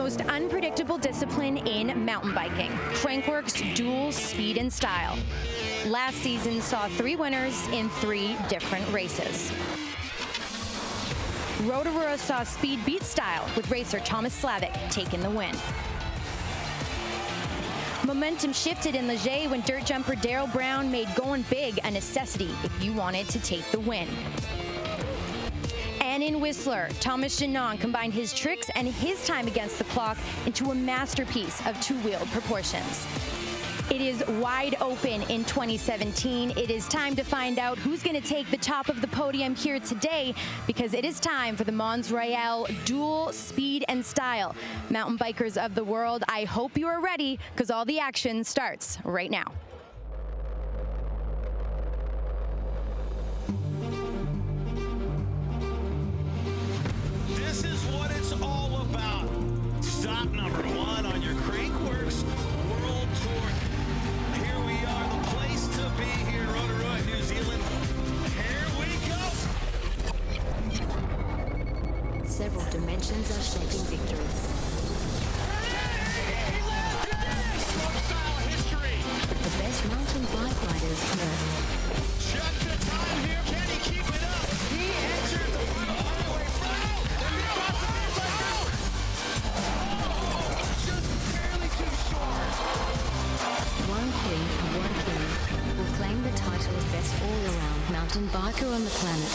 most unpredictable discipline in mountain biking, Crankworx dual speed and style. Last season saw 3 winners in 3 different races. Rotorua saw speed beat style with racer Thomas Slavic taking the win. Momentum shifted in Leger when dirt jumper Daryl Brown made going big a necessity if you wanted to take the win. And in Whistler, Thomas Chenon combined his tricks and his time against the clock into a masterpiece of two-wheeled proportions. It is wide open in 2017. It is time to find out who's going to take the top of the podium here today, because it is time for the Mons Royale dual speed and style. Mountain bikers of the world, I hope you are ready, because all the action starts right now. This is what it's all about. Stop number 1 on your Crankworx World Tour. Here we are, the place to be here in Rotorua, New Zealand. Here we go. Several dimensions are shaping victories. He lived it! Slopestyle history. The best mountain bike riders on earth. Check the time here. Can he keep it up? He entered the final highway final. Just barely too short. One king will claim the title of best all-around mountain biker on the planet.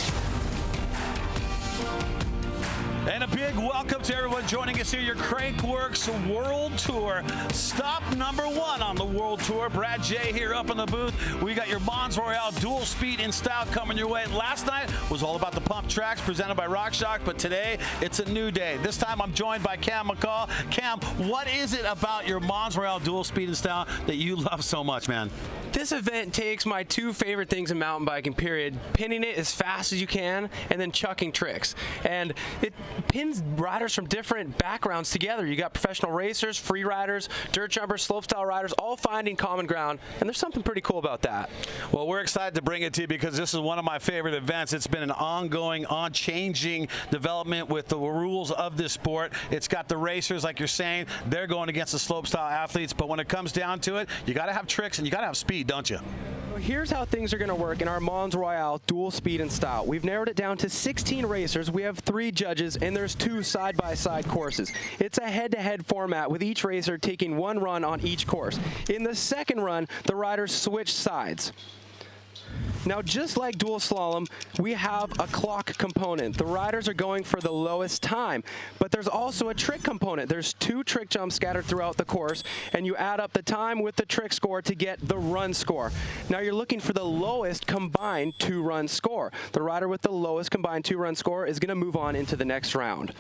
And a big welcome to everyone joining us here, your Crankworx World Tour. Stop number 1 on the World Tour. Brad J here up in the booth. We got your Mons Royale dual speed and style coming your way. Last night was all about the pump tracks presented by RockShox, but today it's a new day. This time I'm joined by Cam McCall. Cam, what is it about your Mons Royale dual speed and style that you love so much, man? This event takes my 2 favorite things in mountain biking, period. Pinning it as fast as you can and then chucking tricks. And it pins riders from different backgrounds together. You got professional racers, free riders, dirt jumpers, slopestyle riders, all finding common ground. And there's something pretty cool about that. Well, we're excited to bring it to you because this is one of my favorite events. It's been an ongoing, changing development with the rules of this sport. It's got the racers, like you're saying, they're going against the slopestyle athletes. But when it comes down to it, you got to have tricks and you got to have speed, don't you? Here's how things are going to work in our Mons Royale dual speed and style. We've narrowed it down to 16 racers. We have 3 judges, and there's 2 side-by-side courses. It's a head-to-head format with each racer taking 1 run on each course. In the second run, the riders switch sides. Now, just like dual slalom, we have a clock component. The riders are going for the lowest time, but there's also a trick component. There's 2 trick jumps scattered throughout the course, and you add up the time with the trick score to get the run score. Now, you're looking for the lowest combined 2-run score. The rider with the lowest combined 2-run score is going to move on into the next round.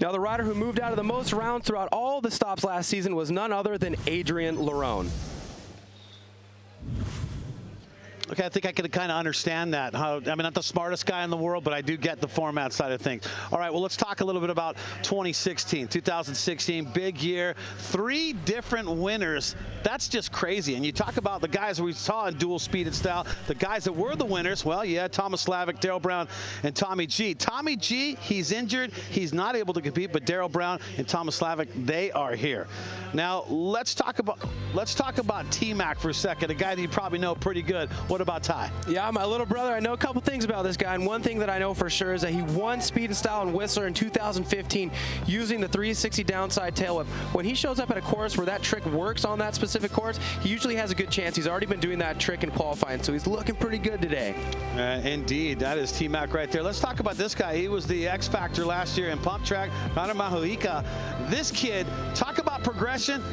Now, the rider who moved out of the most rounds throughout all the stops last season was none other than Adrian Larone. Okay, I think I can kind of understand that. I'm not the smartest guy in the world, but I do get the format side of things. All right, well, let's talk a little bit about 2016, big year, 3 different winners. That's just crazy. And you talk about the guys we saw in dual speed and style, the guys that were the winners. Well, yeah, Thomas Slavic, Daryl Brown, and Tommy G. Tommy G, he's injured. He's not able to compete, but Daryl Brown and Thomas Slavic, they are here. Now, let's talk about T-Mac for a second, a guy that you probably know pretty good. What about Ty? Yeah, my little brother. I know a couple things about this guy, and one thing that I know for sure is that he won speed and style in Whistler in 2015 using the 360 downside tail whip. When he shows up at a course where that trick works on that specific course, he usually has a good chance. He's already been doing that trick in qualifying, so he's looking pretty good today. Indeed, that is T-Mac right there. Let's talk about this guy. He was the X Factor last year in pump track. Rana Mahuika. This kid, talk about progression.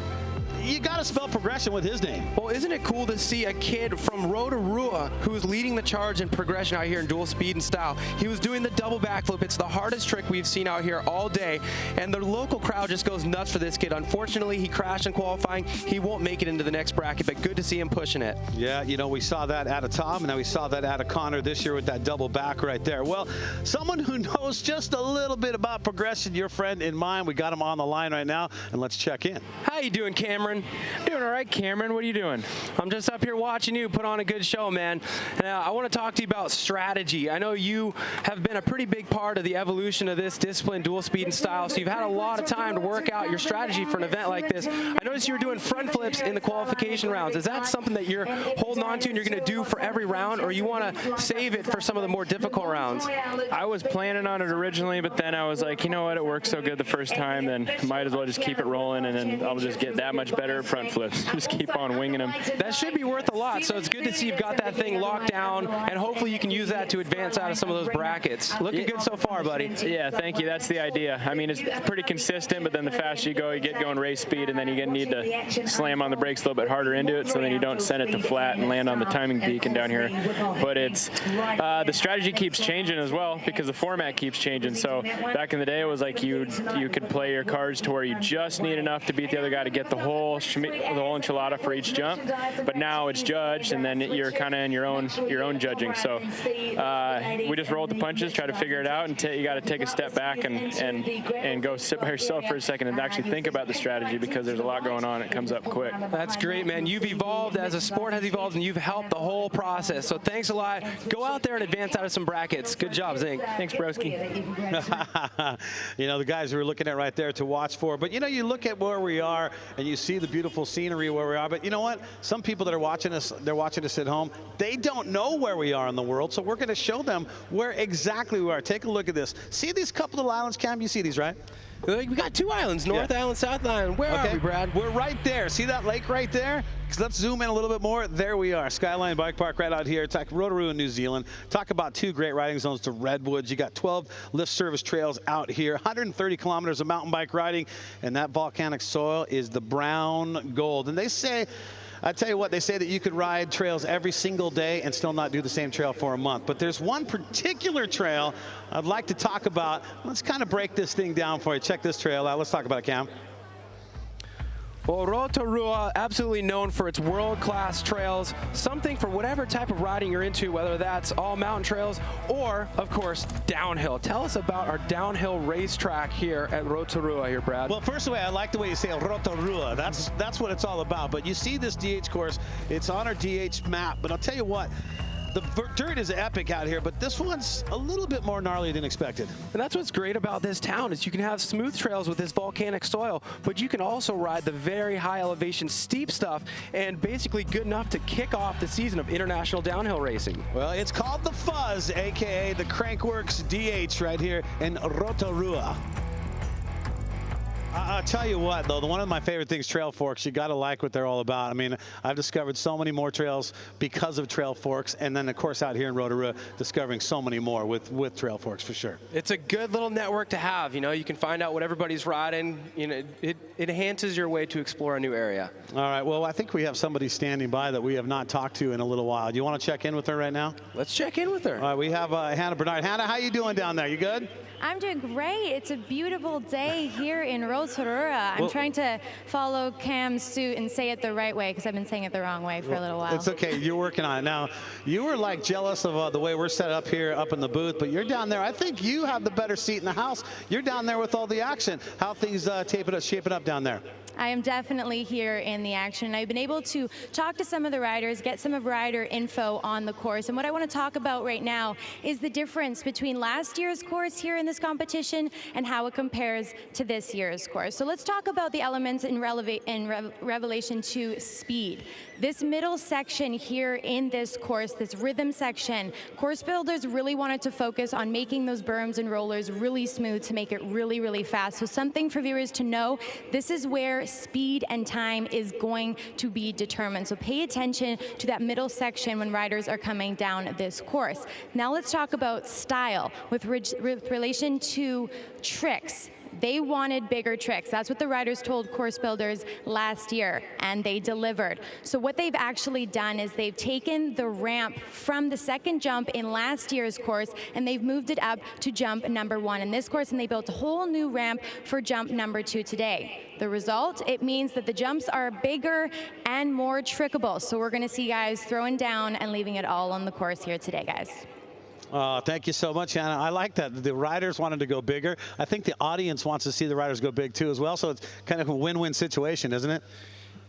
You got to spell progression with his name. Well, isn't it cool to see a kid from Rotorua who's leading the charge in progression out here in dual speed and style? He was doing the double backflip. It's the hardest trick we've seen out here all day, and the local crowd just goes nuts for this kid. Unfortunately, he crashed in qualifying. He won't make it into the next bracket, but good to see him pushing it. Yeah, you know, we saw that out of Tom, and now we saw that out of Connor this year with that double back right there. Well, someone who knows just a little bit about progression, your friend and mine, we got him on the line right now, and let's check in. How you doing, Cameron? Cameron? Doing all right, Cameron. What are you doing? I'm just up here watching you put on a good show, man. And I want to talk to you about strategy. I know you have been a pretty big part of the evolution of this discipline, dual speed and style, so you've had a lot of time to work out your strategy for an event like this. I noticed you were doing front flips in the qualification rounds. Is that something that you're holding on to and you're going to do for every round, or you want to save it for some of the more difficult rounds? I was planning on it originally, but then I was like, you know what, it worked so good the first time, then might as well just keep it rolling, and then I'll just get that much better at front flips. Just keep on winging them. That should be worth a lot, so it's good to see you've got that thing locked down, and hopefully you can use that to advance out of some of those brackets. Looking good so far, buddy. Yeah, thank you. That's the idea. I mean, it's pretty consistent, but then the faster you go, you get going race speed, and then you need to slam on the brakes a little bit harder into it, so then you don't send it to flat and land on the timing beacon down here. But it's the strategy keeps changing as well, because the format keeps changing. So back in the day, it was like you could play your cards to where you just need enough to beat the other guy to get the whole enchilada for each jump. But now it's judged, and then you're kind of in your own judging. So we just roll with the punches, try to figure it out, and you got to take a step back and go sit by yourself for a second and actually think about the strategy, because there's a lot going on. It comes up quick. That's great, man. You've evolved as a sport has evolved, and you've helped the whole process. So thanks a lot. Go out there and advance out of some brackets. Good job, Zink. Thanks, broski. You know, the guys we were looking at right there to watch for. But, you know, you look at where we are and you see the beautiful scenery where we are. But you know what? Some people that are watching us, they're watching us at home, they don't know where we are in the world. So we're going to show them where exactly we are. Take a look at this. See these couple of islands, Cam? You see these, right? We got two islands, North Island, South Island. Where are we, Brad? We're right there. See that lake right there? Let's zoom in a little bit more. There we are. Skyline Bike Park right out here. It's like Rotorua, New Zealand. Talk about two great riding zones to Redwoods. You got 12 lift service trails out here, 130 kilometers of mountain bike riding, and that volcanic soil is the brown gold. And they say, I tell you what, they say that you could ride trails every single day and still not do the same trail for a month. But there's one particular trail I'd like to talk about. Let's kind of break this thing down for you. Check this trail out. Let's talk about it, Cam. Well, Rotorua, absolutely known for its world-class trails, something for whatever type of riding you're into, whether that's all mountain trails or, of course, downhill. Tell us about our downhill racetrack here at Rotorua here, Brad. Well, first of all, I like the way you say Rotorua. That's what it's all about. But you see this DH course, it's on our DH map. But I'll tell you what, the dirt is epic out here, but this one's a little bit more gnarly than expected. And that's what's great about this town is you can have smooth trails with this volcanic soil, but you can also ride the very high elevation steep stuff, and basically good enough to kick off the season of international downhill racing. Well, it's called the Fuzz, aka the Crankworx DH right here in Rotorua. I'll tell you what, though, one of my favorite things, Trail Forks, you got to like what they're all about. I mean, I've discovered so many more trails because of Trail Forks, and then, of course, out here in Rotorua, discovering so many more with Trail Forks, for sure. It's a good little network to have. You know, you can find out what everybody's riding. You know, it enhances your way to explore a new area. All right, well, I think we have somebody standing by that we have not talked to in a little while. Do you want to check in with her right now? Let's check in with her. All right, we have Hannah Bernard. Hannah, how you doing down there? You good? I'm doing great. It's a beautiful day here in Rotorua. I'm trying to follow Cam's suit and say it the right way because I've been saying it the wrong way for a little while. It's okay. You're working on it. Now, you were like jealous of the way we're set up here up in the booth, but you're down there. I think you have the better seat in the house. You're down there with all the action. How things shaping up down there? I am definitely here in the action. I've been able to talk to some of the riders, get some of rider info on the course. And what I want to talk about right now is the difference between last year's course here in this competition and how it compares to this year's course. So let's talk about the elements in relation to speed. This middle section here in this course, this rhythm section, course builders really wanted to focus on making those berms and rollers really smooth to make it really, really fast. So something for viewers to know, this is where speed and time is going to be determined. So pay attention to that middle section when riders are coming down this course. Now let's talk about style with relation to tricks. They wanted bigger tricks. That's what the riders told course builders last year, and they delivered. So what they've actually done is they've taken the ramp from the second jump in last year's course, and they've moved it up to jump number 1 in this course, and they built a whole new ramp for jump number 2 today. The result, it means that the jumps are bigger and more trickable. So we're gonna see guys throwing down and leaving it all on the course here today, guys. Thank you so much, Hannah. I like that. The riders wanted to go bigger. I think the audience wants to see the riders go big too as well. So it's kind of a win-win situation, isn't it?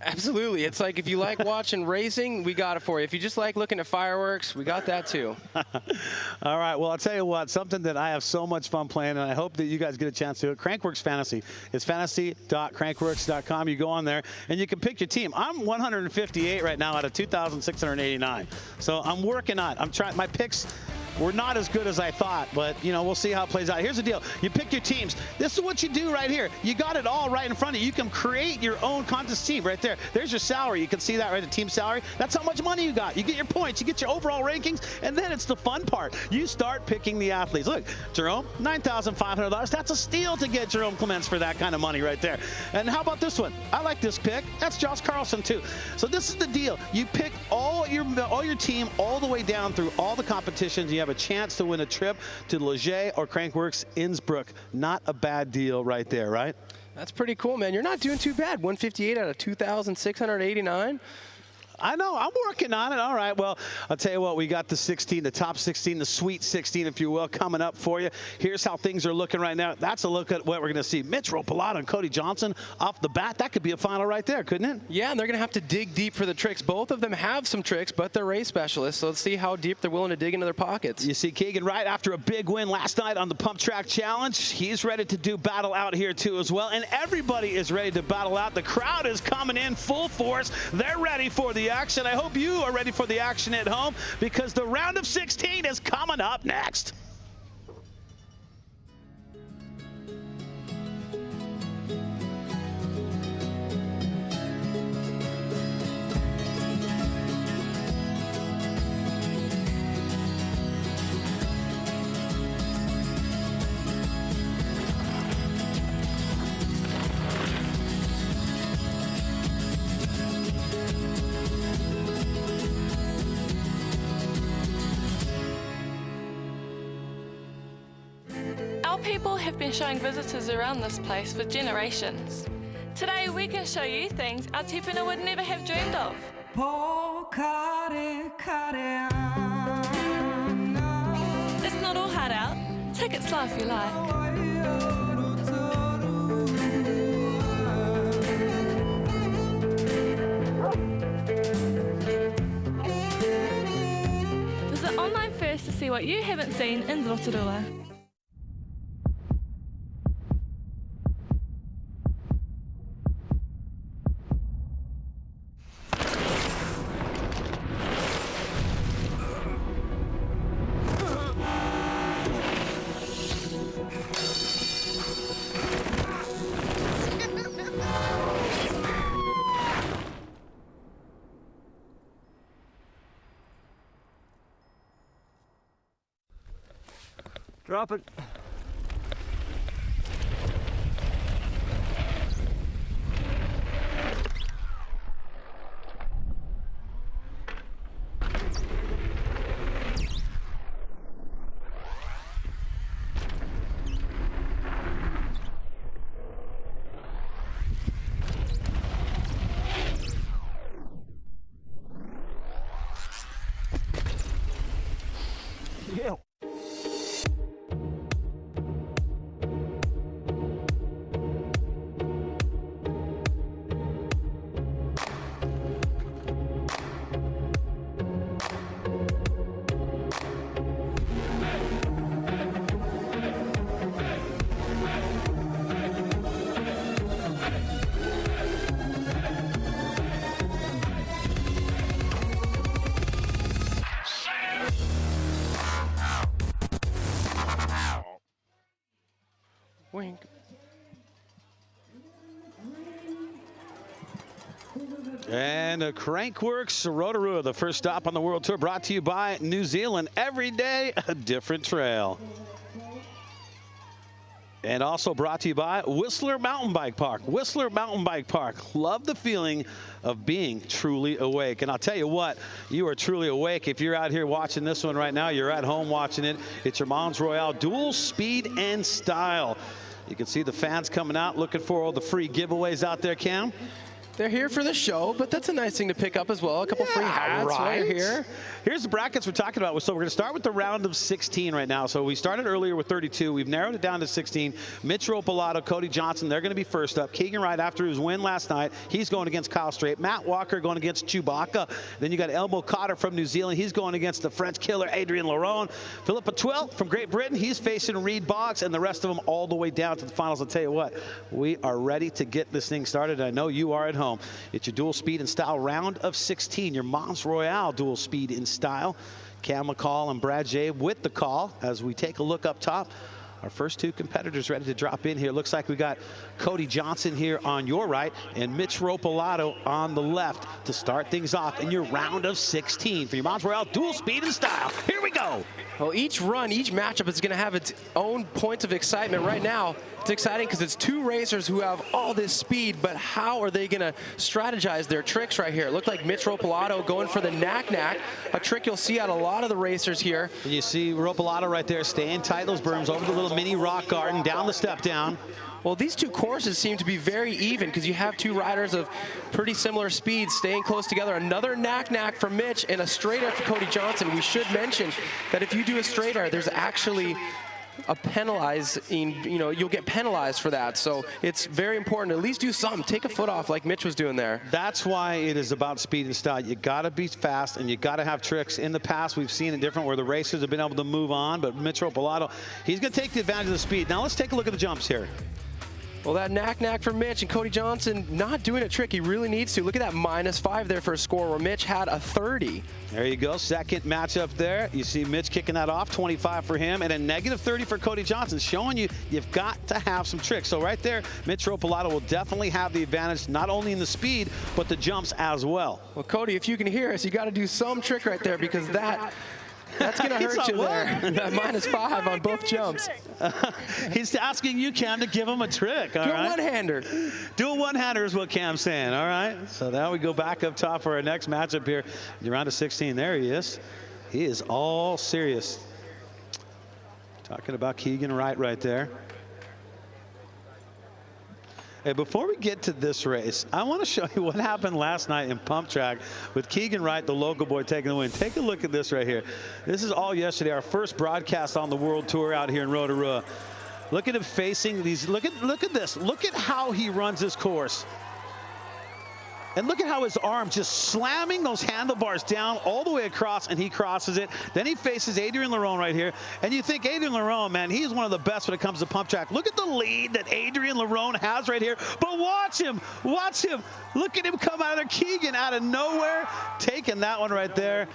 Absolutely. It's like if you like watching racing, we got it for you. If you just like looking at fireworks, we got that too. All right. Well, I'll tell you what, something that I have so much fun playing, and I hope that you guys get a chance to do it. Crankworx Fantasy. It's fantasy.crankworx.com. You go on there, and you can pick your team. I'm 158 right now out of 2,689. So I'm working on it. I'm trying. My picks were not as good as I thought, but, you know, we'll see how it plays out. Here's the deal. You pick your teams. This is what you do right here. You got it all right in front of you. You can create your own contest team right there. There's your salary. You can see that, right? The team salary. That's how much money you got. You get your points. You get your overall rankings, and then it's the fun part. You start picking the athletes. Look, Jerome, $9,500. That's a steal to get Jerome Clements for that kind of money right there. And how about this one? I like this pick. That's Josh Carlson, too. So this is the deal. You pick all your team all the way down through all the competitions. You have a chance to win a trip to Leger or Crankworx Innsbruck. Not a bad deal right there, right? That's pretty cool, man. You're not doing too bad. 158 out of 2,689. I know, I'm working on it. All right, well, I'll tell you what, we got the 16, the top 16, the sweet 16, if you will, coming up for you. Here's how things are looking right now. That's a look at what we're going to see. Mitch Ropalato and Cody Johnson off the bat. That could be a final right there, couldn't it? Yeah, and they're going to have to dig deep for the tricks. Both of them have some tricks, but they're race specialists, so let's see how deep they're willing to dig into their pockets. You see Keegan Wright after a big win last night on the Pump Track Challenge. He's ready to do battle out here, too, as well, and everybody is ready to battle out. The crowd is coming in full force. They're ready for the action. I hope you are ready for the action at home, because the round of 16 is coming up next. Our people have been showing visitors around this place for generations. Today we can show you things our tipuna would never have dreamed of. It's not all hard out. Take it slow if you like. Visit online first to see what you haven't seen in Rotorua. Drop it. Yeah. Wink. And Crankworx Rotorua, the first stop on the World Tour, brought to you by New Zealand. Every day, a different trail. And also brought to you by Whistler Mountain Bike Park. Whistler Mountain Bike Park. Love the feeling of being truly awake. And I'll tell you what, you are truly awake. If you're out here watching this one right now, you're at home watching it. It's your Mons Royale dual speed and style. You can see the fans coming out looking for all the free giveaways out there, Cam. They're here for the show, but that's a nice thing to pick up as well. A couple free hats while you're here. here's the brackets we're talking about. So we're going to start with the round of 16 right now. So we started earlier with 32. We've narrowed it down to 16. Mitch Ropolato, Cody Johnson, they're going to be first up. Keegan Wright, after his win last night, he's going against Kyle Straight. Matt Walker going against Chewbacca. Then you got Elmo Cotter from New Zealand. He's going against the French killer, Adrien Laron. Philip Patwell from Great Britain, he's facing Reed Boggs, and the rest of them all the way down to the finals. I'll tell you what, we are ready to get this thing started. I know you are at home. It's your dual speed and style round of 16, your Mons Royale dual speed and style. Cam McCall and Brad Jabe with the call as we take a look up top. Our first two competitors ready to drop in here. Looks like we got Cody Johnson here on your right and Mitch Ropolato on the left to start things off in your round of 16 for your Mons Royale dual speed and style. Here we go. Well, each run, each matchup is going to have its own points of excitement. Right now, it's exciting because it's two racers who have all this speed, but how are they going to strategize their tricks right here? It looked like Mitch Ropolato going for the knack-knack, a trick you'll see out a lot of the racers here. And you see Ropolato right there staying tight, those berms over the little mini rock garden, down the step down. Well, these two courses seem to be very even because you have two riders of pretty similar speeds staying close together. Another knack-knack for Mitch and a straight air for Cody Johnson. We should mention that if you do a straight air, there's actually a penalizing, you'll get penalized for that. So it's very important to at least do something. Take a foot off like Mitch was doing there. That's why it is about speed and style. You got to be fast and you got to have tricks. In the past, we've seen it different where the racers have been able to move on, but Mitch Ropolato, he's going to take the advantage of the speed. Now let's take a look at the jumps here. Well, that knack-knack for Mitch and Cody Johnson not doing a trick he really needs to. Look at that -5 there for a score where Mitch had a 30. There you go. Second matchup there. You see Mitch kicking that off, 25 for him, and a -30 for Cody Johnson, showing you've got to have some tricks. So right there, Mitch Ropolato will definitely have the advantage, not only in the speed, but the jumps as well. Well, Cody, if you can hear us, you got to do some trick right there because that's going to hurt you there. That -5 on both jumps. He's asking you, Cam, to give him a trick. All do right? a one-hander. Do a one-hander is what Cam's saying. All right. So now we go back up top for our next matchup here. The round of 16. There he is. He is all serious. Talking about Keegan Wright right there. Hey, before we get to this race, I want to show you what happened last night in Pump Track with Keegan Wright, the local boy, taking the win. Take a look at this right here. This is all yesterday, our first broadcast on the World Tour out here in Rotorua. Look at him facing these. Look at this. Look at how he runs this course. And look at how his arm just slamming those handlebars down all the way across, and he crosses it. Then he faces Adrien Laron right here. And you think Adrien Laron, man, he's one of the best when it comes to Pump Track. Look at the lead that Adrien Laron has right here. But watch him. Watch him. Look at him come out of there. Keegan out of nowhere, taking that one right there.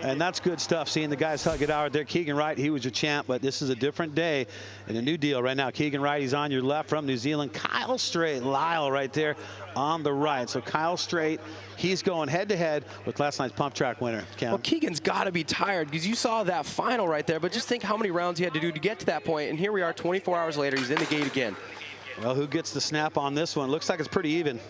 And that's good stuff, seeing the guys hug it out there. Keegan Wright, he was your champ, but this is a different day and a new deal right now. Keegan Wright, he's on your left from New Zealand. Kyle Straight, Lyle right there on the right. So Kyle Straight, he's going head-to-head with last night's Pump Track winner, Cam. Well, Keegan's got to be tired because you saw that final right there, but just think how many rounds he had to do to get to that point, and here we are 24 hours later. He's in the gate again. Well, who gets the snap on this one? Looks like it's pretty even.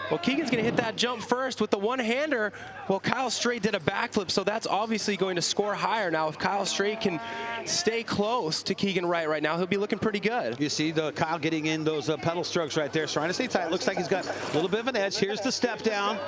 Well, Keegan's going to hit that jump first with the one-hander. Well, Kyle Straight did a backflip, so that's obviously going to score higher. Now, if Kyle Straight can stay close to Keegan Wright right now, he'll be looking pretty good. You see the Kyle getting in those pedal strokes right there, trying to stay tight. Looks like he's got a little bit of an edge. Here's the step down.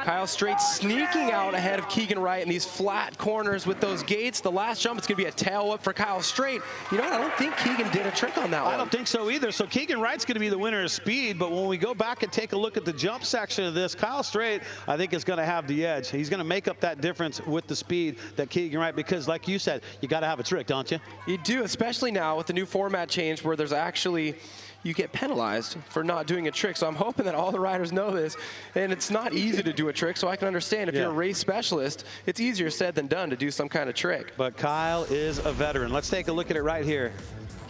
Kyle Straight sneaking out ahead of Keegan Wright in these flat corners with those gates. The last jump, it's going to be a tail whip for Kyle Straight. You know what? I don't think Keegan did a trick on that one. I don't think so either. So Keegan Wright's going to be the winner of speed, but when we go back and take a look at the jump section of this, Kyle Straight, I think, is going to have the edge. He's going to make up that difference with the speed that Keegan Wright, because like you said, you got to have a trick, don't you? You do, especially now with the new format change where there's actually, you get penalized for not doing a trick. So I'm hoping that all the riders know this, and it's not easy to do a trick, so I can understand if you're a race specialist, it's easier said than done to do some kind of trick. But Kyle is a veteran. Let's take a look at it right here.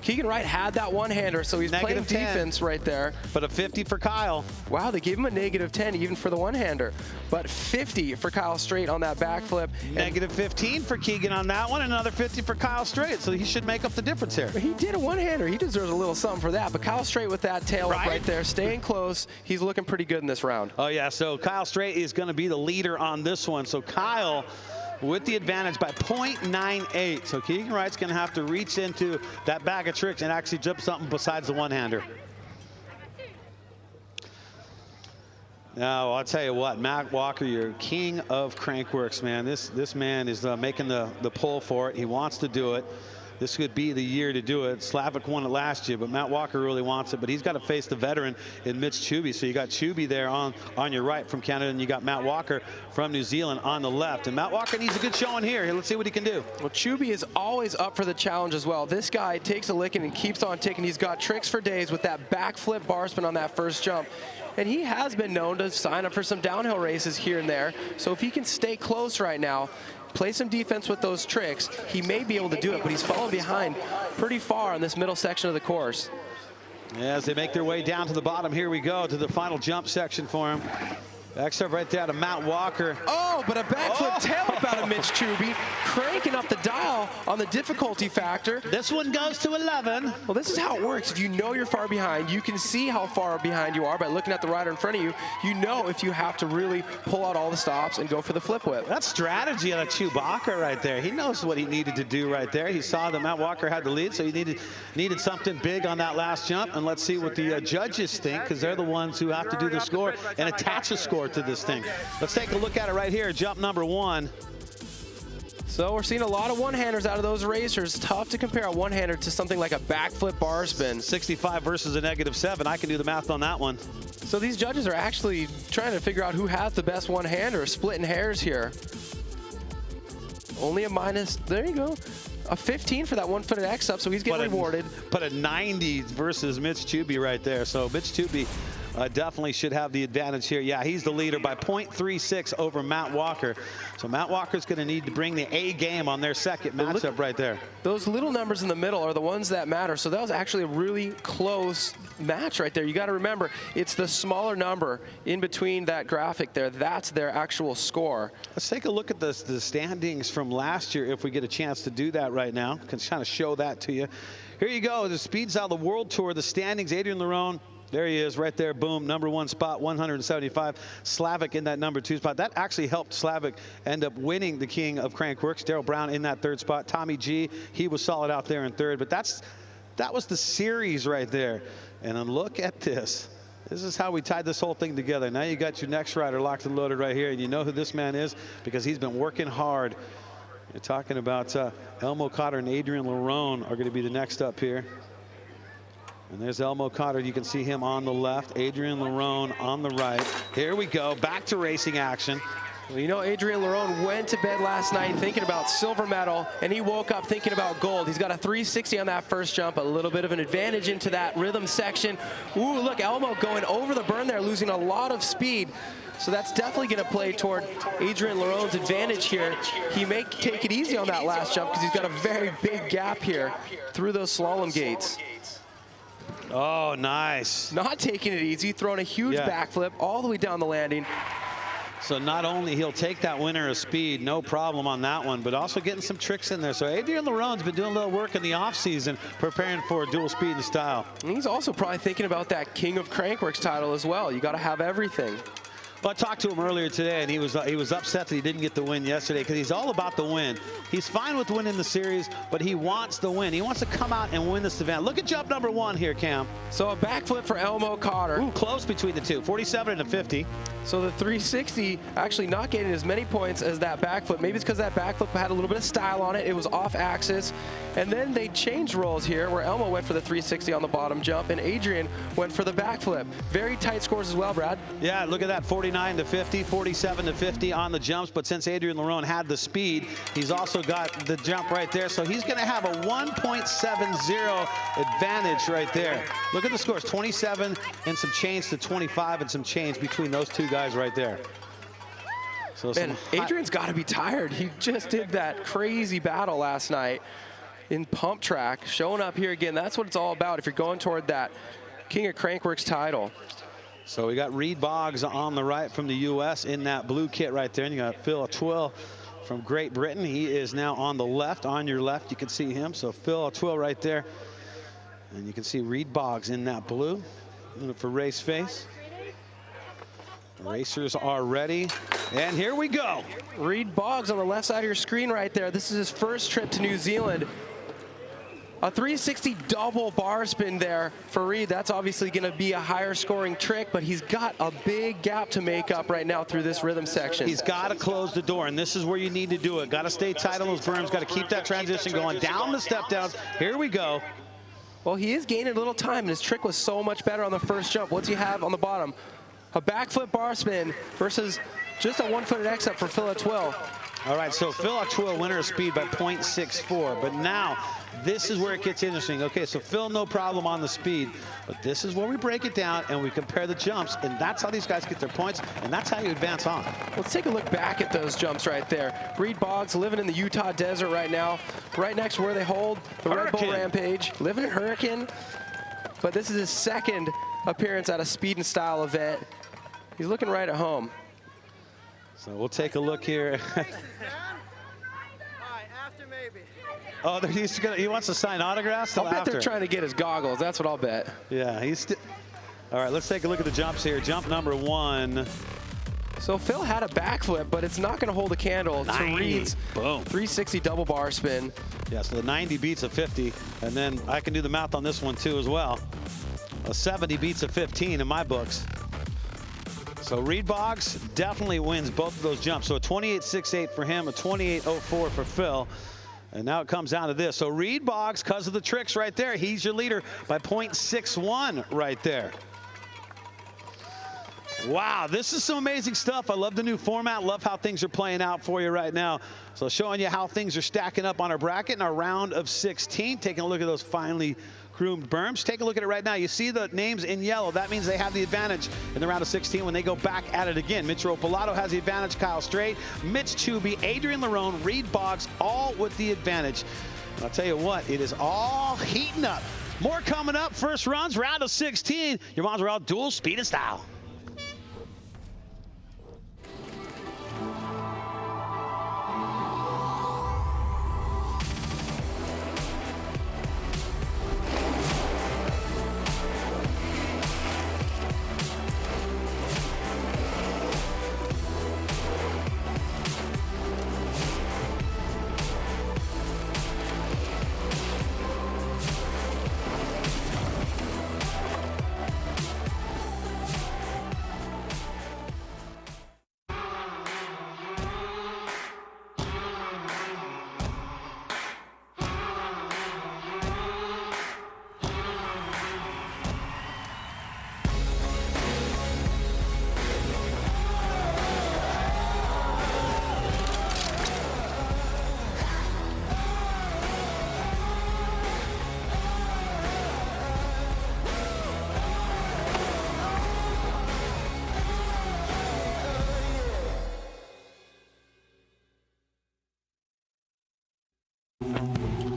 Keegan Wright had that one-hander, so he's playing defense right there. But a 50 for Kyle. Wow, they gave him a -10 even for the one-hander. But 50 for Kyle Straight on that backflip. -15 for Keegan on that one, and another 50 for Kyle Straight. So he should make up the difference here. He did a one-hander. He deserves a little something for that. But Kyle Straight with that tail up right there, staying close. He's looking pretty good in this round. Oh, yeah. So Kyle Straight is going to be the leader on this one. So Kyle with the advantage by 0.98. So Keegan Wright's going to have to reach into that bag of tricks and actually jump something besides the one-hander. Now, I'll tell you what, Matt Walker, you're king of Crankworx, man. This man is making the pull for it. He wants to do it. This could be the year to do it. Slavic won it last year, but Matt Walker really wants it. But he's got to face the veteran in Mitch Chubby. So you got Chubby there on your right from Canada, and you got Matt Walker from New Zealand on the left. And Matt Walker needs a good showing here. Let's see what he can do. Well, Chubby is always up for the challenge as well. This guy takes a licking and keeps on ticking. He's got tricks for days with that backflip bar spin on that first jump. And he has been known to sign up for some downhill races here and there. So if he can stay close right now, play some defense with those tricks, he may be able to do it, but he's fallen behind pretty far on this middle section of the course. As they make their way down to the bottom, here we go to the final jump section for him. Next up right there to Matt Walker. Oh, but a backflip tail up out of Mitch Chubby, cranking up the dial on the difficulty factor. This one goes to 11. Well, this is how it works. If you know you're far behind, you can see how far behind you are by looking at the rider in front of you. You know if you have to really pull out all the stops and go for the flip whip. That's strategy on a Chewbacca right there. He knows what he needed to do right there. He saw that Matt Walker had the lead, so he needed something big on that last jump. And let's see what the judges think, because they're the ones who have to do the score and attach a score to this thing. Let's take a look at it right here. Jump number 1. So we're seeing a lot of one-handers out of those racers. Tough to compare a one-hander to something like a backflip bar spin. 65 versus a -7. I can do the math on that one. So these judges are actually trying to figure out who has the best one-hander, splitting hairs here. Only a minus, there you go. A 15 for that one-footed X-up, so he's getting rewarded. But a 90 versus Mitch Chubby right there. So Mitch Chubby definitely should have the advantage here. Yeah, he's the leader by 0.36 over Matt Walker. So Matt Walker's going to need to bring the A game on their second matchup right there. Those little numbers in the middle are the ones that matter. So that was actually a really close match right there. You got to remember, it's the smaller number in between that graphic there. That's their actual score. Let's take a look at the standings from last year if we get a chance to do that right now. Can kind of show that to you. Here you go. The speeds out of the World Tour, the standings. Adrian Lerone. There he is right there, boom, #1 spot, 175. Slavic in that #2 spot. That actually helped Slavic end up winning the King of Crankworx. Daryl Brown in that 3rd spot. Tommy G, he was solid out there in 3rd. But that was the series right there. And then look at this. This is how we tied this whole thing together. Now you got your next rider locked and loaded right here. And you know who this man is because he's been working hard. You're talking about Elmo Cotter and Adrian Lerone are going to be the next up here. And there's Elmo Cotter. You can see him on the left. Adrian Lerone on the right. Here we go. Back to racing action. Well, you know, Adrian Lerone went to bed last night thinking about silver medal, and he woke up thinking about gold. He's got a 360 on that first jump, a little bit of an advantage into that rhythm section. Ooh, look, Elmo going over the burn there, losing a lot of speed. So that's definitely going to play toward Adrian Lerone's advantage here. He may take it easy on that last jump because he's got a very big gap here through those slalom gates. Oh, nice. Not taking it easy, throwing a huge backflip all the way down the landing. So not only he'll take that winner of speed, no problem on that one, but also getting some tricks in there. So Adrian Lerone's been doing a little work in the offseason, preparing for dual speed and style. And he's also probably thinking about that King of Crankworx title as well. You got to have everything. Well, I talked to him earlier today, and he was upset that he didn't get the win yesterday because he's all about the win. He's fine with winning the series, but he wants the win. He wants to come out and win this event. Look at jump #1 here, Cam. So a backflip for Elmo Cotter. Ooh, close between the two, 47 and a 50. So the 360 actually not getting as many points as that backflip. Maybe it's because that backflip had a little bit of style on it. It was off axis. And then they changed roles here where Elmo went for the 360 on the bottom jump and Adrian went for the backflip. Very tight scores as well, Brad. Yeah, look at that, 49 to 50, 47 to 50 on the jumps. But since Adrian Lerone had the speed, he's also got the jump right there. So he's going to have a 1.70 advantage right there. Look at the scores, 27 and some change to 25 and some change between those two guys right there. So man, Adrian's got to be tired. He just did that crazy battle last night in pump track, showing up here again. That's what it's all about if you're going toward that King of Crankworx title. So we got Reed Boggs on the right from the U.S. in that blue kit right there. And you got Phil Twill from Great Britain. He is now on the left. On your left, you can see him. So Phil Twill right there. And you can see Reed Boggs in that blue. For race face. Racers are ready, and here we go. Reed Boggs on the left side of your screen right there. This is his first trip to New Zealand. A 360 double bar spin there for Reed. That's obviously going to be a higher scoring trick, but he's got a big gap to make up right now through this rhythm section. He's got to close the door, and this is where you need to do it. Got to stay tight on those berms. Got to keep that transition going. Down the step downs. Here we go. Well, he is gaining a little time, and his trick was so much better on the first jump. What's he have on the bottom? A backflip bar spin versus just a 1-footed X-up for Phil Atwill. All right, so Phil Atwill, winner of speed by 0.64. But now, this is where it gets interesting. Okay, so Phil, no problem on the speed. But this is where we break it down and we compare the jumps. And that's how these guys get their points. And that's how you advance on. Let's take a look back at those jumps right there. Reed Boggs living in the Utah desert right now. Right next to where they hold the Red Bull Rampage. Living in Hurricane. But this is his second appearance at a speed and style event. He's looking right at home. So we'll take a look here. Oh, he wants to sign autographs. I'll bet they're trying to get his goggles. That's what I'll bet. Yeah, all right, let's take a look at the jumps here. Jump number 1. So Phil had a backflip, but it's not going to hold a candle to Reed's boom 360 double bar spin. Yeah, so the 90 beats a 50, and then I can do the math on this one too as well. A 70 beats a 15 in my books. So Reed Boggs definitely wins both of those jumps. So a 28.68 for him, a 28.04 for Phil. And now it comes down to this. So Reed Boggs, because of the tricks right there, he's your leader by 0.61 right there. Wow, this is some amazing stuff. I love the new format. Love how things are playing out for you right now. So showing you how things are stacking up on our bracket in our round of 16. Taking a look at those finely groomed berms. Take a look at it right now. You see the names in yellow. That means they have the advantage in the round of 16 when they go back at it again. Mitch Ropolato has the advantage. Kyle Strait, Mitch Chubby, Adrian Larone, Reed Boggs, all with the advantage. And I'll tell you what, it is all heating up. More coming up. First runs, round of 16. Your Mons Royale dual speed and style.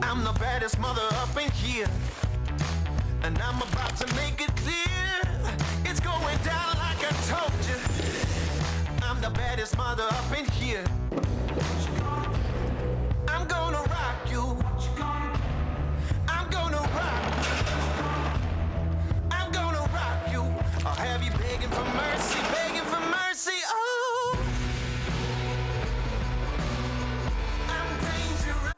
I'm the baddest mother up in here, and I'm about to make it clear. It's going down like I told you. I'm the baddest mother up in here. I'm gonna rock you. I'm gonna rock you. I'm gonna rock you. I'll have you begging for mercy, begging for mercy. Oh, I'm dangerous.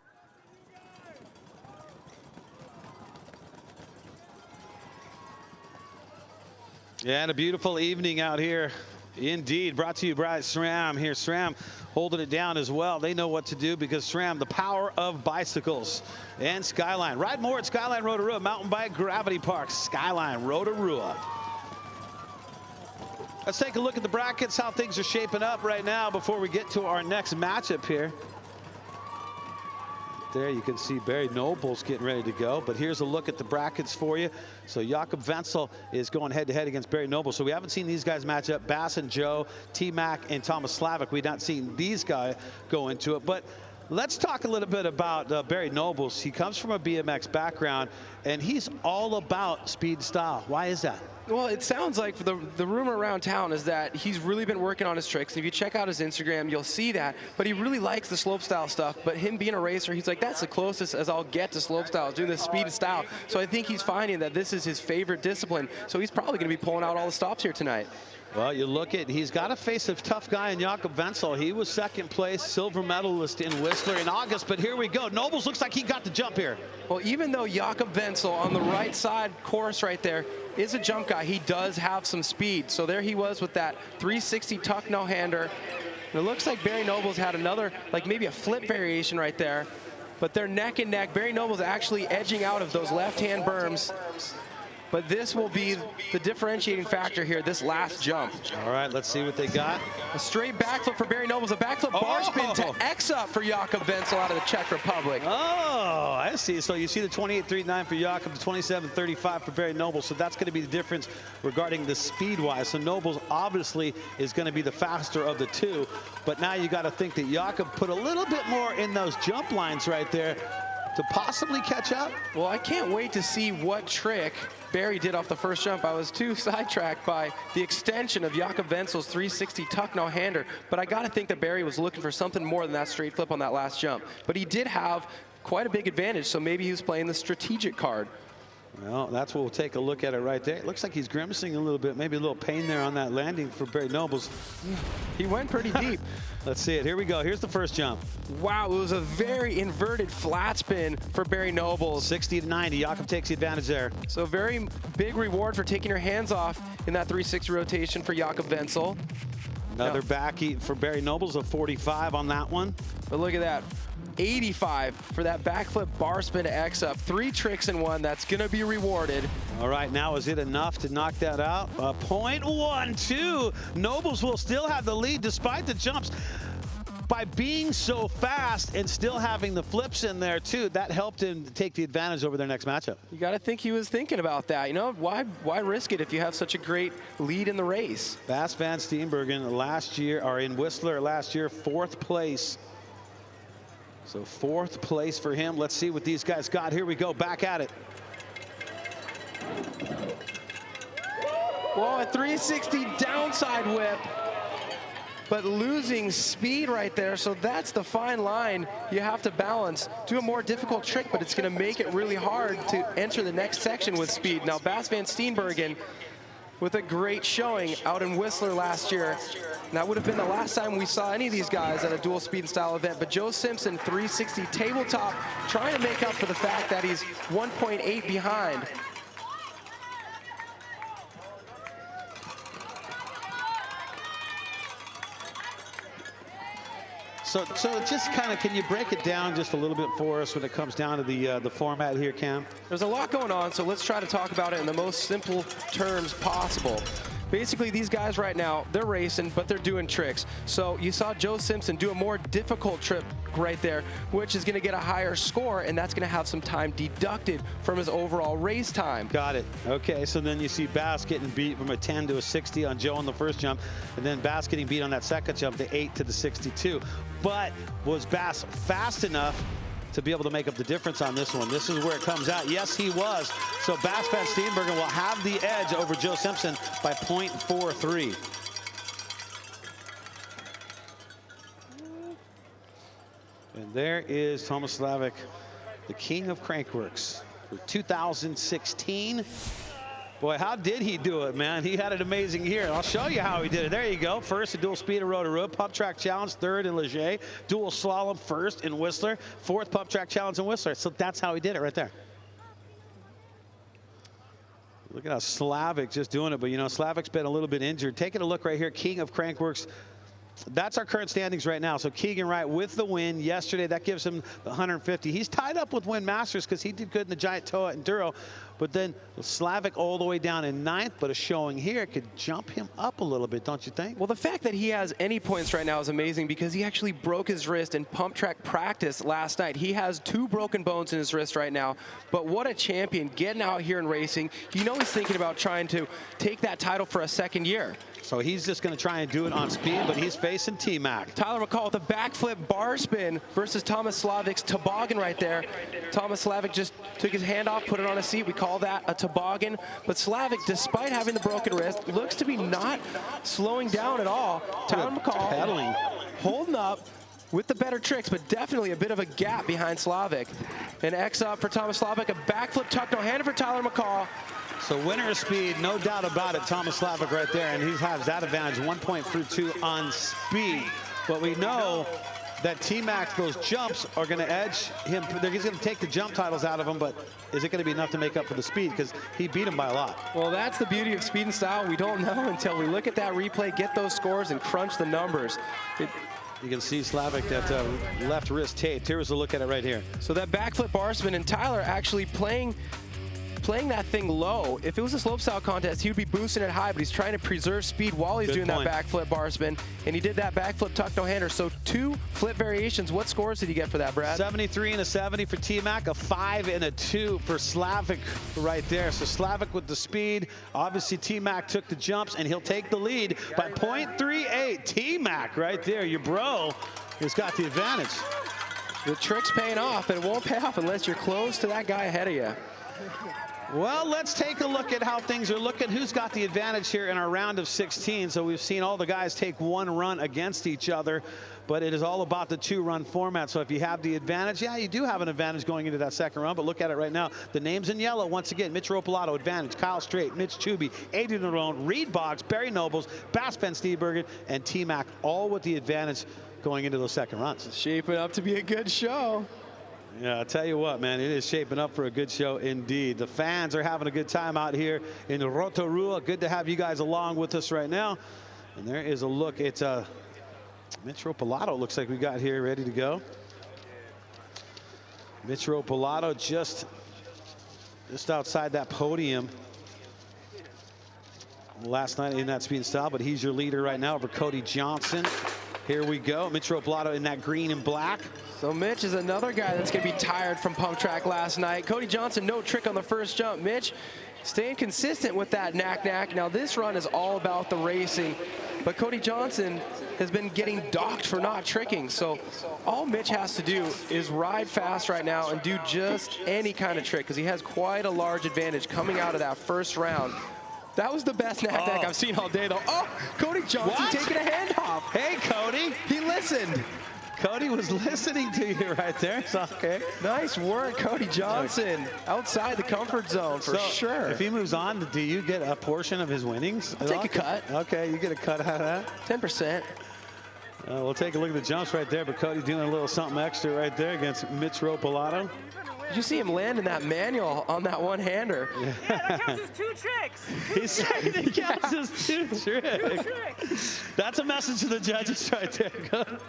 Yeah, and a beautiful evening out here. Indeed, brought to you by SRAM here. SRAM holding it down as well. They know what to do because SRAM, the power of bicycles. And Skyline. Ride more at Skyline Rotorua, Mountain Bike Gravity Park. Skyline Rotorua. Let's take a look at the brackets, how things are shaping up right now before we get to our next matchup here. There you can see Barry Noble's getting ready to go, but here's a look at the brackets for you. So Jakob Wenzel is going head-to-head against Barry Noble. So we haven't seen these guys match up. Bass and Joe, T-Mac, and Thomas Slavic. We've not seen these guys go into it. But let's talk a little bit about Barry Nobles. He comes from a BMX background, and he's all about speed and style. Why is that? Well, it sounds like the rumor around town is that he's really been working on his tricks. If you check out his Instagram, you'll see that. But he really likes the slopestyle stuff. But him being a racer, he's like, that's the closest as I'll get to slopestyle, doing this speed and style. So I think he's finding that this is his favorite discipline. So he's probably going to be pulling out all the stops here tonight. Well, you look at, he's got to face a tough guy in Jakob Wenzel. He was second place, silver medalist in Whistler in August, but here we go. Nobles looks like he got the jump here. Well, even though Jakob Wenzel on the right side course right there is a jump guy, he does have some speed. So there he was with that 360 tuck no-hander. And it looks like Barry Nobles had another, like maybe a flip variation right there, but they're neck and neck. Barry Nobles actually edging out of those left-hand berms. But this will be the differentiating factor here, this last jump. All right, let's see what they got. A straight backflip for Barry Nobles, a backflip bar spin to X up for Jakob Wenzel out of the Czech Republic. Oh, I see. So you see the 28.39 for Jakob, the 27.35 for Barry Nobles. So that's going to be the difference regarding the speed-wise. So Nobles obviously is going to be the faster of the two. But now you got to think that Jakob put a little bit more in those jump lines right there to possibly catch up. Well, I can't wait to see what trick Barry did off the first jump. I was too sidetracked by the extension of Jakob Wenzel's 360 tuck no-hander, but I got to think that Barry was looking for something more than that straight flip on that last jump. But he did have quite a big advantage, so maybe he was playing the strategic card. Well, that's what we'll take a look at it right there. It looks like he's grimacing a little bit, maybe a little pain there on that landing for Barry Nobles. He went pretty deep. Let's see it. Here we go. Here's the first jump. Wow, it was a very inverted flat spin for Barry Nobles. 60 to 90. Jakob takes the advantage there. So very big reward for taking your hands off in that 360 rotation for Jakob Wenzel. Another back for Barry Nobles of 45 on that one. But look at that. 85 for that backflip bar spin to X up. 3 tricks in one. That's going to be rewarded. All right, now is it enough to knock that out? 0.12. Nobles will still have the lead despite the jumps. By being so fast and still having the flips in there too, that helped him take the advantage over their next matchup. You got to think he was thinking about that. You know, why risk it if you have such a great lead in the race? Bas van Steenbergen last year, or in Whistler last year, 4th place. So 4th place for him. Let's see what these guys got. Here we go, back at it. Whoa, a 360 downside whip, but losing speed right there. So that's the fine line you have to balance. Do a more difficult trick, but it's going to make it really hard to enter the next section with speed. Now, Bas van Steenbergen with a great showing out in Whistler last year. And that would have been the last time we saw any of these guys at a dual speed and style event. But Joe Simpson, 360 tabletop, trying to make up for the fact that he's 1.8 behind. So just kind of, can you break it down just a little bit for us when it comes down to the format here, Cam? There's a lot going on, so let's try to talk about it in the most simple terms possible. Basically, these guys right now, they're racing, but they're doing tricks. So you saw Joe Simpson do a more difficult trip right there, which is going to get a higher score, and that's going to have some time deducted from his overall race time. Got it. Okay, so then you see Bas getting beat from a 10 to a 60 on Joe on the first jump, and then Bas getting beat on that second jump to 8 to the 62. But was Bas fast enough to be able to make up the difference on this one? This is where it comes out. Yes, he was. So Bas van Steenbergen will have the edge over Joe Simpson by 0.43. And there is Thomas Slavik, the king of Crankworx for 2016. Boy, how did he do it, man? He had an amazing year. I'll show you how he did it. There you go. First, a dual speed in Rotorua, pump track challenge, 3rd in Leger, dual slalom 1st in Whistler, 4th pump track challenge in Whistler. So that's how he did it right there. Look at how Slavik just doing it. But, you know, Slavik's been a little bit injured. Taking a look right here, king of Crankworx. That's our current standings right now. So Keegan Wright with the win yesterday. That gives him the 150. He's tied up with Win Masters because he did good in the Giant Toa Enduro. But then Slavik all the way down in 9th. But a showing here could jump him up a little bit, don't you think? Well, the fact that he has any points right now is amazing because he actually broke his wrist in pump track practice last night. He has 2 broken bones in his wrist right now. But what a champion getting out here and racing. You know he's thinking about trying to take that title for a 2nd year. So he's just going to try and do it on speed, but he's facing T-Mac. Tyler McCall with a backflip bar spin versus Thomas Slavik's toboggan right there. Thomas Slavik just took his hand off, put it on a seat. We call that a toboggan. But Slavik, despite having the broken wrist, looks to be not slowing down at all. Tyler McCall pedaling, holding up with the better tricks, but definitely a bit of a gap behind Slavik. An X up for Thomas Slavik, a backflip tuck no-hander for Tyler McCall. So winner of speed, no doubt about it, Thomas Slavic right there, and he has that advantage, 1 point through 2 on speed. But we know that T-Mac, those jumps are going to edge him. He's going to take the jump titles out of him, but is it going to be enough to make up for the speed? Because he beat him by a lot. Well, that's the beauty of speed and style. We don't know until we look at that replay, get those scores, and crunch the numbers. You can see Slavic, that left wrist taped. Here's a look at it right here. So that backflip bar spin, and Tyler actually playing that thing low. If it was a slopestyle contest, he would be boosting it high, but he's trying to preserve speed while he's doing that backflip bar spin, and he did that backflip tuck no-hander. So 2 flip variations. What scores did he get for that, Brad? 73 and a 70 for T-Mac, a 5 and a 2 for Slavic right there. So Slavic with the speed. Obviously, T-Mac took the jumps, and he'll take the lead by 0.38. T-Mac right there, your bro, has got the advantage. The trick's paying off, and it won't pay off unless you're close to that guy ahead of you. Well, let's take a look at how things are looking. Who's got the advantage here in our round of 16? So we've seen all the guys take 1 run against each other, but it is all about the 2-run format. So if you have the advantage, yeah, you do have an advantage going into that second run, but look at it right now. The names in yellow, once again, Mitch Ropalato, advantage, Kyle Straight, Mitch Chuby, Adrian Narone, Reed Boggs, Barry Nobles, Bass Ben Steenbergen, and T-Mac, all with the advantage going into those second runs. It's shaping up to be a good show. Yeah, I'll tell you what, man, it is shaping up for a good show indeed. The fans are having a good time out here in Rotorua. Good to have you guys along with us right now. And there is a look at Mitch Ropalato, looks like we got here ready to go. Mitch Ropalato just outside that podium last night in that speed and style, but he's your leader right now over Cody Johnson. Here we go, Mitch Ropalato in that green and black. So Mitch is another guy that's going to be tired from pump track last night. Cody Johnson, no trick on the first jump. Mitch staying consistent with that knack-knack. Now this run is all about the racing, but Cody Johnson has been getting docked for not tricking. So all Mitch has to do is ride fast right now and do just any kind of trick, because he has quite a large advantage coming out of that first round. That was the best knack-knack I've seen all day, though. Oh, Cody Johnson taking a handoff. Hey, Cody. He listened. Cody was listening to you right there. So, okay. Nice work, Cody Johnson. Outside the comfort zone for sure. If he moves on, do you get a portion of his winnings? I'll take a cut. Okay, you get a cut out of that? 10%. We'll take a look at the jumps right there, but Cody doing a little something extra right there against Mitch Ropalato. Did you see him landing that manual on that one-hander? Yeah, that counts as 2 tricks. He's saying it counts as 2 tricks. That's a message to the judges right there.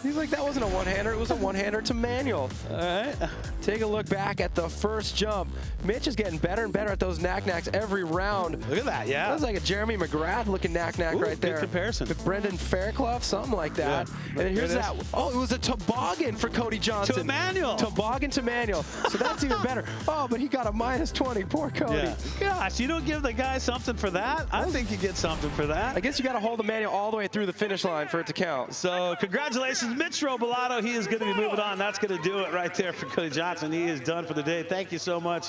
He's like, that wasn't a one-hander. It was a one-hander to manual. All right. Take a look back at the first jump. Mitch is getting better and better at those knack-knacks every round. Look at that, yeah. That was like a Jeremy McGrath-looking knack-knack right there. Good comparison. With Brendan Fairclough, something like that. Yeah. And then here's that. Oh, it was a toboggan for Cody Johnson. To manual. Toboggan to manual. So that's even better. Oh, but he got a -20. Poor Cody. Yeah. Gosh, you don't give the guy something for that? I think you get something for that. I guess you got to hold the manual all the way through the finish line for it to count. So congratulations, Mitch Ropalato. He is going to be moving on. That's going to do it right there for Cody Johnson. He is done for the day. Thank you so much,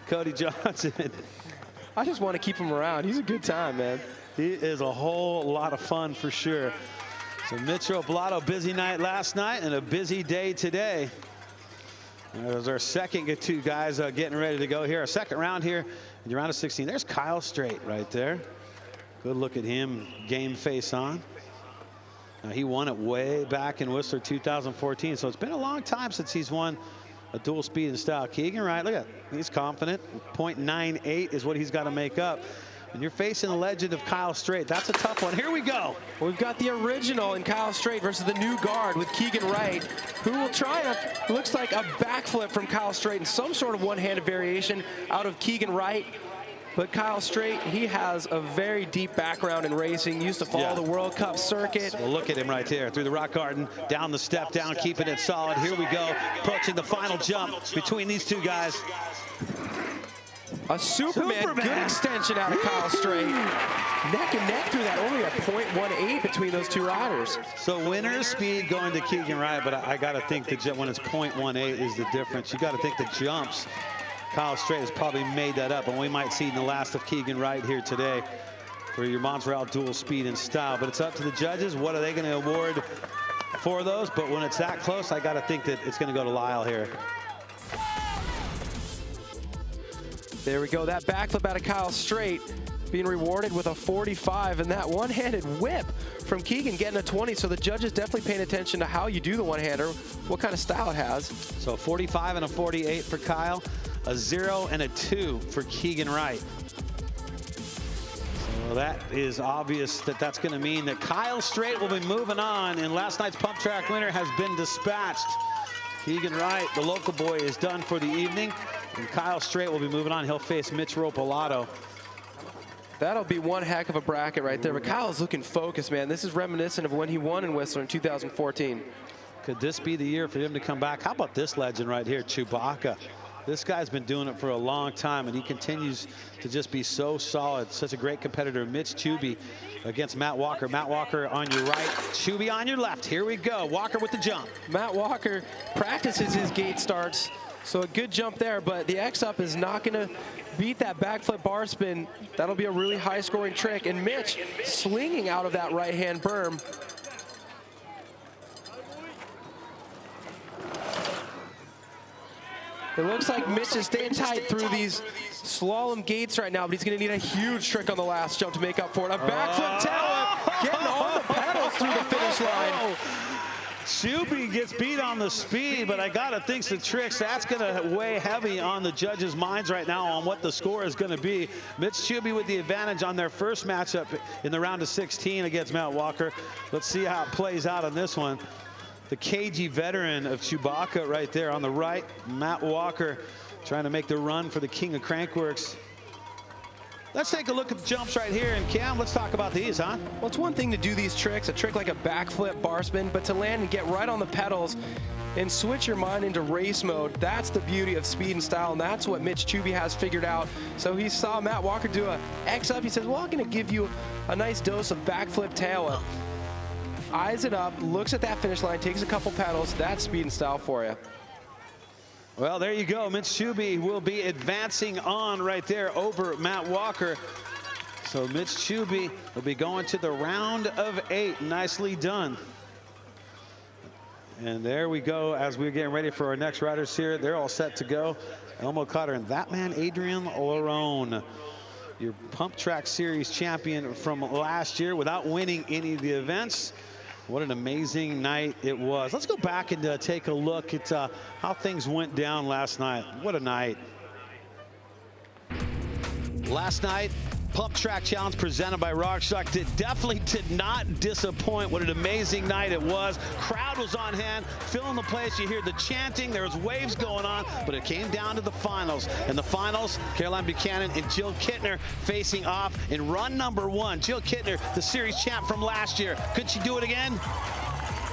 Cody Johnson. I just want to keep him around. He's a good time, man. He is a whole lot of fun for sure. So Mitch Ropalato, busy night last night and a busy day today. There's our second 2 guys getting ready to go here. Our second round here in the round of 16. There's Kyle Straight right there. Good look at him, game face on. Now, he won it way back in Whistler 2014, so it's been a long time since he's won a dual speed and style. Keegan Wright, look at that. He's confident. 0.98 is what he's got to make up. And you're facing the legend of Kyle Straight. That's a tough one. Here we go. Well, we've got the original in Kyle Straight versus the new guard with Keegan Wright, who will triumph. Looks like a backflip from Kyle Straight and some sort of one-handed variation out of Keegan Wright. But Kyle Straight, he has a very deep background in racing, used to follow the World Cup circuit. Well, look at him right there, through the rock garden, down the step, down, keeping it solid. Here we go, approaching the final jump between these 2 guys. A Superman, good extension out of Kyle Straight. Neck and neck through that, only a 0.18 between those 2 riders. So winner's speed going to Keegan Wright, but I got to think that when it's 0.18 is the difference. You got to think the jumps, Kyle Straight has probably made that up, and we might see the last of Keegan Wright here today for your Mons Royale dual speed and style. But it's up to the judges. What are they going to award for those? But when it's that close, I got to think that it's going to go to Lyle here. There we go. That backflip out of Kyle straight being rewarded with a 45, and that one-handed whip from Keegan getting a 20. So the judges definitely paying attention to how you do the one-hander, what kind of style it has. So 45 and a 48 for Kyle, a 0 and a 2 for Keegan Wright. So that is obvious that that's going to mean that Kyle Straight will be moving on, and last night's pump track winner has been dispatched. Keegan Wright, the local boy, is done for the evening, and Kyle Straight will be moving on. He'll face Mitch Ropolato. That'll be one heck of a bracket right there. But Kyle's looking focused, man. This is reminiscent of when he won in Whistler in 2014. Could this be the year for him to come back? How about this legend right here, Chewbacca? This guy's been doing it for a long time, and he continues to just be so solid. Such a great competitor. Mitch Chubby against Matt Walker. Matt Walker on your right, Chubby on your left. Here we go. Walker with the jump. Matt Walker practices his gate starts, so a good jump there, but the X-up is not going to beat that backflip bar spin. That'll be a really high-scoring trick, and Mitch swinging out of that right-hand berm. It looks like Mitch is staying tight through these slalom gates right now, but he's going to need a huge trick on the last jump to make up for it. A backflip tailwhip, getting on the pedals through the finish line. Chubby gets beat on the speed, but I gotta think the tricks, that's gonna weigh heavy on the judges' minds right now on what the score is gonna be. Mitch Chubby with the advantage on their first matchup in the round of 16 against Matt Walker. Let's see how it plays out on this one. The cagey veteran of Chewbacca right there on the right. Matt Walker trying to make the run for the king of Crankworx. Let's take a look at the jumps right here, and Cam, let's talk about these, huh? Well, it's one thing to do these tricks, a trick like a backflip bar spin, but to land and get right on the pedals and switch your mind into race mode, that's the beauty of speed and style, and that's what Mitch Chubby has figured out. So he saw Matt Walker do a X-up. He says, well, I'm going to give you a nice dose of backflip tail-up. Eyes it up, looks at that finish line, takes a couple pedals. That's speed and style for you. Well, there you go. Mitch Chubby will be advancing on right there over Matt Walker. So Mitch Chubby will be going to the round of 8. Nicely done. And there we go as we're getting ready for our next riders here. They're all set to go. Elmo Cotter and that man, Adrian Lerone, your Pump Track Series champion from last year without winning any of the events. What an amazing night it was. Let's go back and take a look at how things went down last night. What a night. Last night, Pump Track Challenge presented by RockShox definitely did not disappoint. What an amazing night it was. Crowd was on hand, filling the place. You hear the chanting, there was waves going on, but it came down to the finals. In the finals, Caroline Buchanan and Jill Kittner facing off in run number 1. Jill Kittner, the series champ from last year. Could she do it again?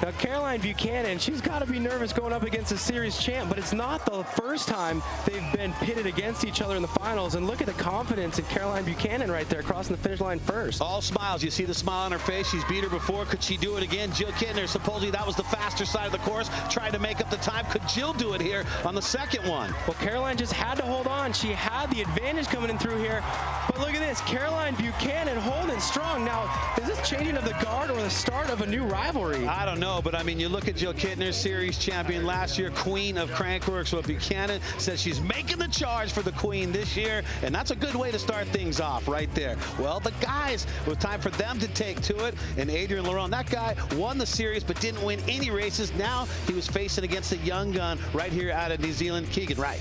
Now, Caroline Buchanan, she's got to be nervous going up against a series champ, but it's not the first time they've been pitted against each other in the finals. And look at the confidence in Caroline Buchanan right there, crossing the finish line first. All smiles. You see the smile on her face. She's beat her before. Could she do it again? Jill Kittner, supposedly that was the faster side of the course, tried to make up the time. Could Jill do it here on the second one? Well, Caroline just had to hold on. She had the advantage coming in through here. But look at this, Caroline Buchanan holding strong. Now, is this changing of the guard or the start of a new rivalry? I don't know, but I mean, you look at Jill Kittner, series champion last year, queen of Crankworx. Well, Buchanan says she's making the charge for the queen this year, and that's a good way to start things off right there. Well, the guys, it was time for them to take to it, and Adrian Lerone, that guy won the series but didn't win any races. Now he was facing against a young gun right here out of New Zealand, Keegan Wright.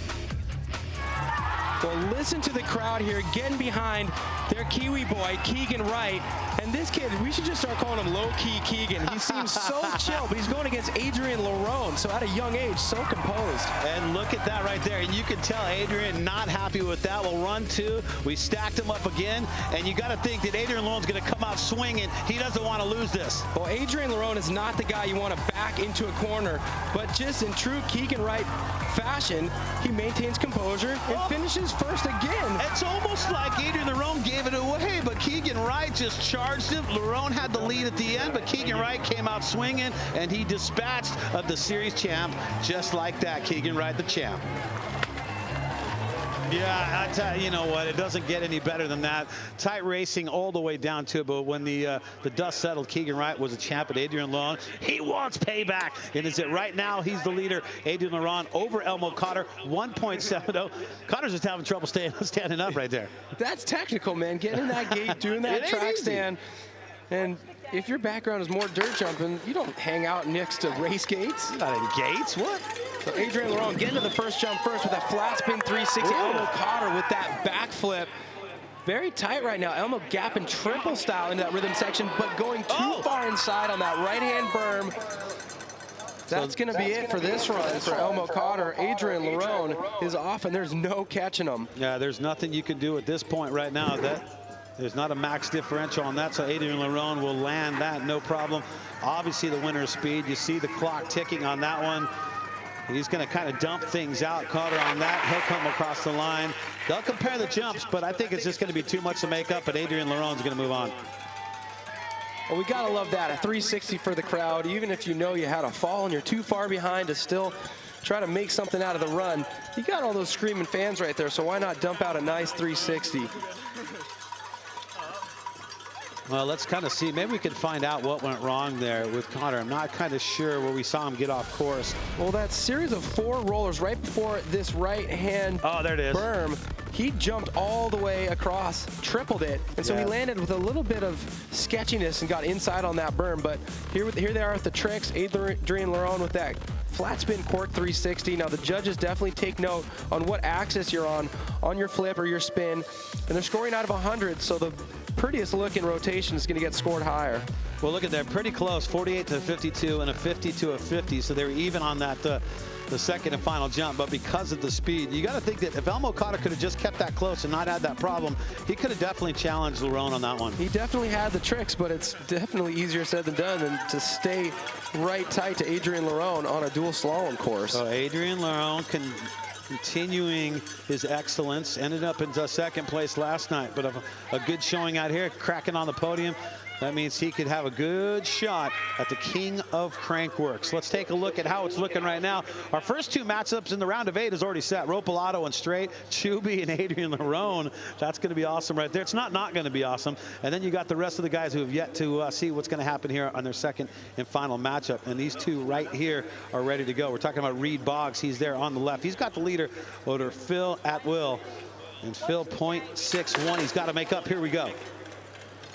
Well, listen to the crowd here getting behind their Kiwi boy, Keegan Wright. And this kid, we should just start calling him low-key Keegan. He seems so chill, but he's going against Adrian Lerone, so at a young age, so composed. And look at that right there. And you can tell Adrian not happy with that. We'll run 2. We stacked him up again. And you got to think that Adrian Lerone's going to come out swinging. He doesn't want to lose this. Well, Adrian Lerone is not the guy you want to back into a corner, but just in true Keegan Wright fashion, he maintains composure and finishes first again. It's almost like Adrian Lerone gave it away, but Keegan Wright just charged him. Lerone had the lead at the end, but Keegan Wright came out swinging, and he dispatched of the series champ just like that. Keegan Wright, the champ. Yeah, you know what? It doesn't get any better than that. Tight racing all the way down to it, but when the dust settled, Keegan Wright was a champ at Adrian Laurent. He wants payback, and is it right now? He's the leader. Adrian Laurent over Elmo Cotter, 1.70. Cotter's just having trouble standing up right there. That's technical, man. Getting in that gate, doing that track stand, and if your background is more dirt jumping, you don't hang out next to race gates. Not in gates, what? So Adrian Laurent getting to the first jump first with that flat spin 360. Elmo Cotter with that backflip. Very tight right now. Elmo gapping triple style into that rhythm section, but going too far inside on that right-hand berm. That's going to be it for this run for Elmo Cotter. Adrian Laurent is off, and there's no catching him. Yeah, there's nothing you can do at this point right now. There's not a max differential on that, so Adrian Laurent will land that, no problem. Obviously, the winner of speed. You see the clock ticking on that one. He's going to kind of dump things out. Cotter on that. He'll come across the line. They'll compare the jumps, but I think it's just going to be too much to make up, and Adrian Laurent's going to move on. Well, we got to love that. A 360 for the crowd, even if you know you had a fall and you're too far behind to still try to make something out of the run. You got all those screaming fans right there, so why not dump out a nice 360? Well, let's kind of see. Maybe we can find out what went wrong there with Cotter. I'm not kind of sure where we saw him get off course. Well, that series of 4 rollers right before this right-hand there it is. berm, he jumped all the way across, tripled it, and so he landed with a little bit of sketchiness and got inside on that berm. But here they are with the tricks. Adrian Laurent with that flat spin cork 360. Now the judges definitely take note on what axis you're on your flip or your spin, and they're scoring out of 100, so the prettiest looking rotation is going to get scored higher. Well, look at that, pretty close, 48 to 52 and a 50 to a 50, so they're even on that the second and final jump. But because of the speed, you got to think that if Elmo Cotter could have just kept that close and not had that problem, he could have definitely challenged Laurent on that one. He definitely had the tricks, but it's definitely easier said than done than to stay right tight to Adrian Laurent on a dual slalom course. So Adrian Laurent continuing his excellence, ended up in second place last night, but a good showing out here, cracking on the podium. That means he could have a good shot at the king of Crankworx. Let's take a look at how it's looking right now. Our first 2 matchups in the round of 8 is already set. Royale and Straight, Chubby and Adrian Laurent. That's going to be awesome right there. It's not going to be awesome. And then you got the rest of the guys who have yet to see what's going to happen here on their second and final matchup. And these 2 right here are ready to go. We're talking about Reed Boggs. He's there on the left. He's got the leader over Phil Atwill. And Phil, 0.61. He's got to make up. Here we go.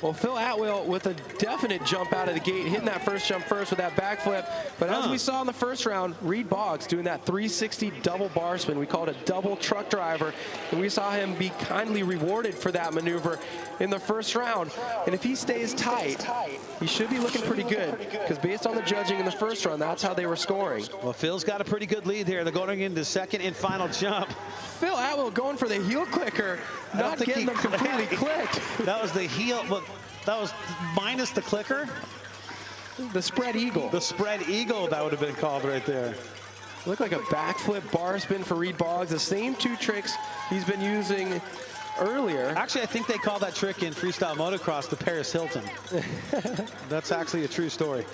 Well, Phil Atwill with a definite jump out of the gate, hitting that first jump first with that backflip. But as we saw in the first round, Reed Boggs doing that 360 double bar spin. We call it a double truck driver. And we saw him be kindly rewarded for that maneuver in the first round. And if he stays tight, he should be looking pretty good. Because based on the judging in the first round, that's how they were scoring. Well, Phil's got a pretty good lead here. They're going into second and final jump. Phil Atwill going for the heel clicker, not getting them completely clicked. That was the heel, but that was minus the clicker. The spread eagle. The spread eagle, that would have been called right there. Looked like a backflip bar spin for Reed Boggs. The same 2 tricks he's been using earlier. Actually, I think they call that trick in freestyle motocross the Paris Hilton. That's actually a true story.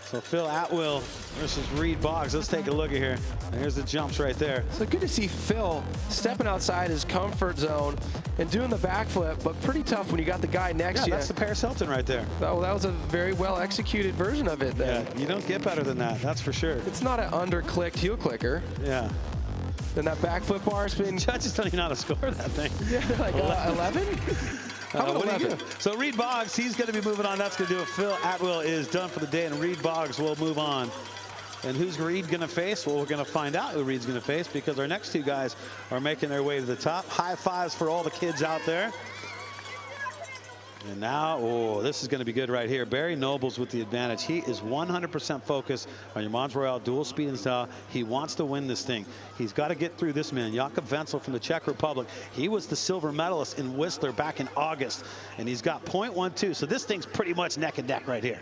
So Phil Atwill versus Reed Boggs. Let's take a look at here. Here's the jumps right there. So good to see Phil stepping outside his comfort zone and doing the backflip, but pretty tough when you got the guy next to you. That's the Paris Hilton right there. Oh, that was a very well executed version of it then. Yeah, you don't get better than that, that's for sure. It's not an under-clicked heel clicker. Yeah. Then that backflip bar spin. Judges don't even know how to score that thing. Yeah, like 11? So Reed Boggs, he's going to be moving on. That's going to do it. Phil Atwill is done for the day, and Reed Boggs will move on. And who's Reed going to face? Well, we're going to find out who Reed's going to face because our next 2 guys are making their way to the top. High fives for all the kids out there. And now, oh, this is going to be good right here. Barry Nobles with the advantage. He is 100% focused on your Mons Royale dual speed and style. He wants to win this thing. He's got to get through this man, Jakob Wenzel from the Czech Republic. He was the silver medalist in Whistler back in August, and he's got 0.12. So this thing's pretty much neck and neck right here.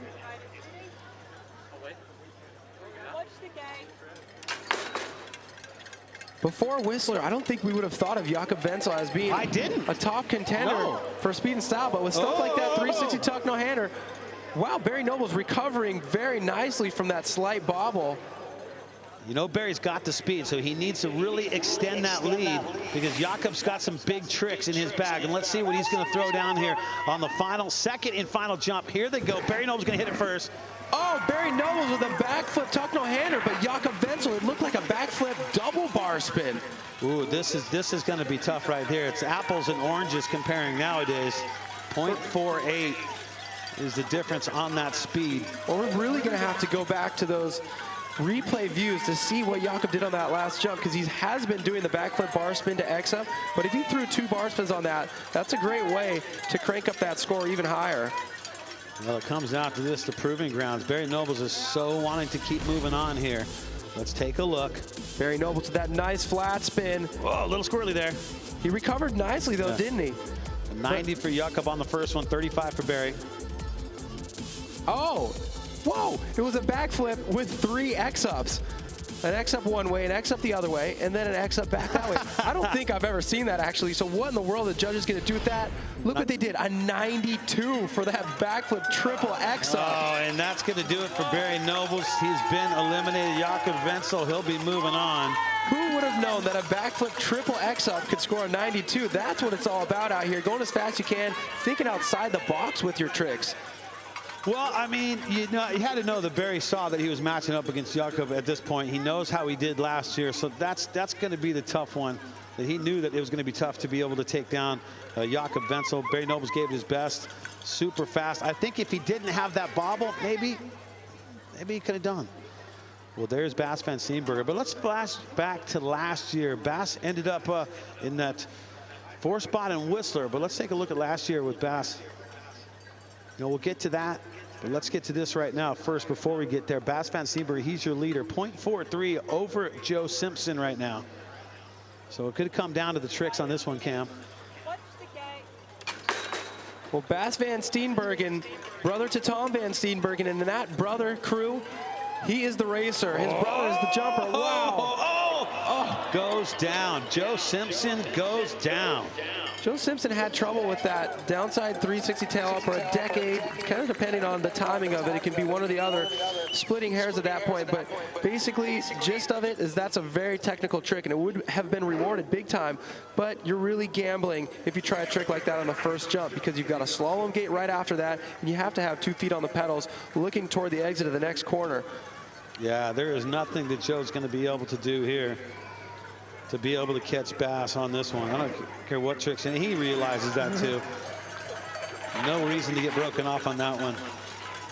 Before Whistler, I don't think we would have thought of Jakob Wenzel as being a top contender for speed and style, but with stuff like that 360 tuck no-hander, wow, Barry Noble's recovering very nicely from that slight bobble. You know Barry's got the speed, so he needs to really extend that lead because Jakob's got some big tricks in his bag. And let's see what he's going to throw down here on the second and final jump. Here they go. Barry Noble's going to hit it first. Oh, Barry Nobles with a backflip tuck no hander, but Jakob Wenzel, it looked like a backflip double bar spin. Ooh, this is going to be tough right here. It's apples and oranges comparing nowadays. 0.48 is the difference on that speed. Well, we're really going to have to go back to those replay views to see what Jakob did on that last jump, because he has been doing the backflip bar spin to X up, but if he threw 2 bar spins on that, that's a great way to crank up that score even higher. Well, it comes down to this, the proving grounds. Barry Nobles is so wanting to keep moving on here. Let's take a look. Barry Nobles with that nice flat spin. Whoa, a little squirrely there. He recovered nicely though, didn't he? 90 for Jakob on the first one, 35 for Barry. Oh, whoa, it was a backflip with 3 X-ups. An X-up one way, an X-up the other way, and then an X-up back that way. I don't think I've ever seen that, actually. So what in the world are the judges going to do with that? Look what they did, a 92 for that backflip triple X-up. Oh, and that's going to do it for Barry Nobles. He's been eliminated. Jakob Wenzel, he'll be moving on. Who would have known that a backflip triple X-up could score a 92? That's what it's all about out here. Going as fast as you can, thinking outside the box with your tricks. Well, I mean, you had to know that Barry saw that he was matching up against Jakob at this point. He knows how he did last year, so that's going to be the tough one. That he knew that it was going to be tough to be able to take down Jakob Wenzel. Barry Nobles gave it his best, super fast. I think if he didn't have that bobble, maybe he could have done. Well, there's Bass Van Steenbergen, but let's flash back to last year. Bass ended up in that 4th spot in Whistler, but let's take a look at last year with Bass. You know, we'll get to that. But let's get to this right now first before we get there. Bass Van Steenbergen, he's your leader. 0.43 over Joe Simpson right now. So it could come down to the tricks on this one, Cam. Well, Bass Van Steenbergen, brother to Tom Van Steenbergen, and in that brother crew, he is the racer. His brother is the jumper. Wow. Goes down. Joe Simpson goes down. Joe Simpson had trouble with that downside 360 tail up for a decade, kind of depending on the timing of it. It can be one or the other, splitting hairs at that point. But basically, gist of it is that's a very technical trick, and it would have been rewarded big time. But you're really gambling if you try a trick like that on the first jump, because you've got a slalom gate right after that, and you have to have 2 feet on the pedals looking toward the exit of the next corner. Yeah, there is nothing that Joe's going to be able to do here to be able to catch Bass on this one. I don't care what tricks, and he realizes that too. No reason to get broken off on that one.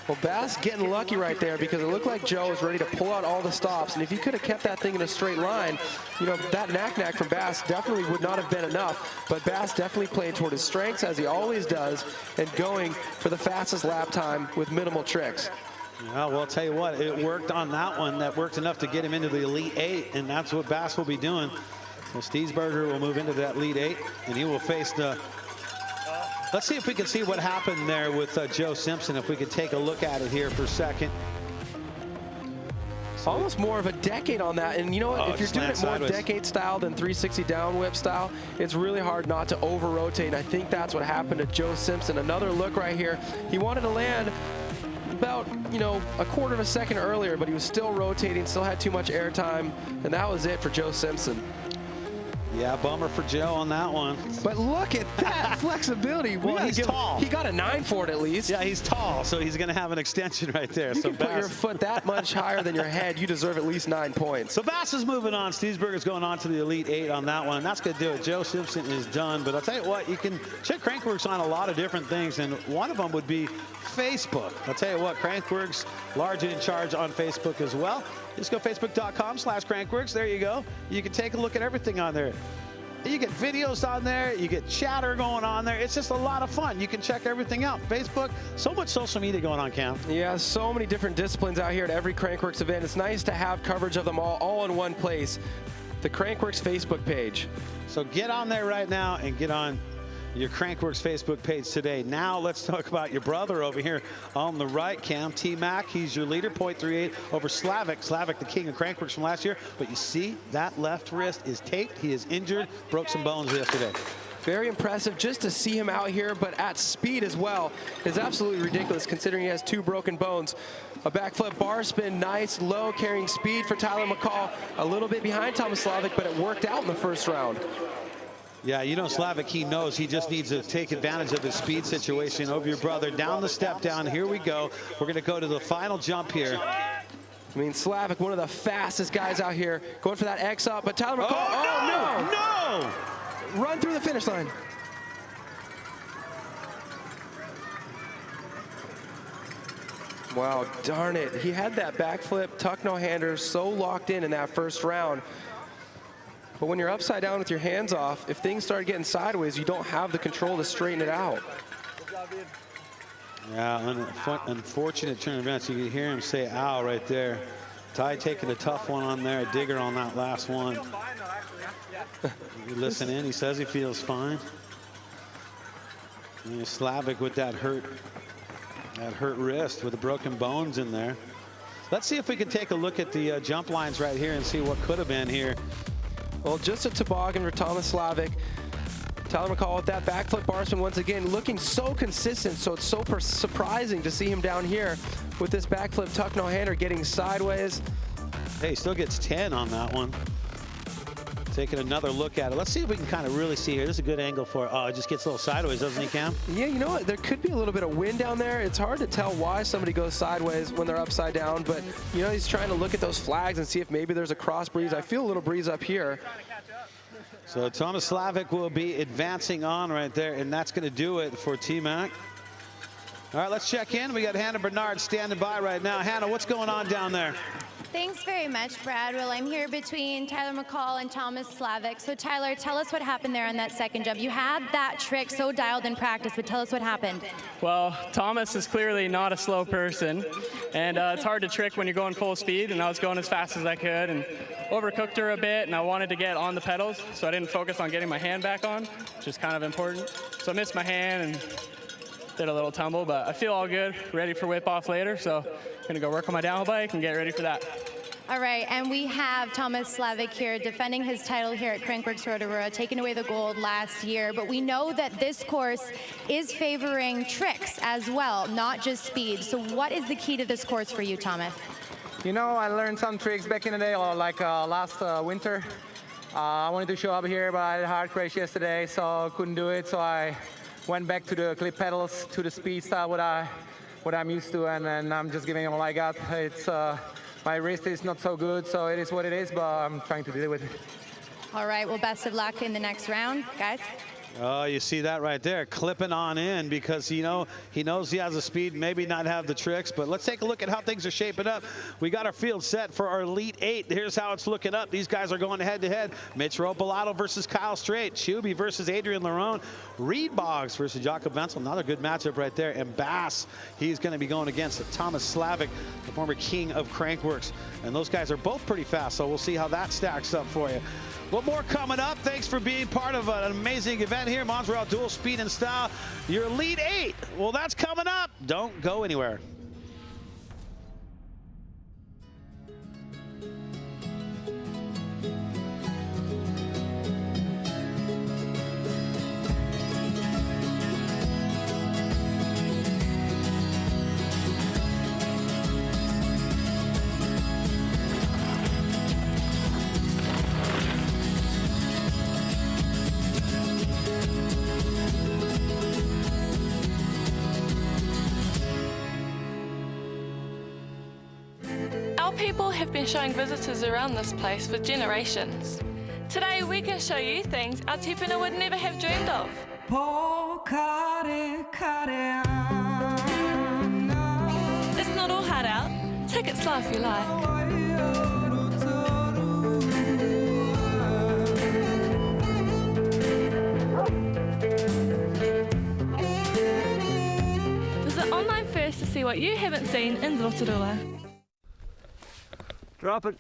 Well, Bass getting lucky right there, because it looked like Joe was ready to pull out all the stops, and if he could have kept that thing in a straight line, you know, that knack from Bass definitely would not have been enough. But Bass definitely played toward his strengths, as he always does, and going for the fastest lap time with minimal tricks. Yeah, well, I'll tell you what, it worked on that one. That worked enough to get him into the Elite 8, and that's what Bass will be doing. So Steenbergen will move into that Elite 8, and he will face the... Let's see if we can see what happened there with Joe Simpson, if we could take a look at it here for a second. Almost more of a decade on that, and you know what, if you're doing it more decade style than 360 down whip style, it's really hard not to over rotate, and I think that's what happened to Joe Simpson. Another look right here. He wanted to land about, you know, a quarter of a second earlier, but he was still rotating, still had too much air time, and that was it for Joe Simpson. Yeah, bummer for Joe on that one. But look at that flexibility. Well, he's tall. He got a 9 for it at least. Yeah, he's tall, so he's going to have an extension right there. You can put your foot that much higher than your head, you deserve at least 9 points. So Bass is moving on. Steenbergen's going on to the Elite 8 on that one, and that's going to do it. Joe Simpson is done, but I'll tell you what, you can check Crankworx on a lot of different things, and one of them would be Facebook. I'll tell you what, Crankworx, large and in charge on Facebook as well. Just go facebook.com/Crankworx. There you go. You can take a look at everything on there. You get videos on there, you get chatter going on there. It's just a lot of fun. You can check everything out. Facebook, so much social media going on, Cam. Yeah, so many different disciplines out here at every Crankworx event. It's nice to have coverage of them all in one place. The Crankworx Facebook page. So get on there right now and get on your Crankworx Facebook page today. Now let's talk about your brother over here on the right, Cam. T-Mac, he's your leader, 0.38 over Slavik. Slavik, the king of Crankworx from last year. But you see, that left wrist is taped. He is injured, broke some bones yesterday. Very impressive just to see him out here, but at speed as well is absolutely ridiculous considering he has 2 broken bones. A backflip bar spin, nice low carrying speed for Tyler McCall. A little bit behind Thomas Slavic, but it worked out in the first round. Yeah, you know Slavic, he knows he just needs to take advantage of his speed situation over your brother. Down the step down, here we go. We're gonna go to the final jump here. I mean, Slavic, one of the fastest guys out here, going for that X up, but Tyler McCall, no! Run through the finish line. Wow, darn it. He had that backflip, tuck no-hander so locked in that first round. But when you're upside down with your hands off, if things start getting sideways, you don't have the control to straighten it out. Yeah, unfortunate turn of events. You can hear him say, ow, right there. Ty taking a tough one on there, a digger on that last one. You listen in, he says he feels fine. And Slavic with that hurt wrist with the broken bones in there. Let's see if we can take a look at the jump lines right here and see what could have been here. Well, just a toboggan for Thomas Slavic. Tyler McCall with that backflip bar spin once again, looking so consistent, so it's so surprising to see him down here with this backflip tuck no-hander getting sideways. Hey, he still gets 10 on that one. Taking another look at it. Let's see if we can kind of really see here. This is a good angle for it. Oh, it just gets a little sideways, doesn't he, Cam? Yeah, you know what? There could be a little bit of wind down there. It's hard to tell why somebody goes sideways when they're upside down, but, you know, he's trying to look at those flags and see if maybe there's a cross breeze. I feel a little breeze up here. So Thomas Slavic will be advancing on right there, and that's going to do it for T-Mac. All right, let's check in. We got Hannah Bernard standing by right now. Hannah, what's going on down there? Thanks very much, Brad. Well, I'm here between Tyler McCall and Thomas Slavic. So Tyler, tell us what happened there on that second jump. You had that trick so dialed in practice, but tell us what happened. Well, Thomas is clearly not a slow person, and it's hard to trick when you're going full speed, and I was going as fast as I could and overcooked her a bit, and I wanted to get on the pedals, so I didn't focus on getting my hand back on, which is kind of important. So I missed my hand and did a little tumble, but I feel all good, ready for whip off later, so I'm gonna go work on my downhill bike and get ready for that. All right, and we have Thomas Slavic here defending his title here at Crankworx Rotorua, taking away the gold last year. But we know that this course is favoring tricks as well, not just speed. So what is the key to this course for you, Thomas? You know, I learned some tricks back in the day, like last winter. I wanted to show up here, but I had a hard crash yesterday, so couldn't do it. So I went back to the clip pedals, to the speed style, what I'm used to, and I'm just giving it all I got. It's my wrist is not so good, so it is what it is, but I'm trying to deal with it. All right, well, best of luck in the next round, guys. Oh, you see that right there, clipping on in because he knows he has the speed, maybe not have the tricks, but let's take a look at how things are shaping up. We got our field set for our Elite 8. Here's how it's looking up. These guys are going head-to-head. Mitch Ropalato versus Kyle Strait, Chubby versus Adrian Larone, Reed Boggs versus Jakob Wenzel, another good matchup right there, and Bass, he's going to be going against Thomas Slavic, the former king of Crankworx, and those guys are both pretty fast, so we'll see how that stacks up for you. What more coming up? Thanks for being part of an amazing event here. Mons Royale Dual Speed and Style. Your Elite 8. Well, that's coming up. Don't go anywhere. People have been showing visitors around this place for generations. Today we can show you things our tipuna would never have dreamed of. It's not all hard out. Take it slow if you like. Visit online first to see what you haven't seen in Rotorua. Drop it.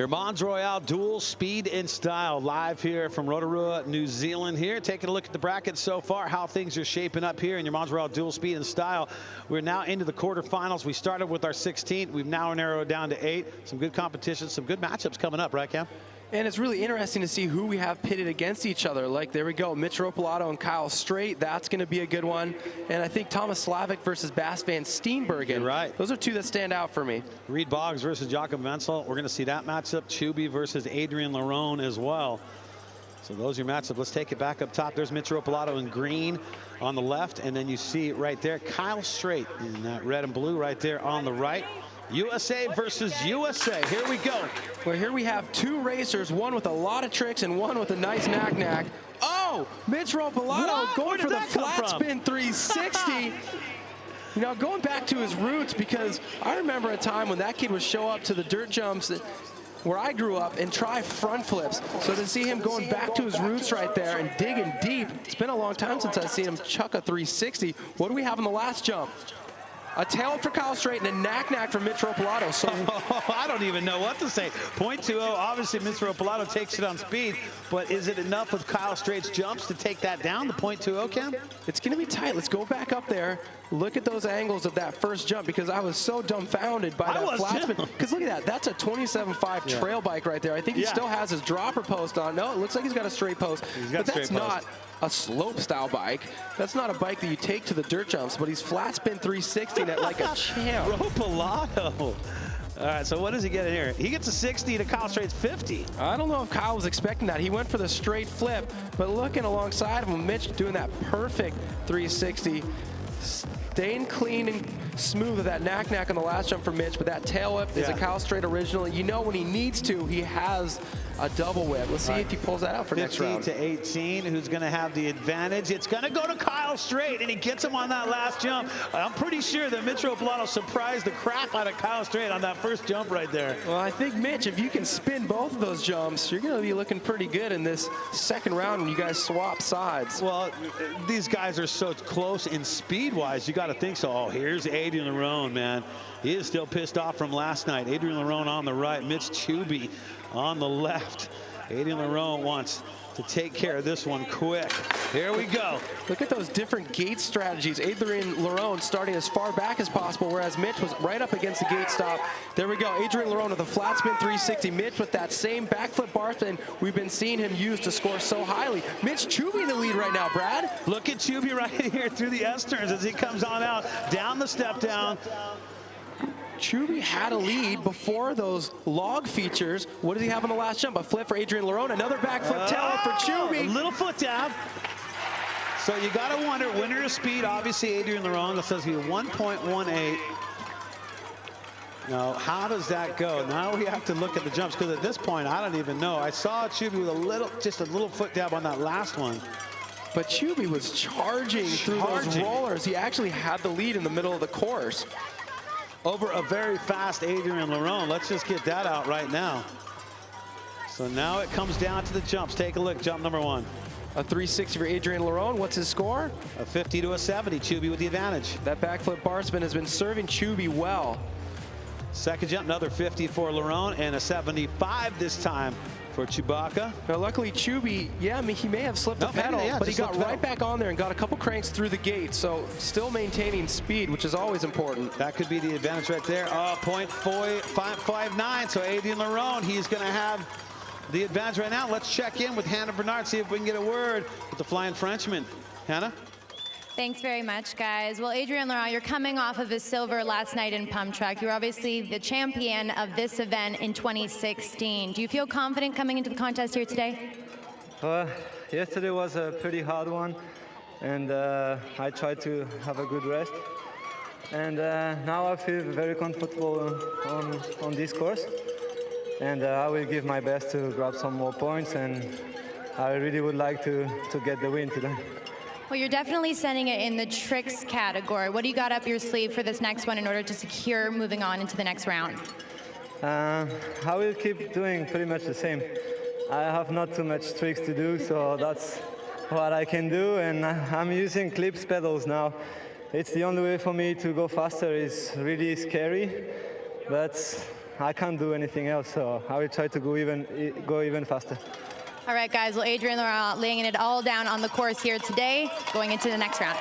Your Mons Royale dual speed and style live here from Rotorua, New Zealand here. Taking a look at the brackets so far, how things are shaping up here in your Mons Royale dual speed and style. We're now into the quarterfinals. We started with our 16th. We've now narrowed down to 8. Some good competition, some good matchups coming up, right, Cam? And it's really interesting to see who we have pitted against each other. Like, there we go, Mitch Ropilato and Kyle Straight. That's going to be a good one. And I think Thomas Slavic versus Bas van Steenbergen. You're right. Those are two that stand out for me. Reed Boggs versus Jakob Wenzel. We're going to see that matchup. Chuby versus Adrian Larone as well. So those are your matchups. Let's take it back up top. There's Mitch Ropilato in green on the left. And then you see right there, Kyle Straight in that red and blue right there on the right. USA versus USA. Here we go. Well, here we have two racers, one with a lot of tricks and one with a nice knack-knack. Oh, Mitch Ropilato going for the flat spin 360. You know, going back to his roots, because I remember a time when that kid would show up to the dirt jumps where I grew up and try front flips. So to see him going back to his roots right there and digging deep, it's been a long time since I've seen him chuck a 360. What do we have on the last jump? A tail for Kyle Straight and a knack-knack for Mitch Ropilato. So I don't even know what to say. 0.20, obviously Mitch Ropilato takes it on speed, but is it enough with Kyle Straight's jumps to take that down, the 0.20, Cam? It's going to be tight. Let's go back up there. Look at those angles of that first jump, because I was so dumbfounded by that flat spin. Because look at that. That's a 27.5 trail bike right there. I think he still has his dropper post on. No, it looks like he's got a straight post. But that's not a slope style bike. That's not a bike that you take to the dirt jumps, but he's flat spin 360 at like a champ. Ropilato. All right, so what does he get in here? He gets a 60 to Kyle Straight's 50. I don't know if Kyle was expecting that. He went for the straight flip, but looking alongside of him, Mitch doing that perfect 360. Staying clean and smooth with that knack-knack on the last jump for Mitch, but that tail whip is a Kyle Straight original. You know when he needs to, he has a double whip. Let's see if he pulls that out for next round. 15 to 18, who's going to have the advantage? It's going to go to Kyle Straight, and he gets him on that last jump. I'm pretty sure that Mitch Ropilato surprised the crap out of Kyle Straight on that first jump right there. Well, I think, Mitch, if you can spin both of those jumps, you're going to be looking pretty good in this second round when you guys swap sides. Well, these guys are so close in speed-wise, you got to think so. Oh, here's Adrian Larone, man. He is still pissed off from last night. Adrian Larone on the right, Mitch Chuby on the left. Adrian Larone wants to take care of this one quick. Here we go. Look at those different gate strategies. Adrian Larone starting as far back as possible, whereas Mitch was right up against the gate stop. There we go. Adrian Larone with a flat spin 360. Mitch with that same backflip bar spin we've been seeing him use to score so highly. Mitch Chuby in the lead right now, Brad. Look at Chuby right here through the S-turns as he comes on out, down the step down. Chuby had a lead before those log features. What did he have on the last jump? A flip for Adrian Larone, another backflip tail for Chuby. A little foot dab. So you got to wonder, winner of speed, obviously Adrian Larone. That says he 1.18. Now, how does that go? Now we have to look at the jumps, because at this point, I don't even know. I saw Chuby with just a little foot dab on that last one. But Chuby was charging through those rollers. He actually had the lead in the middle of the course. Over a very fast Adrian Larone. Let's just get that out right now. So now it comes down to the jumps. Take a look, jump number 1. A 360 for Adrian Larone. What's his score? A 50 to a 70. Chuby with the advantage. That backflip bar spin has been serving Chuby well. Second jump, another 50 for Larone, and a 75 this time for Chewbacca. Now, luckily, Chuby, I mean, he may have slipped the pedal, but he got right back on there and got a couple cranks through the gate. So still maintaining speed, which is always important. That could be the advantage right there. 0.559. So Adrian Larone, he's going to have the advantage right now. Let's check in with Hannah Bernard, see if we can get a word with the Flying Frenchman. Hannah? Thanks very much, guys. Well, Adrian Larone, you're coming off of a silver last night in pump track. You're obviously the champion of this event in 2016. Do you feel confident coming into the contest here today? Yesterday was a pretty hard one, and I tried to have a good rest. And now I feel very comfortable on this course. And I will give my best to grab some more points, and I really would like to get the win today. Well, you're definitely sending it in the tricks category. What do you got up your sleeve for this next one in order to secure moving on into the next round? I will keep doing pretty much the same. I have not too much tricks to do, so that's what I can do. And I'm using clips pedals now. It's the only way for me to go faster. It's really scary, but I can't do anything else, so I will try to go even faster. All right, guys. Well, Adrian Laurent laying it all down on the course here today, going into the next round.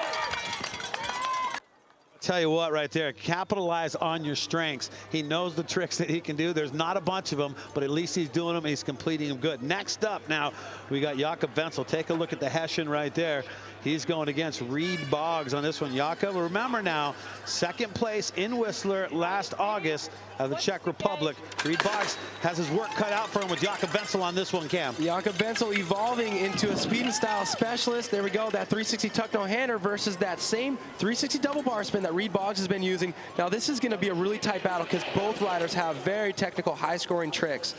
Tell you what, right there, capitalize on your strengths. He knows the tricks that he can do. There's not a bunch of them, but at least he's doing them. He's completing them good. Next up now, we got Jakob Wenzel. Take a look at the Hessian right there. He's going against Reed Boggs on this one. Jakob, remember now, second place in Whistler last August of the Czech Republic. Reed Boggs has his work cut out for him with Jakob Wenzel on this one, Cam. Jakob Wenzel evolving into a speed and style specialist. There we go, that 360 tuck no-hander versus that same 360 double bar spin that Reed Boggs has been using. Now this is going to be a really tight battle because both riders have very technical, high-scoring tricks.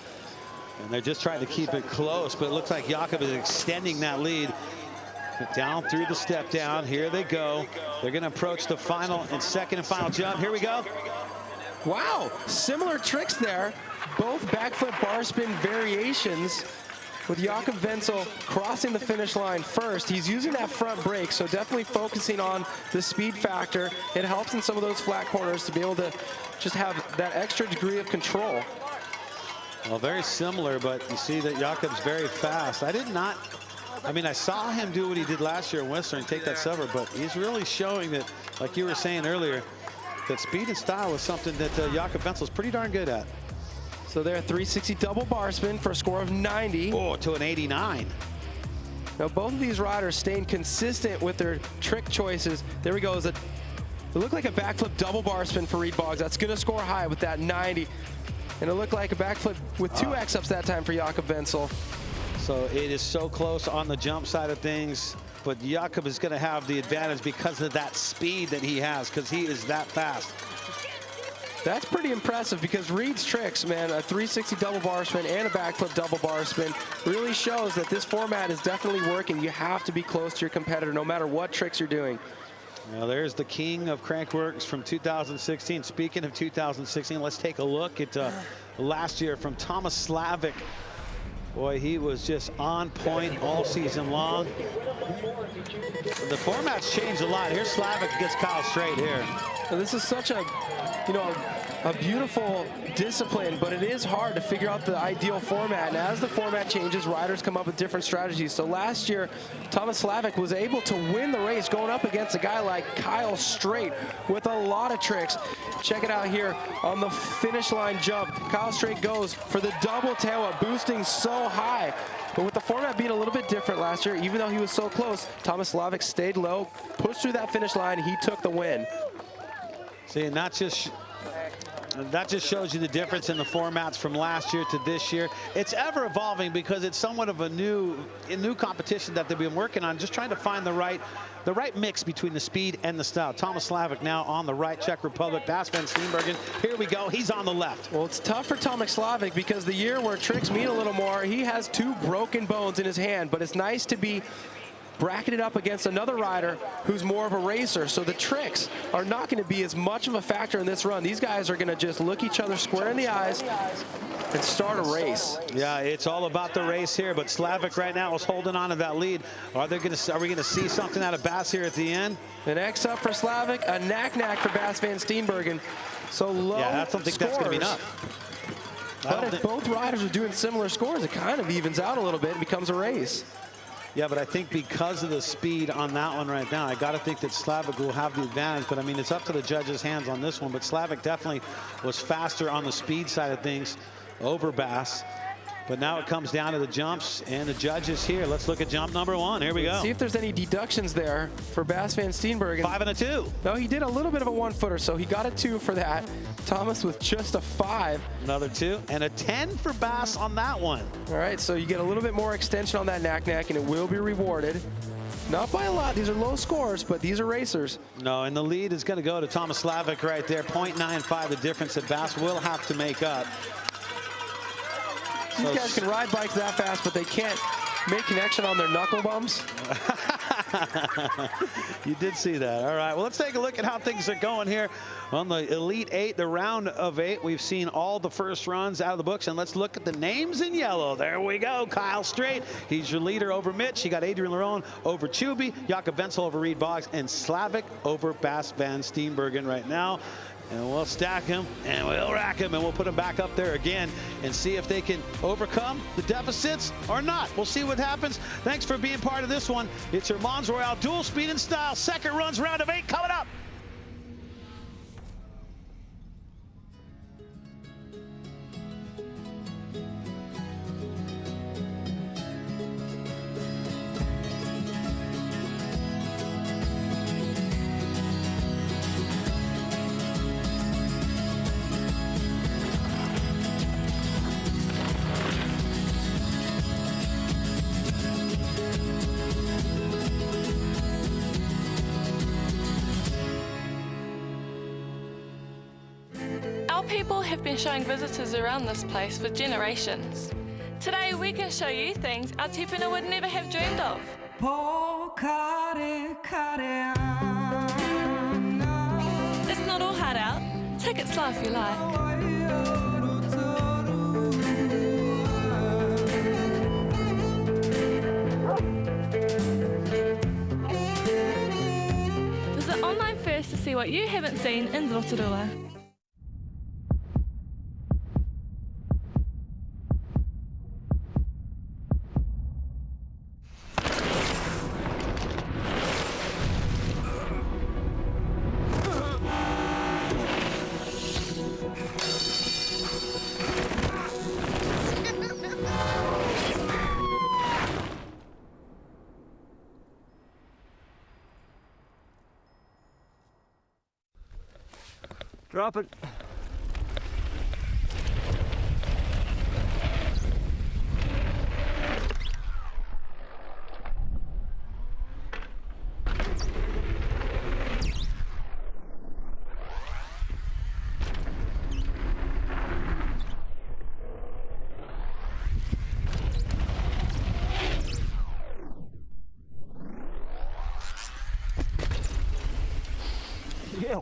And they're just trying to keep it close, but it looks like Jakob is extending that lead. Down through the step down. Here they go. They're going to approach the final and second and final jump. Here we go. Wow, similar tricks there. Both backflip bar spin variations with Jakob Wenzel crossing the finish line first. He's using that front brake, so definitely focusing on the speed factor. It helps in some of those flat corners to be able to just have that extra degree of control. Well, very similar, but you see that Jakob's very fast. I saw him do what he did last year in Whistler and take that silver, but he's really showing that, like you were saying earlier, that speed and style is something that Jakob Wenzel is pretty darn good at. So there, 360 double bar spin for a score of 90. Oh, to an 89. Now both of these riders staying consistent with their trick choices. There we go. It looked like a backflip double bar spin for Reed Boggs. That's going to score high with that 90. And it looked like a backflip with 2 X-ups that time for Jakob Wenzel. So it is so close on the jump side of things, but Jakob is going to have the advantage because of that speed that he has, because he is that fast. That's pretty impressive because Reed's tricks, man, a 360 double bar spin and a backflip double bar spin really shows that this format is definitely working. You have to be close to your competitor no matter what tricks you're doing. Well, there's the king of Crankworx from 2016. Speaking of 2016, let's take a look at last year from Thomas Slavic. Boy, he was just on point all season long. The format's changed a lot. Here's Slavic against Kyle Straight here. So this is such a, a beautiful discipline, but it is hard to figure out the ideal format. And as the format changes, riders come up with different strategies. So last year, Thomas Slavic was able to win the race going up against a guy like Kyle Straight with a lot of tricks. Check it out here on the finish line jump. Kyle Straight goes for the double tail up, boosting so high. But with the format being a little bit different last year, even though he was so close, Thomas Slavic stayed low, pushed through that finish line, he took the win. See, and that just shows you the difference in the formats from last year to this year. It's ever evolving because it's somewhat of a new competition that they've been working on, just trying to find the right mix between the speed and the style. Thomas Slavic now on the right, Czech Republic. Bas van Steenbergen, here we go, he's on the left. Well, it's tough for Thomas Slavic because the year where tricks mean a little more, he has 2 broken bones in his hand, but it's nice to be bracketed up against another rider who's more of a racer. So the tricks are not going to be as much of a factor in this run. These guys are going to just look each other square in the eyes and start a race. Yeah, it's all about the race here, but Slavic right now is holding on to that lead. Are we going to see something out of Bas here at the end? An X up for Slavic, a knack for Bas van Steenbergen. So low I don't think that's going to be enough. But if both riders are doing similar scores, it kind of evens out a little bit and becomes a race. Yeah, but I think because of the speed on that one right now, I got to think that Slavic will have the advantage. But I mean, it's up to the judges' hands on this one. But Slavic definitely was faster on the speed side of things over Bas. But now it comes down to the jumps and the judges here. Let's look at jump number 1. Here we go. See if there's any deductions there for Bas van Steenbergen. 5 and a 2. No, he did a little bit of a 1-footer, so he got a 2 for that. Thomas with just a 5. Another 2 and a 10 for Bas on that one. All right, so you get a little bit more extension on that knack, and it will be rewarded. Not by a lot. These are low scores, but these are racers. No, and the lead is going to go to Thomas Slavic right there. 0.95, the difference that Bas will have to make up. These guys can ride bikes that fast, but they can't make connection on their knuckle bumps. You did see that. All right, well, let's take a look at how things are going here on the Elite 8, the round of 8. We've seen all the first runs out of the books, and let's look at the names in yellow. There we go. Kyle Straight, he's your leader over Mitch. You got Adrian Laurent over Chubby, Jakob Wenzel over Reed Boggs, and Slavic over Bas van Steenbergen right now. And we'll stack him, and we'll rack him, and we'll put him back up there again and see if they can overcome the deficits or not. We'll see what happens. Thanks for being part of this one. It's your Mons Royale dual speed and style. Second runs round of 8 coming up. Our people have been showing visitors around this place for generations. Today we can show you things our tupuna would never have dreamed of. It's not all hard out. Take it slow if you like. Visit online first to see what you haven't seen in Rotorua. Drop it. Yeah.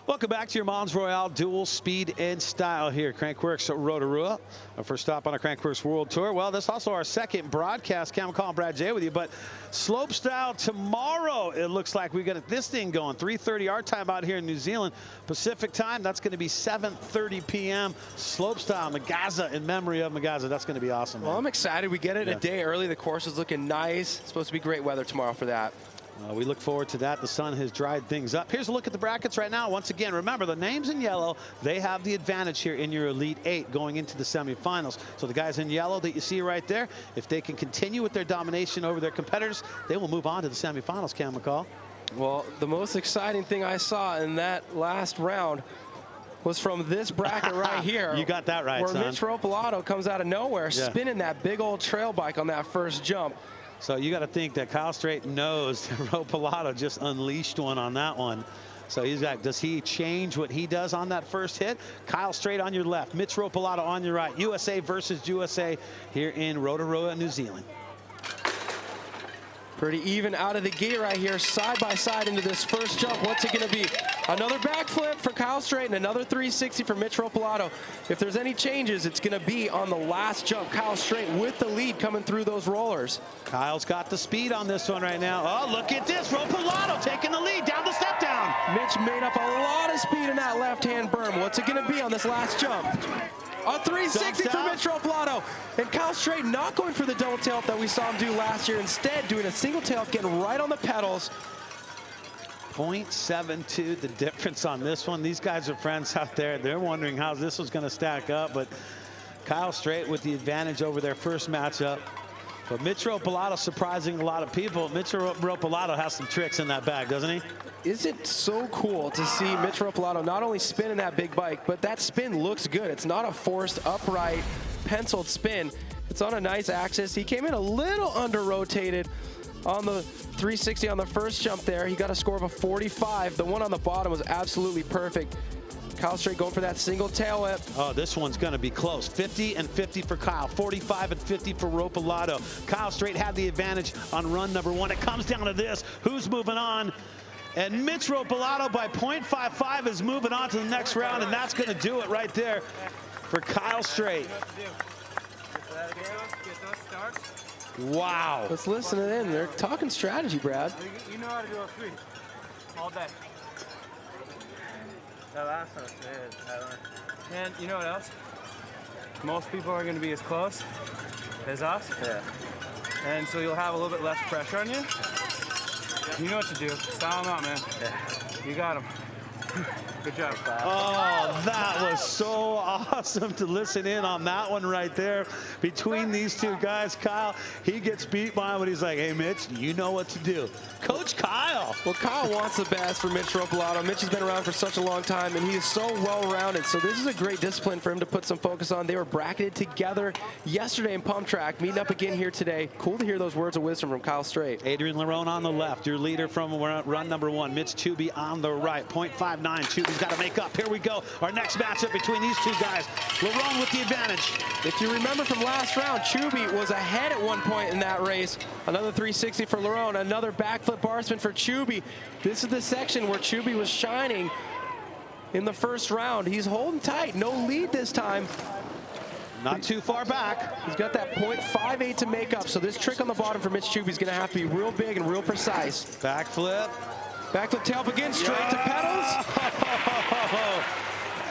Welcome back to your Mons Royale dual speed and style here. Crankworx at Rotorua. Our first stop on our Crankworx World Tour. Well, this is also our second broadcast. Cam McCall and Brad J with you. But slope style tomorrow, it looks like we got this thing going. 3:30 our time out here in New Zealand. Pacific time, that's going to be 7:30 p.m. Slope style, Magaza, in memory of Magaza. That's going to be awesome, man. Well, I'm excited. We get it a day early. The course is looking nice. It's supposed to be great weather tomorrow for that. We look forward to that. The sun has dried things up. Here's a look at the brackets right now. Once again, remember the names in yellow, they have the advantage here in your Elite 8 going into the semifinals. So the guys in yellow that you see right there, if they can continue with their domination over their competitors, they will move on to the semifinals, Cam McCall. Well, the most exciting thing I saw in that last round was from this bracket right here. You got that right, where son. Mitch Ropolato comes out of nowhere, spinning that big old trail bike on that first jump. So you got to think that Kyle Straight knows that Ropolato just unleashed one on that one. So he's got, does he change what he does on that first hit? Kyle Straight on your left, Mitch Ropolato on your right. USA versus USA here in Rotorua, New Zealand. Pretty even out of the gate right here, side by side into this first jump. What's it going to be? Another backflip for Kyle Straight and another 360 for Mitch Ropolato. If there's any changes, it's going to be on the last jump. Kyle Straight with the lead coming through those rollers. Kyle's got the speed on this one right now. Oh, look at this. Ropolato taking the lead down the step down. Mitch made up a lot of speed in that left-hand berm. What's it going to be on this last jump? A 360 for Mitch Ropolato. And Kyle Straight not going for the double tail that we saw him do last year. Instead, doing a single tail, getting right on the pedals. 0.72 the difference on this one. These guys are friends out there. They're wondering how this was going to stack up. But Kyle Straight with the advantage over their first matchup. But Mitch Ropolato surprising a lot of people. Mitch Ropolato has some tricks in that bag, doesn't he? Is it so cool to see Mitch Ropolato not only spinning that big bike, but that spin looks good. It's not a forced upright penciled spin. It's on a nice axis. He came in a little under rotated on the 360 on the first jump there. He got a score of a 45. The one on the bottom was absolutely perfect. Kyle Straight going for that single tail whip. Oh, this one's going to be close. 50 and 50 for Kyle. 45 and 50 for Royale. Kyle Straight had the advantage on run number 1. It comes down to this. Who's moving on? And Mitch Royale by 0.55 is moving on to the next round, and that's going to do it right there for Kyle Straight. Wow. Let's listen to them. They're talking strategy, Brad. You know how to do a 3 all day. That last one was good, Tyler. And you know what else? Most people are going to be as close as us. Yeah. And so you'll have a little bit less pressure on you. You know what to do. Style them out, man. Yeah. You got them. Good job. Oh, that was so awesome to listen in on that one right there. Between these two guys, Kyle, he gets beat by him, but he's like, hey, Mitch, you know what to do. Coach Kyle. Well, Kyle wants the best for Mitch Royale. Mitch has been around for such a long time, and he is so well-rounded. So this is a great discipline for him to put some focus on. They were bracketed together yesterday in Pump Track, meeting up again here today. Cool to hear those words of wisdom from Kyle Straight. Adrian Lerone on the left, your leader from run number 1. Mitch Chubby on the right, 0.59. Chubby's got to make up. Here we go. Our next matchup between these two guys. Lerone with the advantage. If you remember from last round, Chubby was ahead at one point in that race. Another 360 for Lerone, another backflip bar spin for Chubby. This is the section where Chubby was shining in the first round. He's holding tight, no lead this time. Not too far back. He's got that 0.58 to make up, so this trick on the bottom for Mitch Chubby is gonna have to be real big and real precise. Backflip. Backflip tail begin, straight to pedals.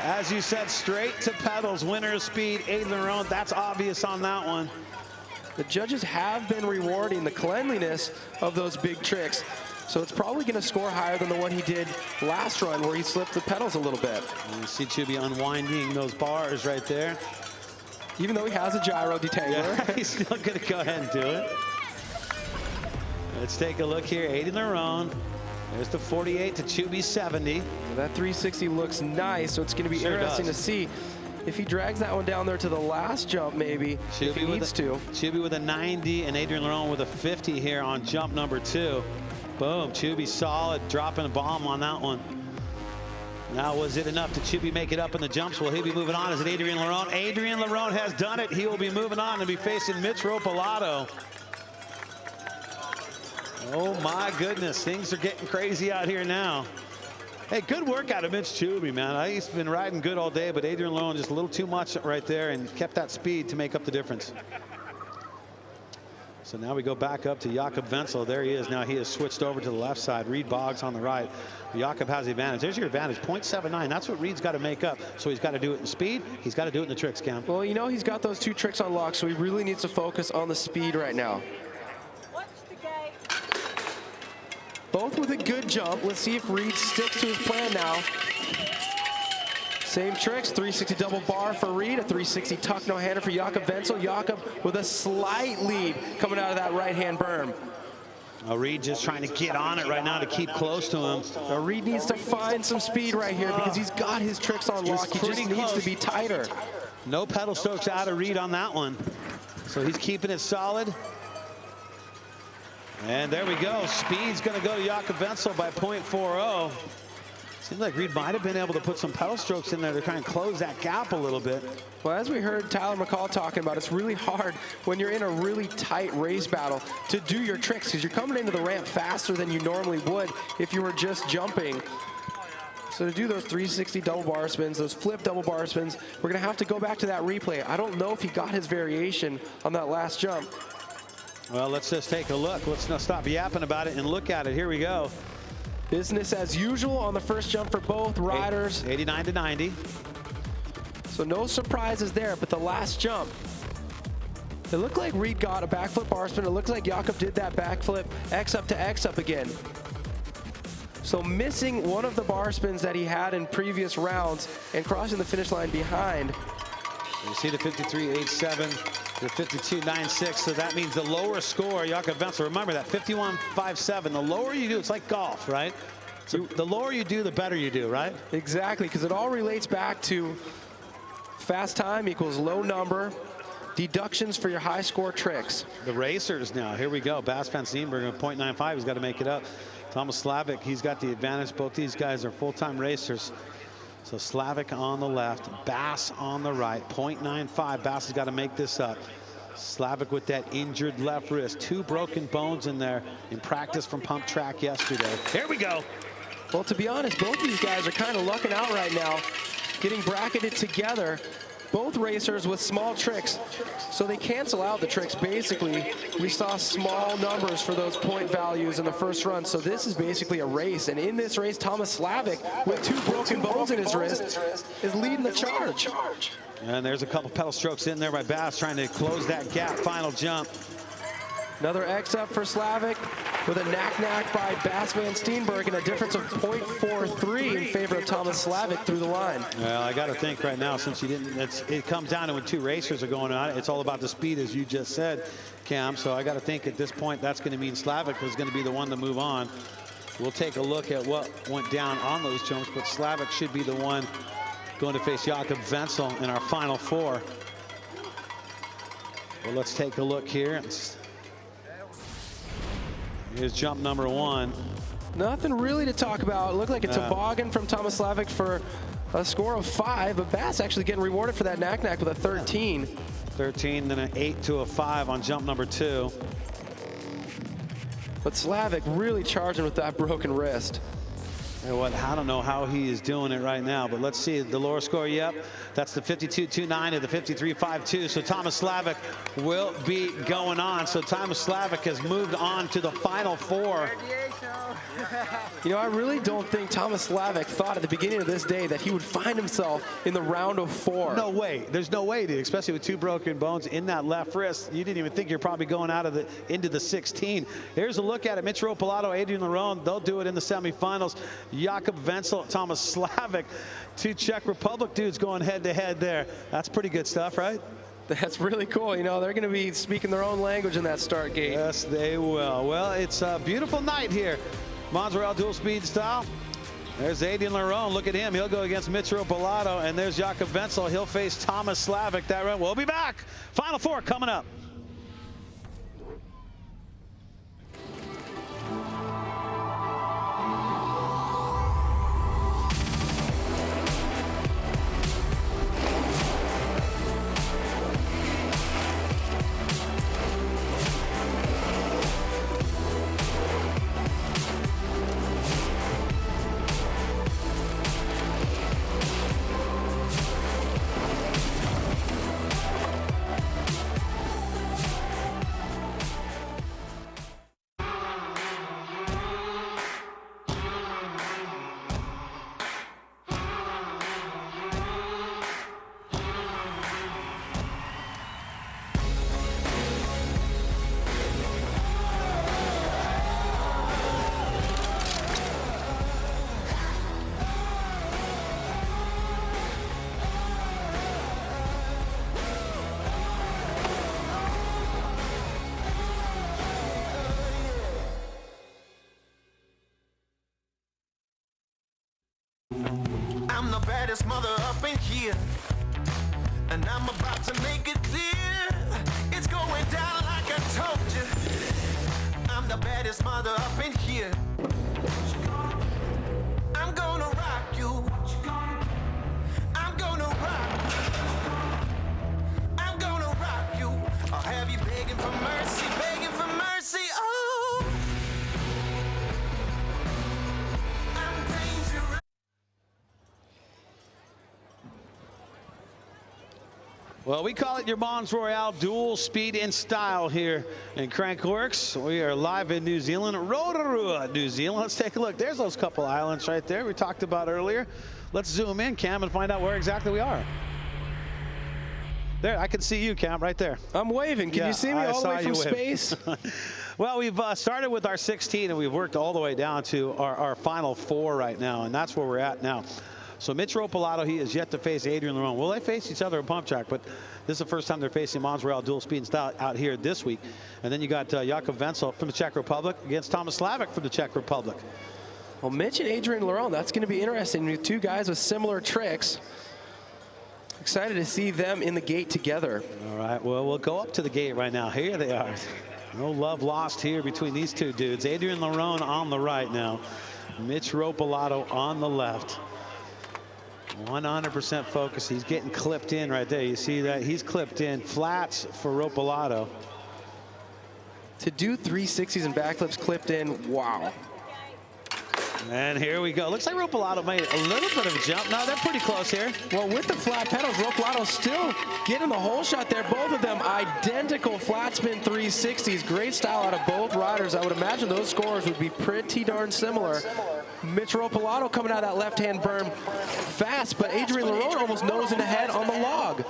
As you said, straight to pedals. Winner of speed, Adrian Lerone. That's obvious on that one. The judges have been rewarding the cleanliness of those big tricks. So it's probably going to score higher than the one he did last run where he slipped the pedals a little bit. And you see Chubby unwinding those bars right there. Even though he has a gyro detangler. Yeah, he's still going to go ahead and do it. Let's take a look here. Adrian Lerone. There's the 48 to Chubby's 70. Well, that 360 looks nice, so it's going to be interesting to see if he drags that one down there to the last jump, maybe, if he needs to. Chubby with a 90 and Adrian Lerone with a 50 here on jump number 2. Boom, Chubby solid, dropping a bomb on that one. Now, was it enough to Chubby make it up in the jumps? Will he be moving on? Is it Adrian Lerone? Adrian Lerone has done it. He will be moving on and be facing Mitch Royale. Oh my goodness, things are getting crazy out here now. Hey, good work out of Mitch Chubby, man. He's been riding good all day, but Adrian Lerone just a little too much right there and kept that speed to make up the difference. So now we go back up to Jakob Wenzel. There he is. Now he has switched over to the left side. Reed Boggs on the right. Jakob has the advantage. There's your advantage, 0.79. That's what Reed's got to make up. So he's got to do it in speed. He's got to do it in the tricks, Cam. Well, you know, he's got those 2 tricks on lock, so he really needs to focus on the speed right now. Both with a good jump. Let's see if Reed sticks to his plan now. Same tricks, 360 double bar for Reed, a 360 tuck no-hander for Jakob Wenzel. Jakob with a slight lead coming out of that right-hand berm. Reed just trying to get on it right now to keep close to him. Reed needs to find some speed right here because he's got his tricks on lock. He just needs to be tighter. No pedal strokes out of Reed on that one. So he's keeping it solid. And there we go. Speed's going to go to Jakob Wenzel by 0.40. Seems like Reed might have been able to put some pedal strokes in there to try and close that gap a little bit. Well, as we heard Tyler McCall talking about, it's really hard when you're in a really tight race battle to do your tricks because you're coming into the ramp faster than you normally would if you were just jumping. So to do those 360 double bar spins, those flip double bar spins, we're going to have to go back to that replay. I don't know if he got his variation on that last jump. Well, let's just take a look. Let's not stop yapping about it and look at it. Here we go. Business as usual on the first jump for both riders. 89 to 90. So no surprises there, but the last jump, it looked like Reed got a backflip bar spin. It looks like Jakob did that backflip X up to X up again. So missing one of the bar spins that he had in previous rounds and crossing the finish line behind. You see the 53.87. The 52.96, so that means the lower score, Jakob Wenzel, remember that 51.57, the lower you do, it's like golf, right? So the lower you do, the better you do, right? Exactly, because it all relates back to fast time equals low number deductions for your high score tricks. The racers now. Here we go. Bass Van Steenbergen at 0.95. He's got to make it up. Thomas Slavic, he's got the advantage. Both these guys are full-time racers. So Slavic on the left, Bass on the right. 0.95. Bass has got to make this up. Slavic with that injured left wrist. 2 broken bones in there in practice from pump track yesterday. Here we go. Well, to be honest, both these guys are kind of lucking out right now, getting bracketed together. Both racers with small tricks, so they cancel out the tricks. Basically, we saw small numbers for those point values in the first run, so this is basically a race. And in this race, Thomas Slavic, with 2 broken bones in his wrist, is leading the charge. And there's a couple pedal strokes in there by Bass trying to close that gap. Final jump. Another X up for Slavic with a knack-knack by Bass Van Steenbergen, a difference of 0.43 in favor of Thomas Slavic through the line. Well, I got to think right now, since you didn't, it comes down to when 2 racers are going on, it's all about the speed, as you just said, Cam. So I got to think at this point that's going to mean Slavic is going to be the one to move on. We'll take a look at what went down on those jumps, but Slavic should be the one going to face Jakob Wenzel in our final 4. Well, let's take a look here. Here's jump number 1. Nothing really to talk about. It looked like a toboggan from Thomas Slavic for a score of 5, but Bass actually getting rewarded for that knack-knack with a 13. 13, then an 8 to a 5 on jump number 2. But Slavic really charging with that broken wrist. You know what, I don't know how he is doing it right now, but let's see the lower score. Yep, that's the 52.29 to the 53.52. So Thomas Slavic will be going on. So Thomas Slavic has moved on to the final 4. You know, I really don't think Thomas Slavic thought at the beginning of this day that he would find himself in the round of 4. No way. There's no way, dude, especially with 2 broken bones in that left wrist. You didn't even think you're probably going out of into the 16. Here's a look at it. Mitch Ropalato, Adrian Lerone, they'll do it in the semifinals. Jakob Wenzel, Thomas Slavic, 2 Czech Republic dudes going head-to-head there. That's pretty good stuff, right? That's really cool. You know, they're going to be speaking their own language in that start gate. Yes, they will. Well, it's a beautiful night here. Mons Royale dual speed style. There's Adrian Lerone. Look at him. He'll go against Mitch Ropalato. And there's Jakob Wenzel. He'll face Thomas Slavic. That run. We'll be back. Final 4 coming up. I'm the baddest mother up in here, and I'm about to make it clear. It's going down like I told you. I'm the baddest mother up in here. I'm gonna rock you. I'm gonna rock you. I'm gonna rock you. I'll have you begging for mercy, begging for mercy. Oh, I'm dangerous. Well, we call it your Mons Royale dual speed in style here in Crankworx. We are live in New Zealand, Rotorua, New Zealand. Let's take a look. There's those couple islands right there we talked about earlier. Let's zoom in, Cam, and find out where exactly we are. There, I can see you, Cam, right there. I'm waving. Can you see me all the way from space? Well, we've started with our 16, and we've worked all the way down to our final 4 right now, and that's where we're at now. So Mitch Ropalato, he is yet to face Adrian Lerone. Well, they face each other in pump track, but this is the first time they're facing Mons Royale dual speed and style out here this week. And then you got Jakob Wenzel from the Czech Republic against Thomas Slavic from the Czech Republic. Well, Mitch and Adrian Lerone, that's going to be interesting with 2 guys with similar tricks. Excited to see them in the gate together. All right, well, we'll go up to the gate right now. Here they are. No love lost here between these two dudes. Adrian Lerone on the right now. Mitch Ropolato on the left. 100% focus. He's getting clipped in right there. You see that? He's clipped in. Flats for Ropolato. To do 360s and backflips clipped in, wow. And here we go. Looks like Ropolato made a little bit of a jump. No, they're pretty close here. Well, with the flat pedals, Ropolato still getting the whole shot there. Both of them identical flat spin 360s. Great style out of both riders. I would imagine those scores would be pretty darn similar. Mitch Ropolato coming out of that left-hand berm fast, but Adrian Lerone almost nosing ahead on the log.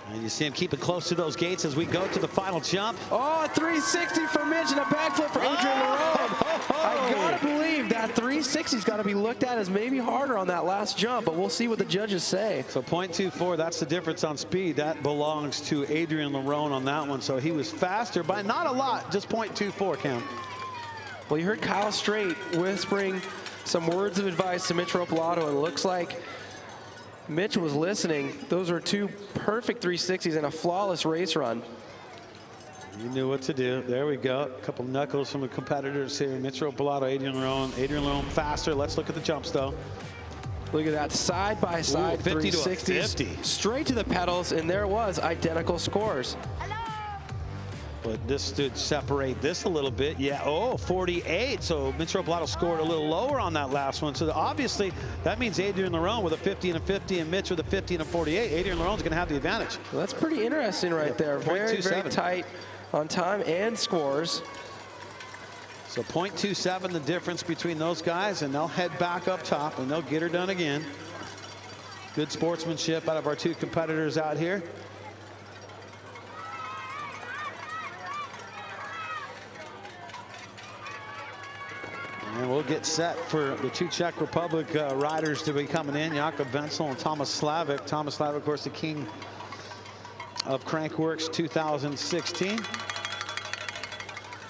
And you see him keeping close to those gates as we go to the final jump. Oh, 360 for Mitch and a backflip for Adrian Lerone. I gotta believe that 360's got to be looked at as maybe harder on that last jump, but we'll see what the judges say. So 0.24, that's the difference on speed. That belongs to Adrian Lerone on that one. So he was faster by not a lot, just 0.24, Cam. Well, you heard Kyle Strait whispering some words of advice to Mitch Ropolato, and it looks like Mitch was listening. Those were two perfect 360s and a flawless race run. You knew what to do. There we go. A couple knuckles from the competitors here. Mitch Ropolato, Adrian Lerone. Adrian Lerone faster. Let's look at the jumps, though. Look at that side-by-side 360s. Straight to the pedals, and there was identical scores. But this did separate this a little bit. Yeah, oh, 48. So Mitch Ropolato scored a little lower on that last one. So obviously, that means Adrian Lerone with a 50 and a 50 and Mitch with a 50 and a 48. Adrian Lerone's going to have the advantage. Well, that's pretty interesting right there. Very, very tight on time and scores. So 0.27 the difference between those guys, and they'll head back up top and they'll get her done again. Good sportsmanship out of our two competitors out here. And we'll get set for the two Czech Republic riders to be coming in, Jakob Wenzel and Thomas Slavik. Thomas Slavik, of course, the king of Crankworx 2016.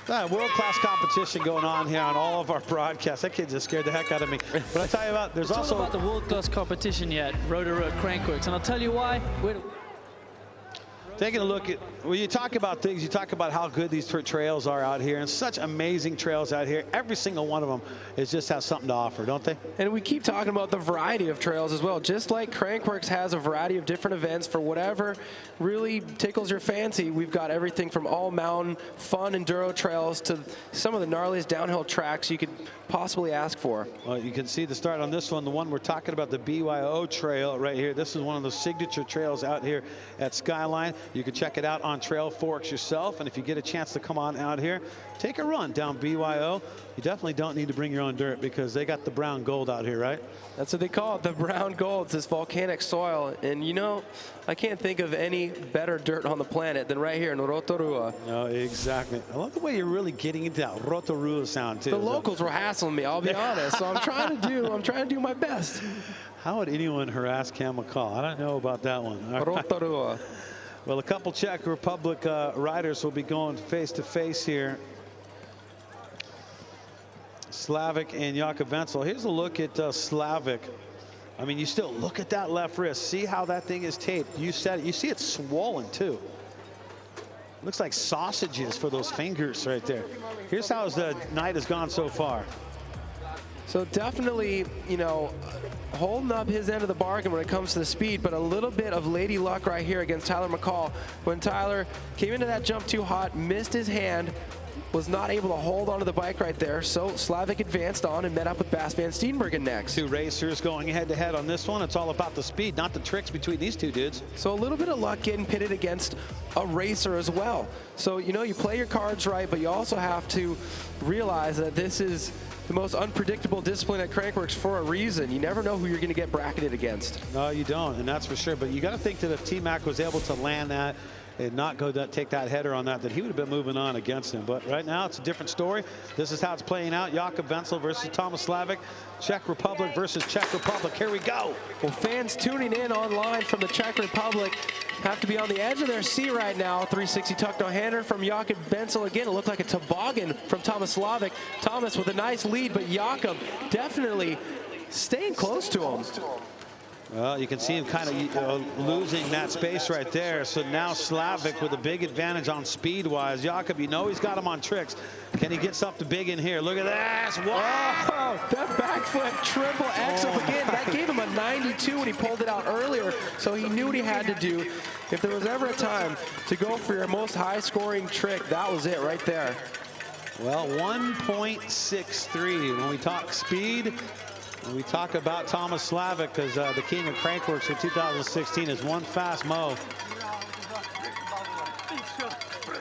World-class competition going on here on all of our broadcasts. That kid just scared the heck out of me. But I tell you about, there's also about the world-class competition yet, Rotorua Crankworx, and I'll tell you why. Taking a look at, when you talk about things, you talk about how good these trails are out here, and such amazing trails out here. Every single one of them just has something to offer, don't they? And we keep talking about the variety of trails as well. Just like Crankworx has a variety of different events for whatever really tickles your fancy. We've got everything from all mountain, fun enduro trails to some of the gnarliest downhill tracks you could possibly ask for. Well, you can see the start on this one, the one we're talking about, the BYO trail right here. This is one of the signature trails out here at Skyline. You can check it out on Trailforks yourself, and if you get a chance to come on out here, take a run down BYO. You definitely don't need to bring your own dirt because they got the brown gold out here, right? That's what they call it, the brown gold. It's this volcanic soil, and you know, I can't think of any better dirt on the planet than right here in Rotorua. No, exactly. I love the way you're really getting into that Rotorua sound too. The locals were hassling me, I'll be honest. So I'm trying to do my best. How would anyone harass Cam McCall? I don't know about that one. Rotorua. Well, a couple Czech Republic riders will be going face to face here. Slavik and Jakob Wenzel. Here's a look at Slavik. I mean, you still look at that left wrist. See how that thing is taped. You said it. You see it's swollen too. Looks like sausages for those fingers right there. Here's how the night has gone so far. So definitely, you know, holding up his end of the bargain when it comes to the speed, but a little bit of lady luck right here against Tyler McCall. When Tyler came into that jump too hot, missed his hand, was not able to hold onto the bike right there. So Slavik advanced on and met up with Bas van Steenbergen next. Two racers going head to head on this one. It's all about the speed, not the tricks between these two dudes. So a little bit of luck getting pitted against a racer as well. So, you know, you play your cards right, but you also have to realize that this is the most unpredictable discipline at Crankworx for a reason. You never know who you're going to get bracketed against. No, you don't, and that's for sure. But you got to think that if T-Mac was able to land that and not go take that header on that he would have been moving on against him. But right now, it's a different story. This is how it's playing out. Jakob Wenzel versus Thomas Slavik. Czech Republic versus Czech Republic. Here we go. Well, fans tuning in online from the Czech Republic have to be on the edge of their seat right now. 360 tuck no hander from Jakob Wenzel. Again, it looked like a toboggan from Thomas Slavik. Thomas with a nice lead, but Jakob definitely staying close to him. Well, you can see him kind of losing that space right there. So now Slavic with a big advantage on speed-wise. Jakob, you know he's got him on tricks. Can he get something big in here? Look at that. Wow. Oh, that backflip triple X up again. That gave him a 92 when he pulled it out earlier. So he knew what he had to do. If there was ever a time to go for your most high-scoring trick, that was it right there. Well, 1.63 when we talk speed. When we talk about Thomas Slavic, because the king of Crankworx for 2016 is one fast mo.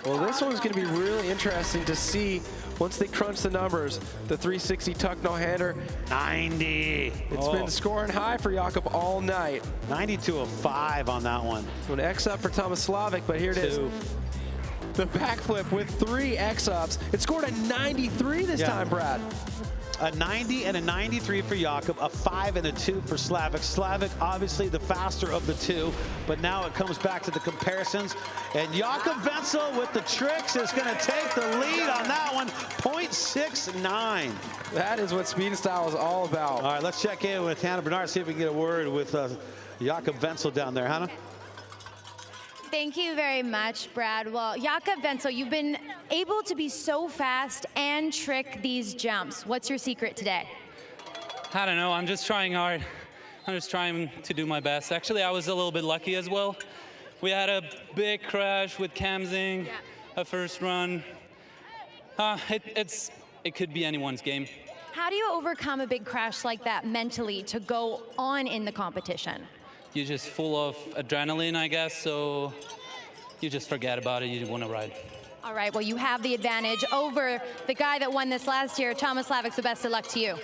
Well, this one's going to be really interesting to see once they crunch the numbers. The 360 tuck no-hander. 90. It's been scoring high for Jakob all night. 92.05 on that one. So an X up for Thomas Slavic, but here it is. The backflip with 3 X ups. It scored a 93 this time, Brad. A 90 and a 93 for Jakob, a 5 and a 2 for Slavic. Slavic, obviously the faster of the two, but now it comes back to the comparisons. And Jakob Wenzel with the tricks is going to take the lead on that one, 0.69. That is what speed and style is all about. All right, let's check in with Hannah Bernard, see if we can get a word with Jakob Wenzel down there. Hannah? Thank you very much, Brad. Well, Jakob Wenzel, you've been able to be so fast and trick these jumps. What's your secret today? I don't know. I'm just trying hard. I'm just trying to do my best. Actually, I was a little bit lucky as well. We had a big crash with Kamzing, a first run. It could be anyone's game. How do you overcome a big crash like that mentally to go on in the competition? You're just full of adrenaline, I guess, so you just forget about it. You want to ride. All right, well, you have the advantage over the guy that won this last year, Thomas Slavic, so best of luck to you.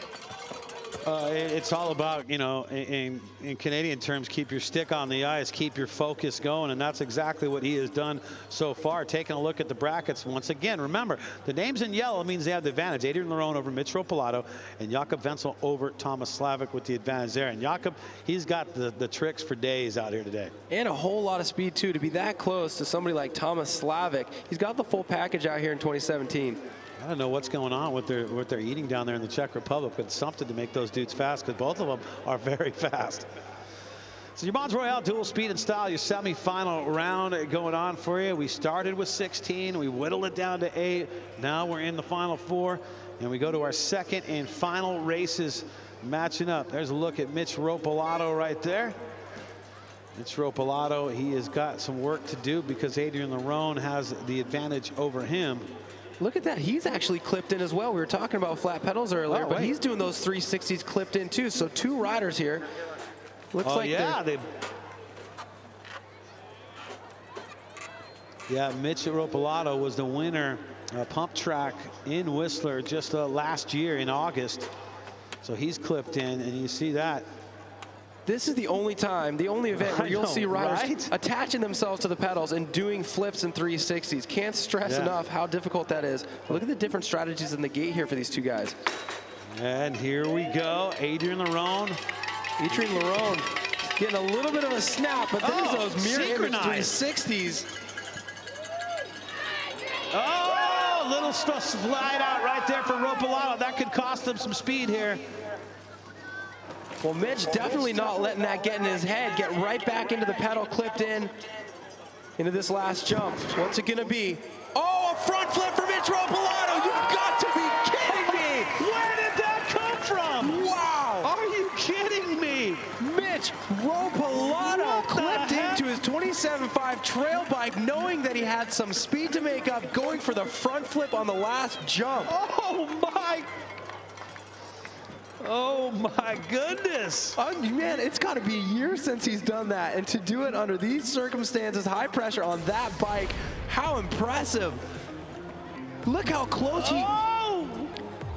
It's all about, you know, in Canadian terms, keep your stick on the ice, keep your focus going, and that's exactly what he has done so far. Taking a look at the brackets once again. Remember, the names in yellow means they have the advantage. Adrian Lerone over Mitch Ropalato, and Jakob Wenzel over Thomas Slavic with the advantage there. And Jakob, he's got the tricks for days out here today. And a whole lot of speed, too. To be that close to somebody like Thomas Slavic, he's got the full package out here in 2017. I don't know what's going on with what they're eating down there in the Czech Republic, but something to make those dudes fast, because both of them are very fast. So your Mons Royale dual speed and style, your semifinal round going on for you. We started with 16, we whittled it down to 8. Now we're in the final 4, and we go to our second and final races matching up. There's a look at Mitch Ropalato right there. Mitch Ropalato, he has got some work to do because Adrian Lerone has the advantage over him. Look at that. He's actually clipped in as well. We were talking about flat pedals earlier, but he's doing those 360s clipped in too. So 2 riders here. Looks like Mitch Ropalato was the winner pump track in Whistler just last year in August. So he's clipped in, and you see that. This is the only time, the only event where you'll see riders attaching themselves to the pedals and doing flips and 360s. Can't stress enough how difficult that is. Look at the different strategies in the gate here for these two guys. And here we go, Adrian Lerone. Adrian Lerone getting a little bit of a snap, but there's those mirror image 360s. Oh, little slide out right there for Ropalato. That could cost him some speed here. Well, Mitch definitely not letting that get in his head. Get right back into the pedal, clipped in into this last jump. What's it going to be? Oh, a front flip for Mitch Ropalato. You've got to be kidding me. Where did that come from? Wow. Are you kidding me? Mitch Ropalato clipped into his 27.5 trail bike, knowing that he had some speed to make up, going for the front flip on the last jump. Oh my goodness. Man, it's got to be a year since he's done that. And to do it under these circumstances, high pressure on that bike, how impressive. Look how close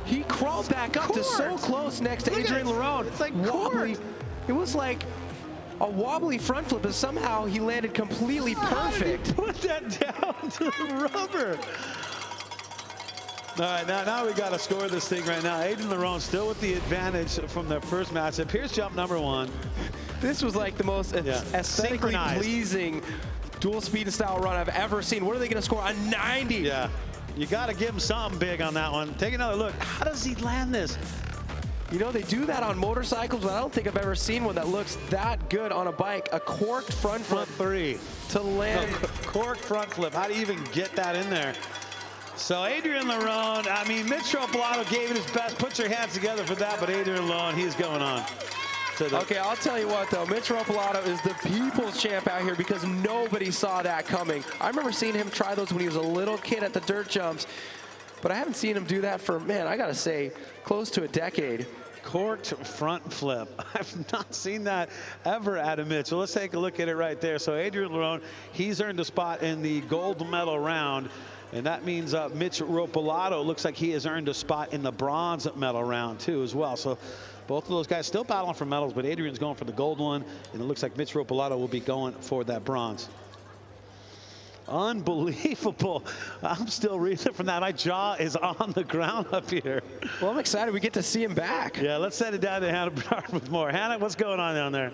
he crawled back up to so close next to Adrian Lerone. It's like wobbly. It was like a wobbly front flip, but somehow he landed completely perfect. Put that down to the rubber. All right, now we got to score this thing right now. Adrian Lerone still with the advantage from their first matchup. Here's jump number 1. This was like the most aesthetically pleasing dual speed and style run I've ever seen. What are they going to score? A 90. Yeah, you got to give him something big on that one. Take another look. How does he land this? You know, they do that on motorcycles, but I don't think I've ever seen one that looks that good on a bike. A corked front flip three to land. No, corked front flip. How do you even get that in there? So Adrian Lerone, I mean, Mitch Ropolato gave it his best. Put your hands together for that, but Adrian Lerone, he's going on. Okay, I'll tell you what, though. Mitch Ropolato is the people's champ out here because nobody saw that coming. I remember seeing him try those when he was a little kid at the dirt jumps, but I haven't seen him do that for, man, I got to say, close to a decade. Corked front flip. I've not seen that ever at a Mitch. So let's take a look at it right there. So Adrian Lerone, he's earned a spot in the gold medal round. And that means Mitch Ropolato looks like he has earned a spot in the bronze medal round too as well. So both of those guys still battling for medals, but Adrian's going for the gold one. And it looks like Mitch Ropolato will be going for that bronze. Unbelievable. I'm still reeling from that. My jaw is on the ground up here. Well, I'm excited we get to see him back. Yeah, let's send it down to Hannah Bernard with more. Hannah, what's going on down there?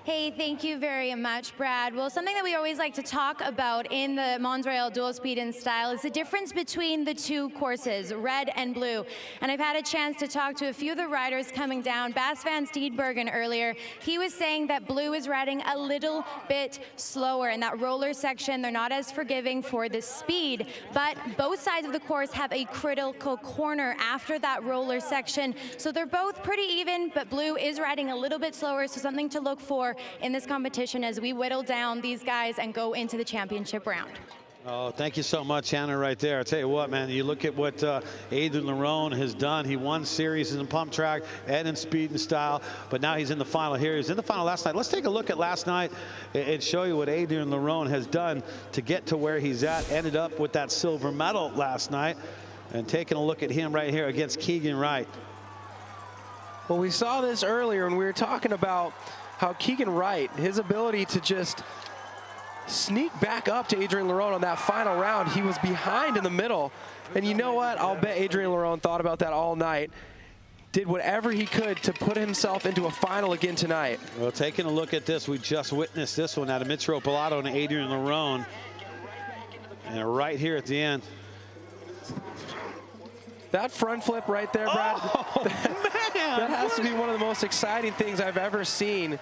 Hey, thank you very much, Brad. Well, something that we always like to talk about in the Mons Royale dual speed and style is the difference between the two courses, red and blue. And I've had a chance to talk to a few of the riders coming down. Bas van Steedbergen earlier, he was saying that blue is riding a little bit slower. In that roller section, they're not as forgiving for the speed, but both sides of the course have a critical corner after that roller section. So they're both pretty even, but blue is riding a little bit slower, so something to look for in this competition as we whittle down these guys and go into the championship round. Oh, thank you so much, Hannah, right there. I tell you what, man, you look at what Adrian Lerone has done. He won series in pump track and in speed and style, but now he's in the final here. He was in the final last night. Let's take a look at last night and show you what Adrian Lerone has done to get to where he's at. Ended up with that silver medal last night, and taking a look at him right here against Keegan Wright. Well, we saw this earlier when we were talking about how Keegan Wright, his ability to just sneak back up to Adrian Lerone on that final round. He was behind in the middle. And you know what? I'll bet Adrian Lerone thought about that all night. Did whatever he could to put himself into a final again tonight. Well, taking a look at this, we just witnessed this one out of Mitch Ropolato and Adrian Lerone. And right here at the end. That front flip right there, Brad, that has to be one of the most exciting things I've ever seen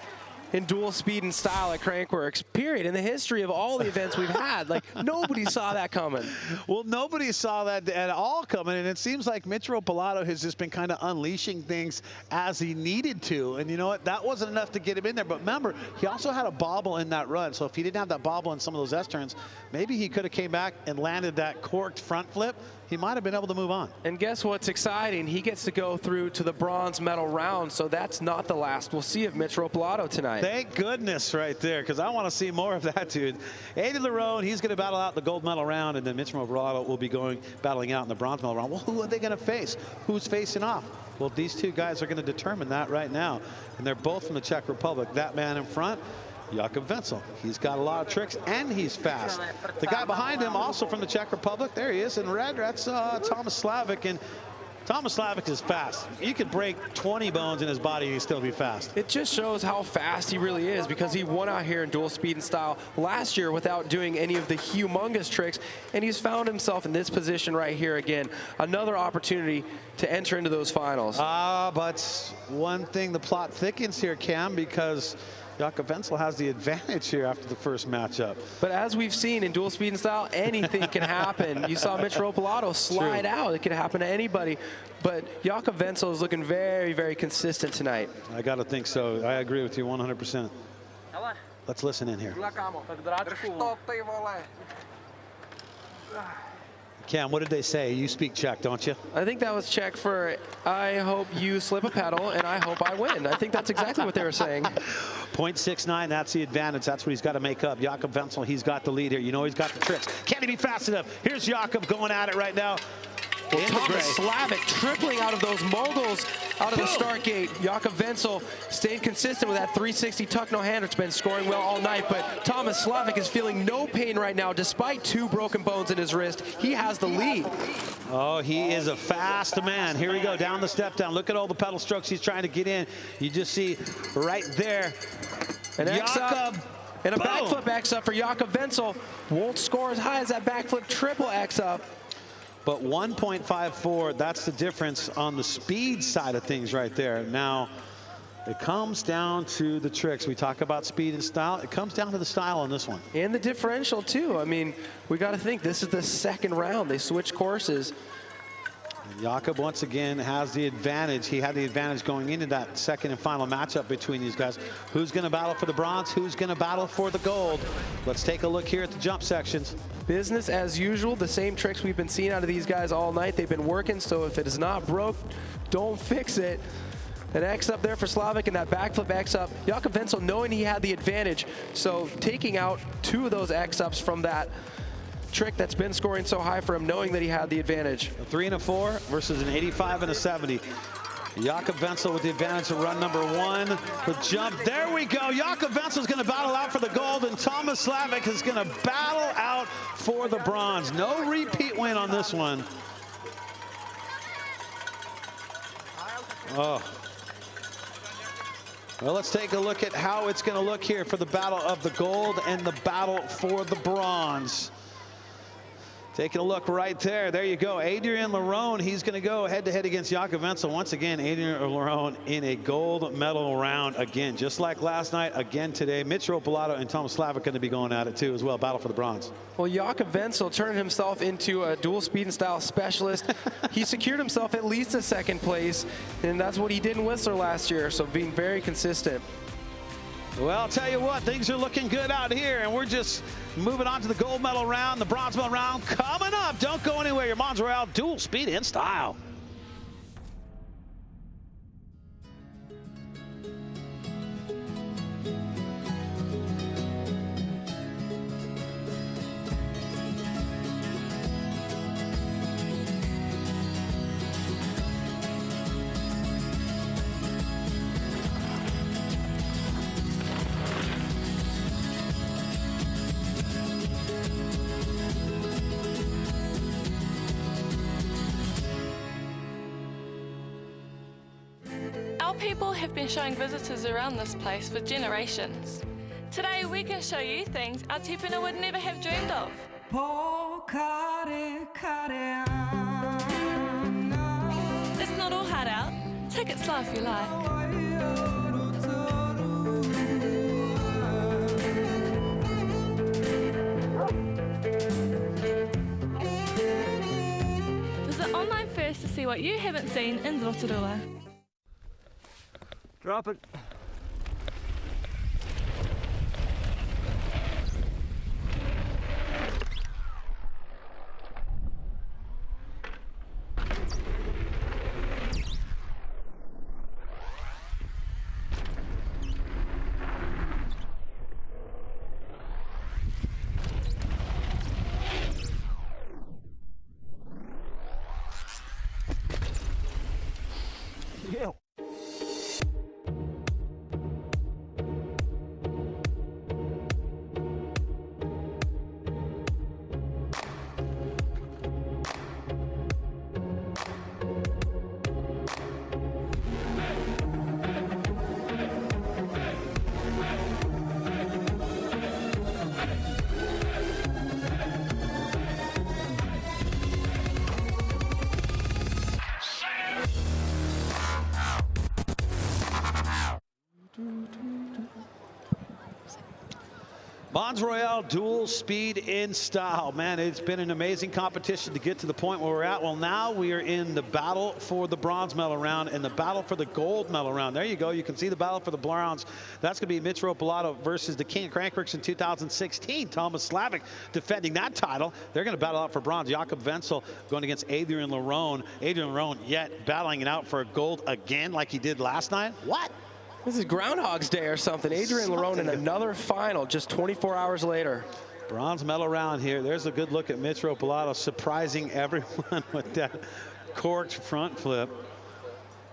in dual speed and style at Crankworx, period, in the history of all the events we've had. Like, nobody saw that coming. Well, nobody saw that at all coming, and it seems like Mitch Ropolato has just been kind of unleashing things as he needed to. And you know what? That wasn't enough to get him in there. But remember, he also had a bobble in that run. So if he didn't have that bobble in some of those S-turns, maybe he could have came back and landed that corked front flip. He might have been able to move on. And guess what's exciting? He gets to go through to the bronze medal round, so that's not the last. We'll see of Mitch Ropolato tonight. Thank goodness right there, because I want to see more of that dude. Adrian Lerone, he's going to battle out the gold medal round, and then Mitch Ropolato will be battling out in the bronze medal round. Well, who are they going to face? Who's facing off? Well, these two guys are going to determine that right now, and they're both from the Czech Republic. That man in front, Jakob Wenzel. He's got a lot of tricks, and he's fast. The guy behind him, also from the Czech Republic, there he is in red. That's Thomas Slavik, and Thomas Slavik is fast. You could break 20 bones in his body and he'd still be fast. It just shows how fast he really is, because he won out here in dual speed and style last year without doing any of the humongous tricks, and he's found himself in this position right here again. Another opportunity to enter into those finals. But one thing, the plot thickens here, Cam, because Jakob Wenzel has the advantage here after the first matchup. But as we've seen in dual speed and style, anything can happen. You saw Mitch Ropolato slide out. It could happen to anybody. But Jakob Wenzel is looking very, very consistent tonight. I got to think so. I agree with you 100%. Let's listen in here. Cam, what did they say? You speak Czech, don't you? I think that was Czech for, I hope you slip a pedal and I hope I win. I think that's exactly what they were saying. 0.69, that's the advantage. That's what he's got to make up. Jakob Wenzel, he's got the lead here. You know he's got the tricks. Can he be fast enough? Here's Jakob going at it right now. Well, Thomas Slavik tripling out of those moguls out of the start gate. Jakob Wenzel stayed consistent with that 360 tuck no hander. It's been scoring well all night, but Thomas Slavik is feeling no pain right now despite 2 broken bones in his wrist. He has the lead. Oh, he is a fast man. Here we go, down the step down. Look at all the pedal strokes he's trying to get in. You just see right there, An X up, And a backflip X up for Jakob Wenzel. Won't score as high as that backflip triple X up. But 1.54, that's the difference on the speed side of things right there. Now, it comes down to the tricks. We talk about speed and style. It comes down to the style on this one. And the differential, too. I mean, we got to think this is the second round. They switch courses. And Jakob, once again, has the advantage. He had the advantage going into that second and final matchup between these guys. Who's going to battle for the bronze? Who's going to battle for the gold? Let's take a look here at the jump sections. Business as usual. The same tricks we've been seeing out of these guys all night. They've been working, so if it is not broke, don't fix it. An X up there for Slavic and that backflip X up. Jakob Wenzel knowing he had the advantage, so taking out 2 of those X ups from that trick that's been scoring so high for him, knowing that he had the advantage. A 3 and a 4 versus an 85 and a 70. Jakob Wenzel with the advantage of run number 1. The jump, there we go. Jakob Wenzel is going to battle out for the gold, and Thomas Slavic is going to battle out for the bronze. No repeat win on this one. Oh. Well, let's take a look at how it's going to look here for the battle of the gold and the battle for the bronze. Taking a look right there. There you go. Adrian Lerone, he's going to go head-to-head against Jakob Wenzel. Once again, Adrian Lerone in a gold medal round again, just like last night, again today. Mitch Ropalato and Thomas Slavic going to be going at it too as well. Battle for the bronze. Well, Jakob Wenzel turned himself into a dual speed and style specialist. He secured himself at least a second place, and that's what he did in Whistler last year, so being very consistent. Well, I'll tell you what, things are looking good out here, and we're just moving on to the gold medal round, the bronze medal round coming up. Don't go anywhere. Your Mons Royale dual speed in style. Our people have been showing visitors around this place for generations. Today we can show you things our tipuna would never have dreamed of. It's not all hard out. Take it slow if you like. Visit online first to see what you haven't seen in Rotorua. Drop it. Yeah. Mons Royale dual speed in style. Man, it's been an amazing competition to get to the point where we're at. Well, now we are in the battle for the bronze medal round and the battle for the gold medal round. There you go. You can see the battle for the bronze. That's going to be Mitch Ropalato versus the king of Crankworx in 2016. Thomas Slavic defending that title. They're going to battle out for bronze. Jakob Wenzel going against Adrian Lerone. Adrian Lerone yet battling it out for gold again like he did last night. What? This is Groundhog's Day or something. Adrian Lerone in another final just 24 hours later. Bronze medal round here. There's a good look at Mitch Ropalato surprising everyone with that corked front flip.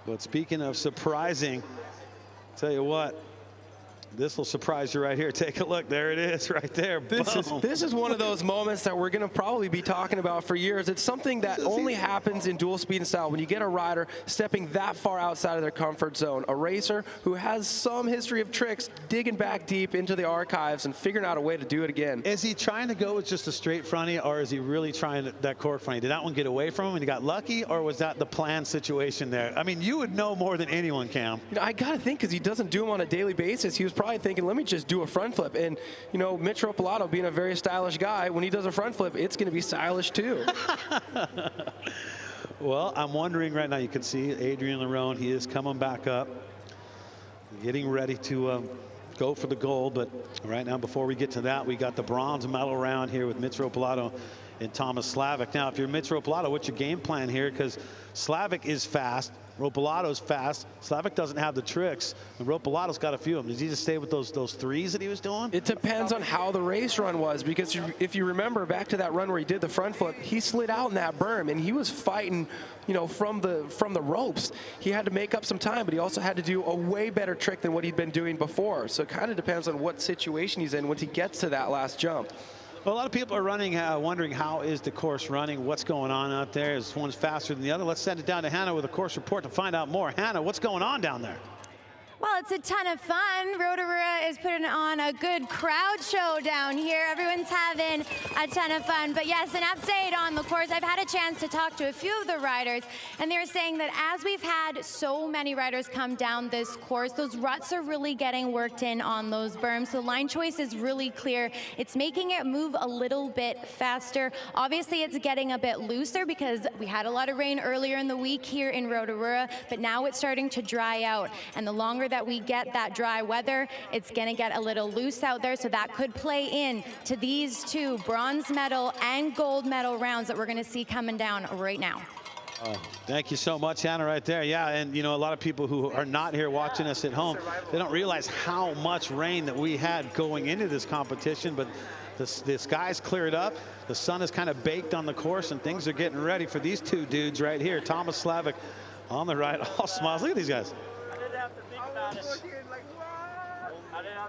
But speaking of surprising, tell you what, This will surprise you right here. Take a look. There it is right there. This is one of those moments that we're going to probably be talking about for years. It's something that only happens in dual speed and style when you get a rider stepping that far outside of their comfort zone. A racer who has some history of tricks, digging back deep into the archives and figuring out a way to do it again. Is he trying to go with just a straight fronty, or is he really trying that cork fronty? Did that one get away from him and he got lucky, or was that the planned situation there? I mean, you would know more than anyone, Cam. You know, I got to think, because he doesn't do them on a daily basis, he was probably thinking, let me just do a front flip. And, you know, Mitch Rotorua, being a very stylish guy, when he does a front flip, it's going to be stylish too. Well, I'm wondering right now, you can see Adrian Lerone, he is coming back up, getting ready to go for the gold. But right now, before we get to that, we got the bronze medal round here with Mitch Rotorua and Thomas Slavic. Now, if you're Mitch Rotorua, what's your game plan here? Because Slavic is fast, Rotorua fast. Slavic doesn't have the tricks, and Rotorua got a few of them. Does he just stay with those threes that he was doing? It depends on how the race run was, because if you remember back to that run where he did the front flip, he slid out in that berm, and he was fighting, you know, from the ropes. He had to make up some time, but he also had to do a way better trick than what he'd been doing before. So it kind of depends on what situation he's in once he gets to that last jump. Well, a lot of people are wondering how is the course running, what's going on out there. Is one's faster than the other? Let's send it down to Hannah with a course report to find out more. Hannah, what's going on down there? Well, it's a ton of fun. Rotorua is putting on a good crowd show down here. Everyone's having a ton of fun. But yes, an update on the course. I've had a chance to talk to a few of the riders, and they're saying that as we've had so many riders come down this course, those ruts are really getting worked in on those berms. So line choice is really clear. It's making it move a little bit faster. Obviously, it's getting a bit looser because we had a lot of rain earlier in the week here in Rotorua, but now it's starting to dry out. And the longer that we get that dry weather, it's going to get a little loose out there, so that could play in to these two bronze medal and gold medal rounds that we're going to see coming down right now. Oh, thank you so much, Hannah, right there. Yeah, and you know, a lot of people who are not here watching us at home, they don't realize how much rain that we had going into this competition, but the sky's cleared up, the sun is kind of baked on the course, and things are getting ready for these two dudes right here. Thomas Slavic on the right, all smiles. Look at these guys. I didn't have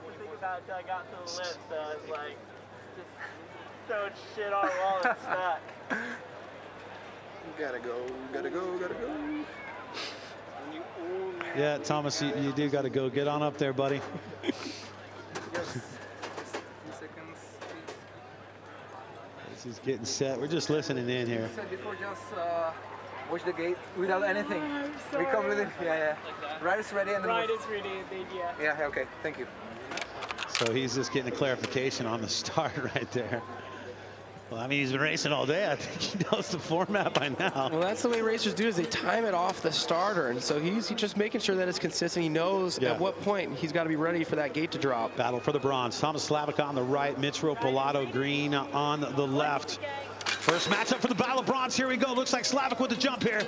to think about it until I got to the lift, so it's like just throwing shit on the wall and stuck. Gotta go, gotta go, gotta go. Yeah, Thomas, you do got to go. Get on up there, buddy. This is getting set. We're just listening in here. Said before, just watch the gate without anything. We come with it. Yeah. Ride is ready. And Ride is ready, yeah. Yeah, okay. Thank you. So he's just getting a clarification on the start right there. Well, I mean, he's been racing all day. I think he knows the format by now. Well, that's the way racers do, is they time it off the starter. And so he's just making sure that it's consistent. He knows at what point he's got to be ready for that gate to drop. Battle for the bronze. Thomas Slavic on the right, Mitch Rotorua green on the left. First matchup for the battle of bronze. Here we go. Looks like Slavic with the jump here.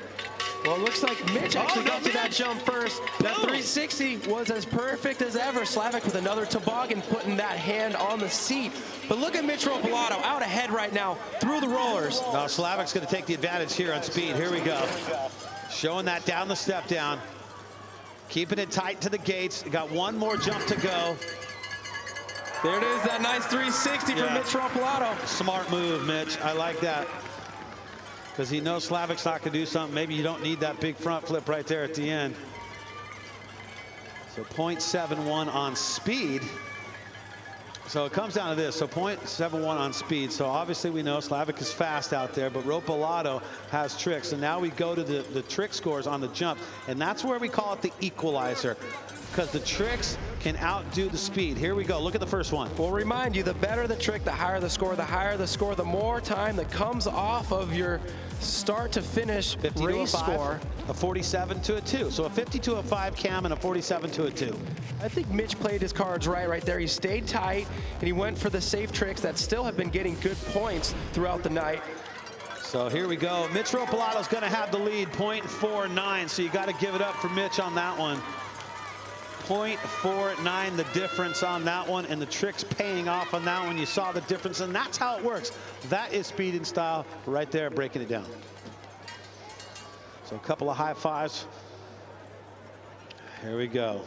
Well, it looks like Mitch actually got to that jump first. That 360 was as perfect as ever. Slavic with another toboggan, putting that hand on the seat. But look at Mitch Rotorua out ahead right now through the rollers. Now Slavic's going to take the advantage here on speed. Here we go. Showing that down the step down. Keeping it tight to the gates. Got one more jump to go. There it is, that nice 360 from Mitch Rotorua. Smart move, Mitch. I like that. Because he knows Slavic's not going to do something. Maybe you don't need that big front flip right there at the end. So 0.71 on speed. So it comes down to this. So 0.71 on speed. So obviously we know Slavic is fast out there, but Rotorua has tricks. And now we go to the trick scores on the jump. And that's where we call it the equalizer, because the tricks can outdo the speed. Here we go. Look at the first one. We'll remind you, the better the trick, the higher the score. The higher the score, the more time that comes off of your start to finish race score. A 47 to a 2. So a 50 to a 5 Cam and a 47 to a 2. I think Mitch played his cards right there. He stayed tight and he went for the safe tricks that still have been getting good points throughout the night. So here we go. Mitch Rotorua is going to have the lead, 0.49. So you got to give it up for Mitch on that one. 0.49 the difference on that one, and the tricks paying off on that one. You saw the difference, and that's how it works. That is speed and style right there, breaking it down. So a couple of high fives. Here we go.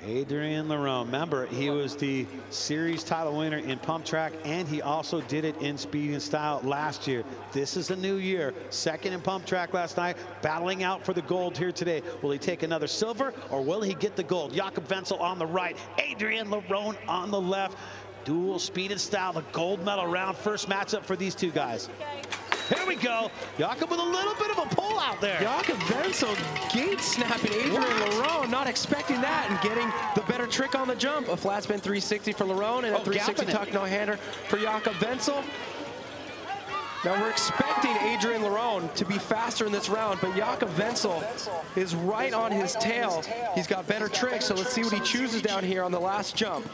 Adrian Lerone. Remember, he was the series title winner in pump track, and he also did it in speed and style last year. This is a new year. Second in pump track last night, battling out for the gold here today. Will he take another silver, or will he get the gold? Jakob Wenzel on the right, Adrian Lerone on the left. Dual speed and style, the gold medal round. First matchup for these two guys. Here we go. Jakob with a little bit of a pull out there. Jakob Wenzel gate snapping Adrian Lerone, not expecting that, and getting the better trick on the jump. A flat spin 360 for Lerone and a 360 tuck no-hander for Jakob Wenzel. Now we're expecting Adrian Lerone to be faster in this round, but Jakob Wenzel is right on his tail. He's got better tricks, so let's see what he chooses down here on the last jump.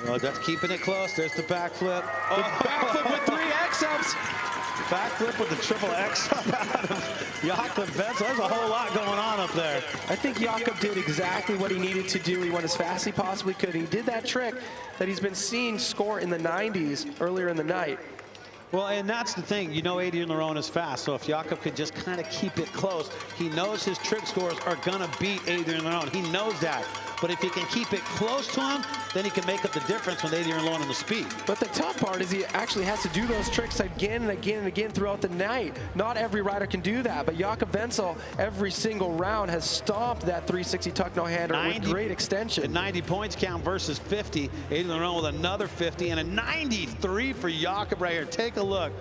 Well, that's keeping it close. There's the backflip. The backflip with 3 X-ups. Backflip with the triple X out of Jakob Wenzel. There's a whole lot going on up there. I think Jakob did exactly what he needed to do. He went as fast as he possibly could. He did that trick that he's been seeing score in the 90s earlier in the night. Well, and that's the thing. You know Adrian Lerone is fast, so if Jakob could just kind of keep it close, he knows his trick scores are going to beat Adrian Lerone. He knows that. But if he can keep it close to him, then he can make up the difference with Adrian Lerone in the speed. But the tough part is he actually has to do those tricks again and again and again throughout the night. Not every rider can do that, but Jakob Wenzel, every single round, has stomped that 360 tuck no-hander with great extension. 90 points count versus 50. Adrian Lerone with another 50 and a 93 for Jakob right here. Take a look.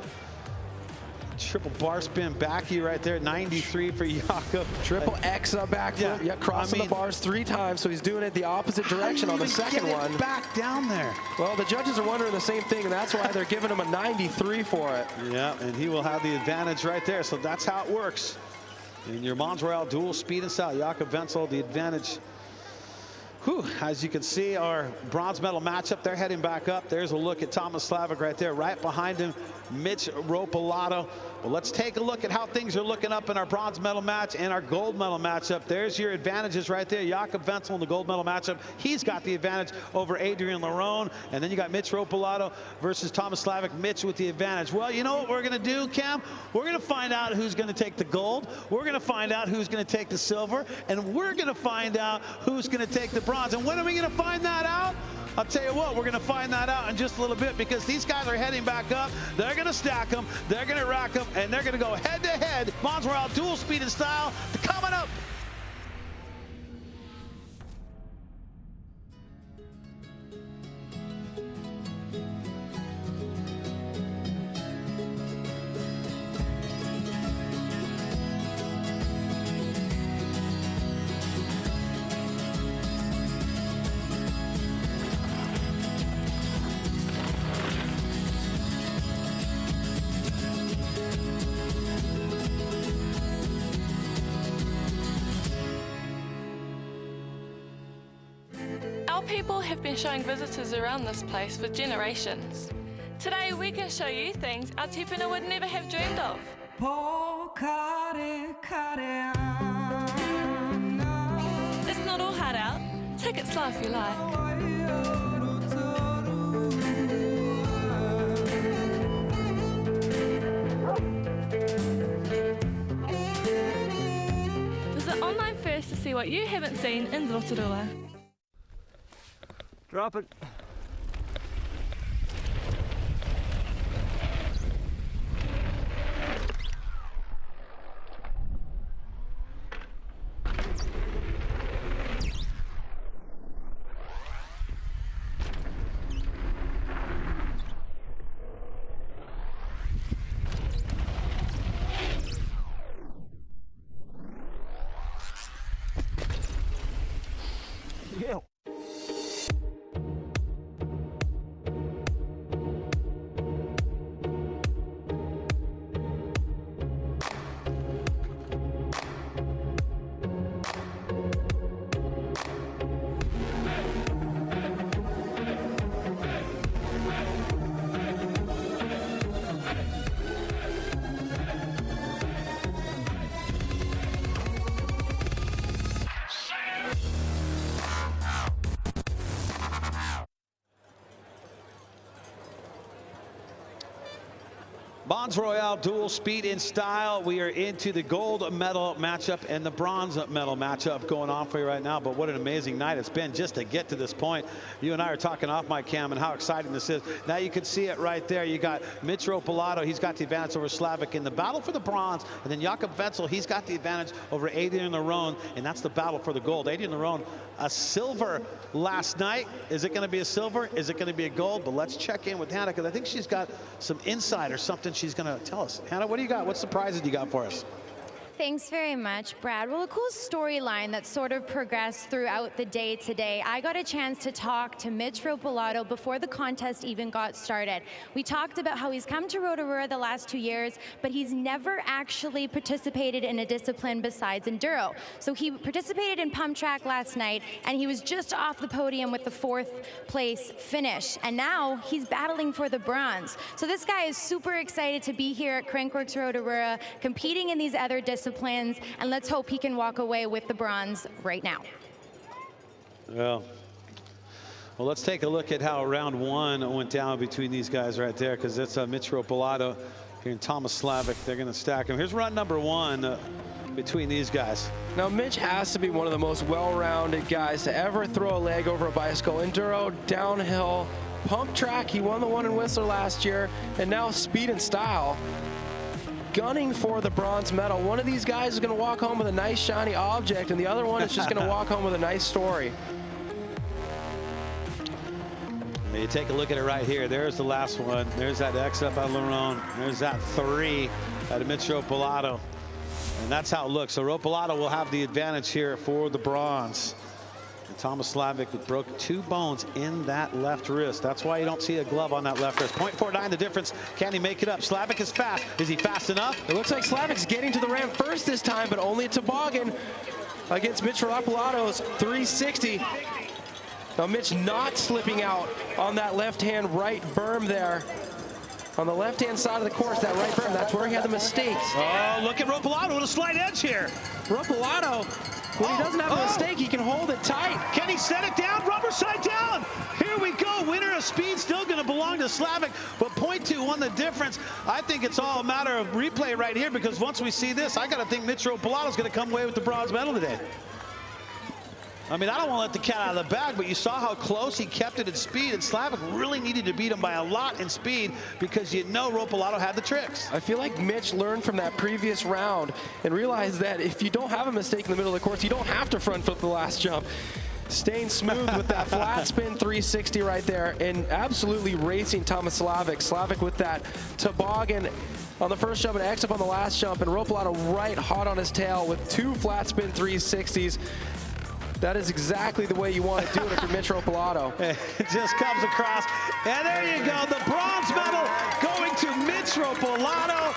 Triple bar spin backy right there, 93 for Jakob. Triple X up backflip, yeah, crossing the bars 3 times, so he's doing it the opposite direction on the second one. Back down there. Well, the judges are wondering the same thing, and that's why they're giving him a 93 for it. Yeah, and he will have the advantage right there, so that's how it works. In your Mons Royale dual speed and style, Jakob Wenzel, the advantage. Whew, as you can see, our bronze medal matchup, they're heading back up. There's a look at Thomas Slavic right there. Right behind him, Mitch Ropolato. Well, let's take a look at how things are looking up in our bronze medal match and our gold medal matchup. There's your advantages right there. Jakob Wenzel in the gold medal matchup. He's got the advantage over Adrian Lerone. And then you got Mitch Ropolato versus Thomas Slavic. Mitch with the advantage. Well, you know what we're going to do, Cam? We're going to find out who's going to take the gold. We're going to find out who's going to take the silver. And we're going to find out who's going to take the bronze. And when are we going to find that out? I'll tell you what, we're going to find that out in just a little bit, because these guys are heading back up. They're going to stack them, they're going to rack them, and they're going to go head-to-head. Mons Royale dual speed and style coming up. Our people have been showing visitors around this place for generations. Today we can show you things our tipuna would never have dreamed of. It's not all hard out. Take it slow if you like. Visit online first to see what you haven't seen in Rotorua. Drop it. Mons Royale dual speed and style. We are into the gold medal matchup and the bronze medal matchup going on for you right now. But what an amazing night it's been just to get to this point. You and I are talking off mic, Cam, and how exciting this is. Now you can see it right there. You got Mitch Rotorua. He's got the advantage over Slavik in the battle for the bronze. And then Jakob Wenzel, he's got the advantage over Adrian Lerone. And that's the battle for the gold. Adrian Lerone, a silver last night. Is it going to be a silver? Is it going to be a gold? But let's check in with Hannah, because I think she's got some insight or something she's going to tell us. Hannah, what do you got? What surprises you got for us? Thanks very much, Brad. Well, a cool storyline that sort of progressed throughout the day today. I got a chance to talk to Mitch Rotorua before the contest even got started. We talked about how he's come to Rotorua the last 2 years, but he's never actually participated in a discipline besides enduro. So he participated in pump track last night, and he was just off the podium with the 4th place finish. And now he's battling for the bronze. So this guy is super excited to be here at Crankworx Rotorua, competing in these other disciplines, and let's hope he can walk away with the bronze right now. Well, let's take a look at how round 1 went down between these guys right there, because it's Mitch Rotorua here and Thomas Slavik. They're going to stack him. Here's run number 1 between these guys. Now, Mitch has to be one of the most well-rounded guys to ever throw a leg over a bicycle. Enduro, downhill, pump track. He won the one in Whistler last year, and now speed and style. Gunning for the bronze medal. One of these guys is going to walk home with a nice shiny object, and the other one is just going to walk home with a nice story. You take a look at it right here. There's the last one. There's that X up on Lerone. There's that 3 out of Mitch Rotorua. And that's how it looks. So Rotorua will have the advantage here for the bronze. And Thomas Slavik broke 2 bones in that left wrist. That's why you don't see a glove on that left wrist. 0.49 the difference. Can he make it up? Slavik is fast. Is he fast enough? It looks like Slavik's getting to the ramp first this time, but only a toboggan against Mitch Rotorua's 360. Now Mitch not slipping out on that left-hand right berm there. On the left-hand side of the course, that right berm, that's where he had the mistakes. Oh, look at Rotorua with a slight edge here. Rotorua, when he doesn't have a mistake, he can hold it tight. Can he set it down? Rubber side down. Here we go. Winner of speed still going to belong to Slavik, but 0.21 the difference. I think it's all a matter of replay right here, because once we see this, I got to think Mitch Rotorua is going to come away with the bronze medal today. I mean, I don't want to let the cat out of the bag, but you saw how close he kept it at speed, and Slavik really needed to beat him by a lot in speed, because you know Rotorua had the tricks. I feel like Mitch learned from that previous round and realized that if you don't have a mistake in the middle of the course, you don't have to front flip the last jump. Staying smooth with that flat spin 360 right there, and absolutely racing Thomas Slavik. Slavik with that toboggan on the first jump and X up on the last jump, and Rotorua right hot on his tail with 2 flat spin 360s. That is exactly the way you want to do it if you're Mitch Rotorua. It just comes across, and there you go. The bronze medal going to Mitch Rotorua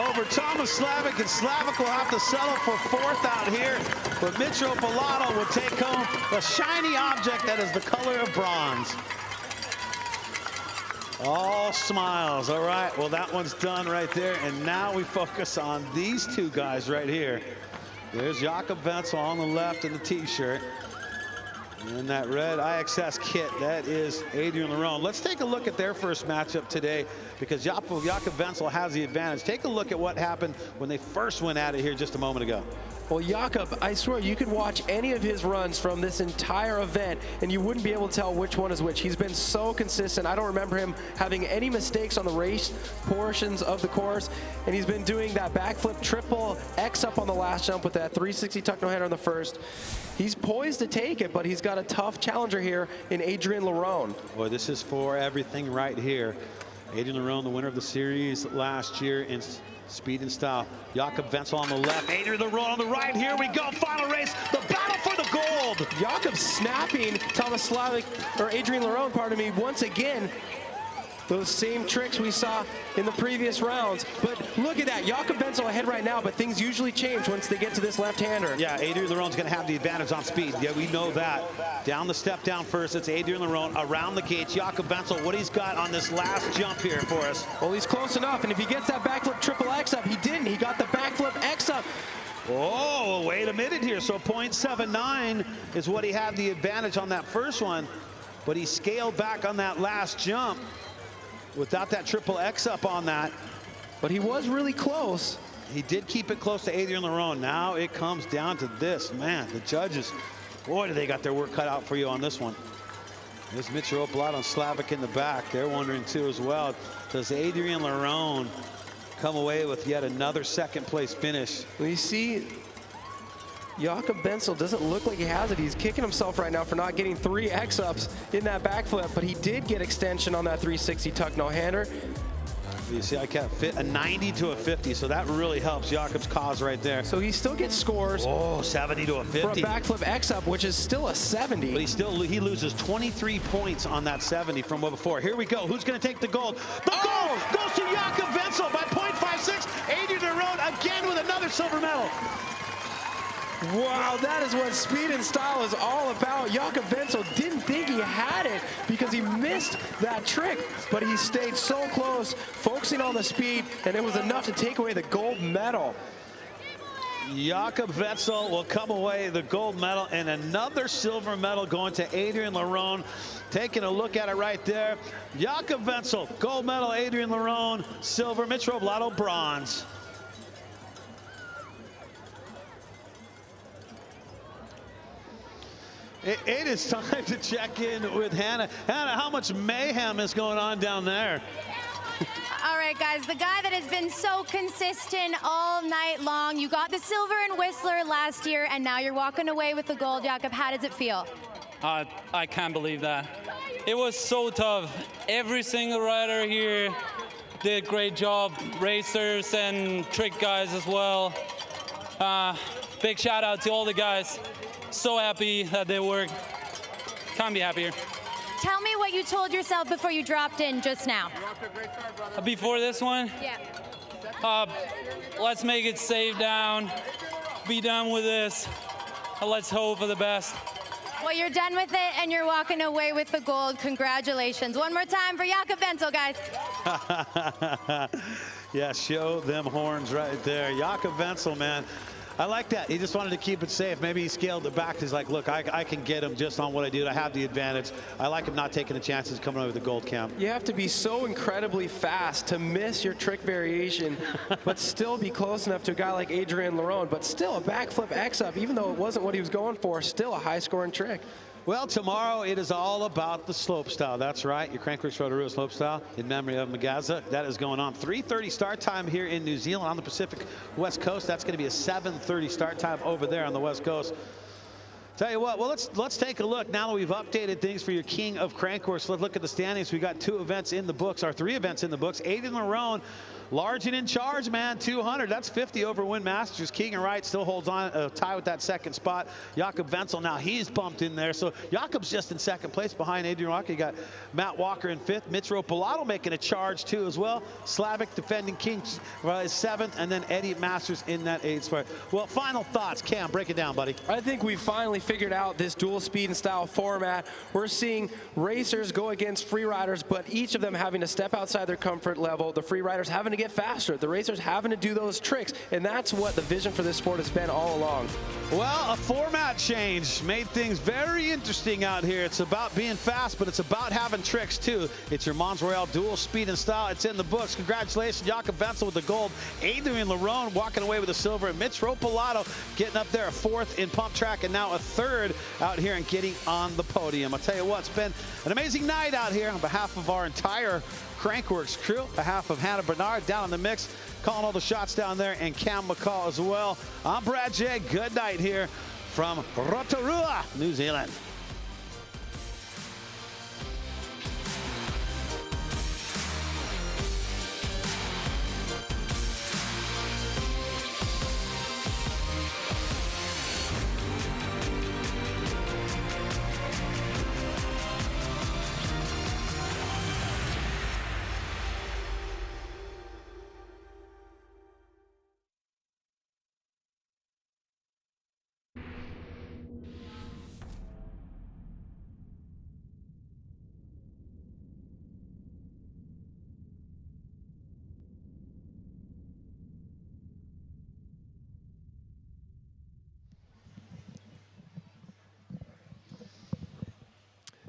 over Thomas Slavik, and Slavik will have to settle for 4th out here. But Mitch Rotorua will take home a shiny object that is the color of bronze. All smiles. All right, well, that one's done right there, and now we focus on these 2 guys right here. There's Jakob Wenzel on the left in the t-shirt. And that red IXS kit, that is Adrian Lerone. Let's take a look at their first matchup today, because Jakob Wenzel has the advantage. Take a look at what happened when they first went at it here just a moment ago. Well, Jakob, I swear you could watch any of his runs from this entire event and you wouldn't be able to tell which one is which. He's been so consistent. I don't remember him having any mistakes on the race portions of the course, and he's been doing that backflip triple X up on the last jump with that 360 tuck no header on the first. He's poised to take it, but he's got a tough challenger here in Adrian Lerone. Boy, this is for everything right here. Adrian Lerone, the winner of the series last year in speed and style. Jakob Wenzel on the left, Adrian Lerone on the right. Here we go, final race, the battle for the gold. Jakob snapping Thomas Slavik, or Adrian Lerone, pardon me, once again. Those same tricks we saw in the previous rounds. But look at that, Jakob Wenzel ahead right now, but things usually change once they get to this left-hander. Yeah, Adrian Lerone's going to have the advantage on speed. Yeah, we know that. Down the step down first, it's Adrian Lerone. Around the gates, Jakob Wenzel, what he's got on this last jump here for us. Well, he's close enough, and if he gets that backflip triple X up, he didn't. He got the backflip X up. Oh, wait a minute here. So 0.79 is what he had the advantage on that first one, but he scaled back on that last jump without that triple X up on that. but he was really close. He did keep it close to Adrian Lerone. Now it comes down to this. Man, the judges, boy, do they got their work cut out for you on this one. There's Mitropoulato and Slavic in the back. They're wondering too as well. Does Adrian Lerone come away with yet another second place finish? We see Jakob Wenzel doesn't look like he has it. He's kicking himself right now for not getting 3 X-ups in that backflip, but he did get extension on that 360 tuck no-hander. You see, I can't fit a 90 to a 50, so that really helps Jakob's cause right there. So he still gets scores. Oh, 70 to a 50. For a backflip X-up, which is still a 70. But he loses 23 points on that 70 from before. Here we go. Who's going to take the gold? The gold goes to Jakob Wenzel by 0.56. Adrian Lerone again with another silver medal. Wow, that is what speed and style is all about. Jakob Wenzel didn't think he had it because he missed that trick, but he stayed so close, focusing on the speed, and it was enough to take away the gold medal. Jakob Wenzel will come away the gold medal, and another silver medal going to Adrian Lerone. Taking a look at it right there. Jakob Wenzel, gold medal, Adrian Lerone, silver, Mitropoulato, bronze. It is time to check in with Hannah. Hannah, how much mayhem is going on down there? All right, guys, the guy that has been so consistent all night long. You got the silver in Whistler last year, and now you're walking away with the gold. Jakob, how does it feel? I can't believe that. It was so tough. Every single rider here did a great job. Racers and trick guys as well. Big shout out to all the guys. So happy that they worked. Can't be happier. Tell me what you told yourself before you dropped in just now. Before this one? Yeah. Let's make it safe down. Be done with this. Let's hope for the best. Well, you're done with it, and you're walking away with the gold. Congratulations. One more time for Jakob Wenzel, guys. Yeah, show them horns right there. Jakob Wenzel, man. I like that. He just wanted to keep it safe. Maybe he scaled it back. He's like, look, I can get him just on what I do. I have the advantage. I like him not taking the chances coming over the gold camp. You have to be so incredibly fast to miss your trick variation, but still be close enough to a guy like Adrian Lerone. But still a backflip X-up, even though it wasn't what he was going for, still a high-scoring trick. Well, tomorrow it is all about the slope style. That's right, your Crankworx Rotorua slope style in memory of Magaza. That is going on. 3:30 start time here in New Zealand on the Pacific West Coast. That's going to be a 7:30 start time over there on the West Coast. Tell you what, well, let's take a look now that we've updated things for your King of Crankworx. Let's look at the standings. We got 2 events in the books, or 3 events in the books. Adrian Lerone, large and in charge, man, 200. That's 50 over Win Masters. Keegan Wright still holds on, tie with that second spot. Jakob Wenzel, now he's bumped in there. So Jakob's just in second place behind Adrian Walker. You got Matt Walker in 5th. Mitropoulato making a charge too as well. Slavic defending king is 7th, and then Eddie Masters in that 8th spot. Well, final thoughts. Cam, break it down, buddy. I think we finally figured out this dual speed and style format. We're seeing racers go against free riders, but each of them having to step outside their comfort level. The free riders having to get faster. The racers having to do those tricks, and that's what the vision for this sport has been all along. Well, a format change made things very interesting out here. It's about being fast, but it's about having tricks too. It's your Mons Royale dual speed and style. It's in the books. Congratulations, Jakob Wenzel with the gold. Adrian Lerone walking away with the silver. And Mitropoulato getting up there a 4th in pump track and now a 3rd out here and getting on the podium. I'll tell you what, it's been an amazing night out here on behalf of our entire Crankworx crew, on behalf of Hannah Bernard down in the mix, calling all the shots down there, and Cam McCall as well. I'm Brad J. Good night here from Rotorua, New Zealand.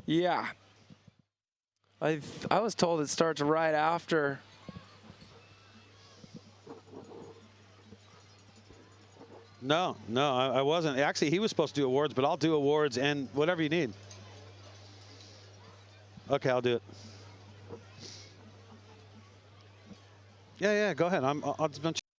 Yeah. I was told it starts right after No, I wasn't. Actually, he was supposed to do awards, but I'll do awards and whatever you need. Okay, I'll do it. Yeah, go ahead. I'll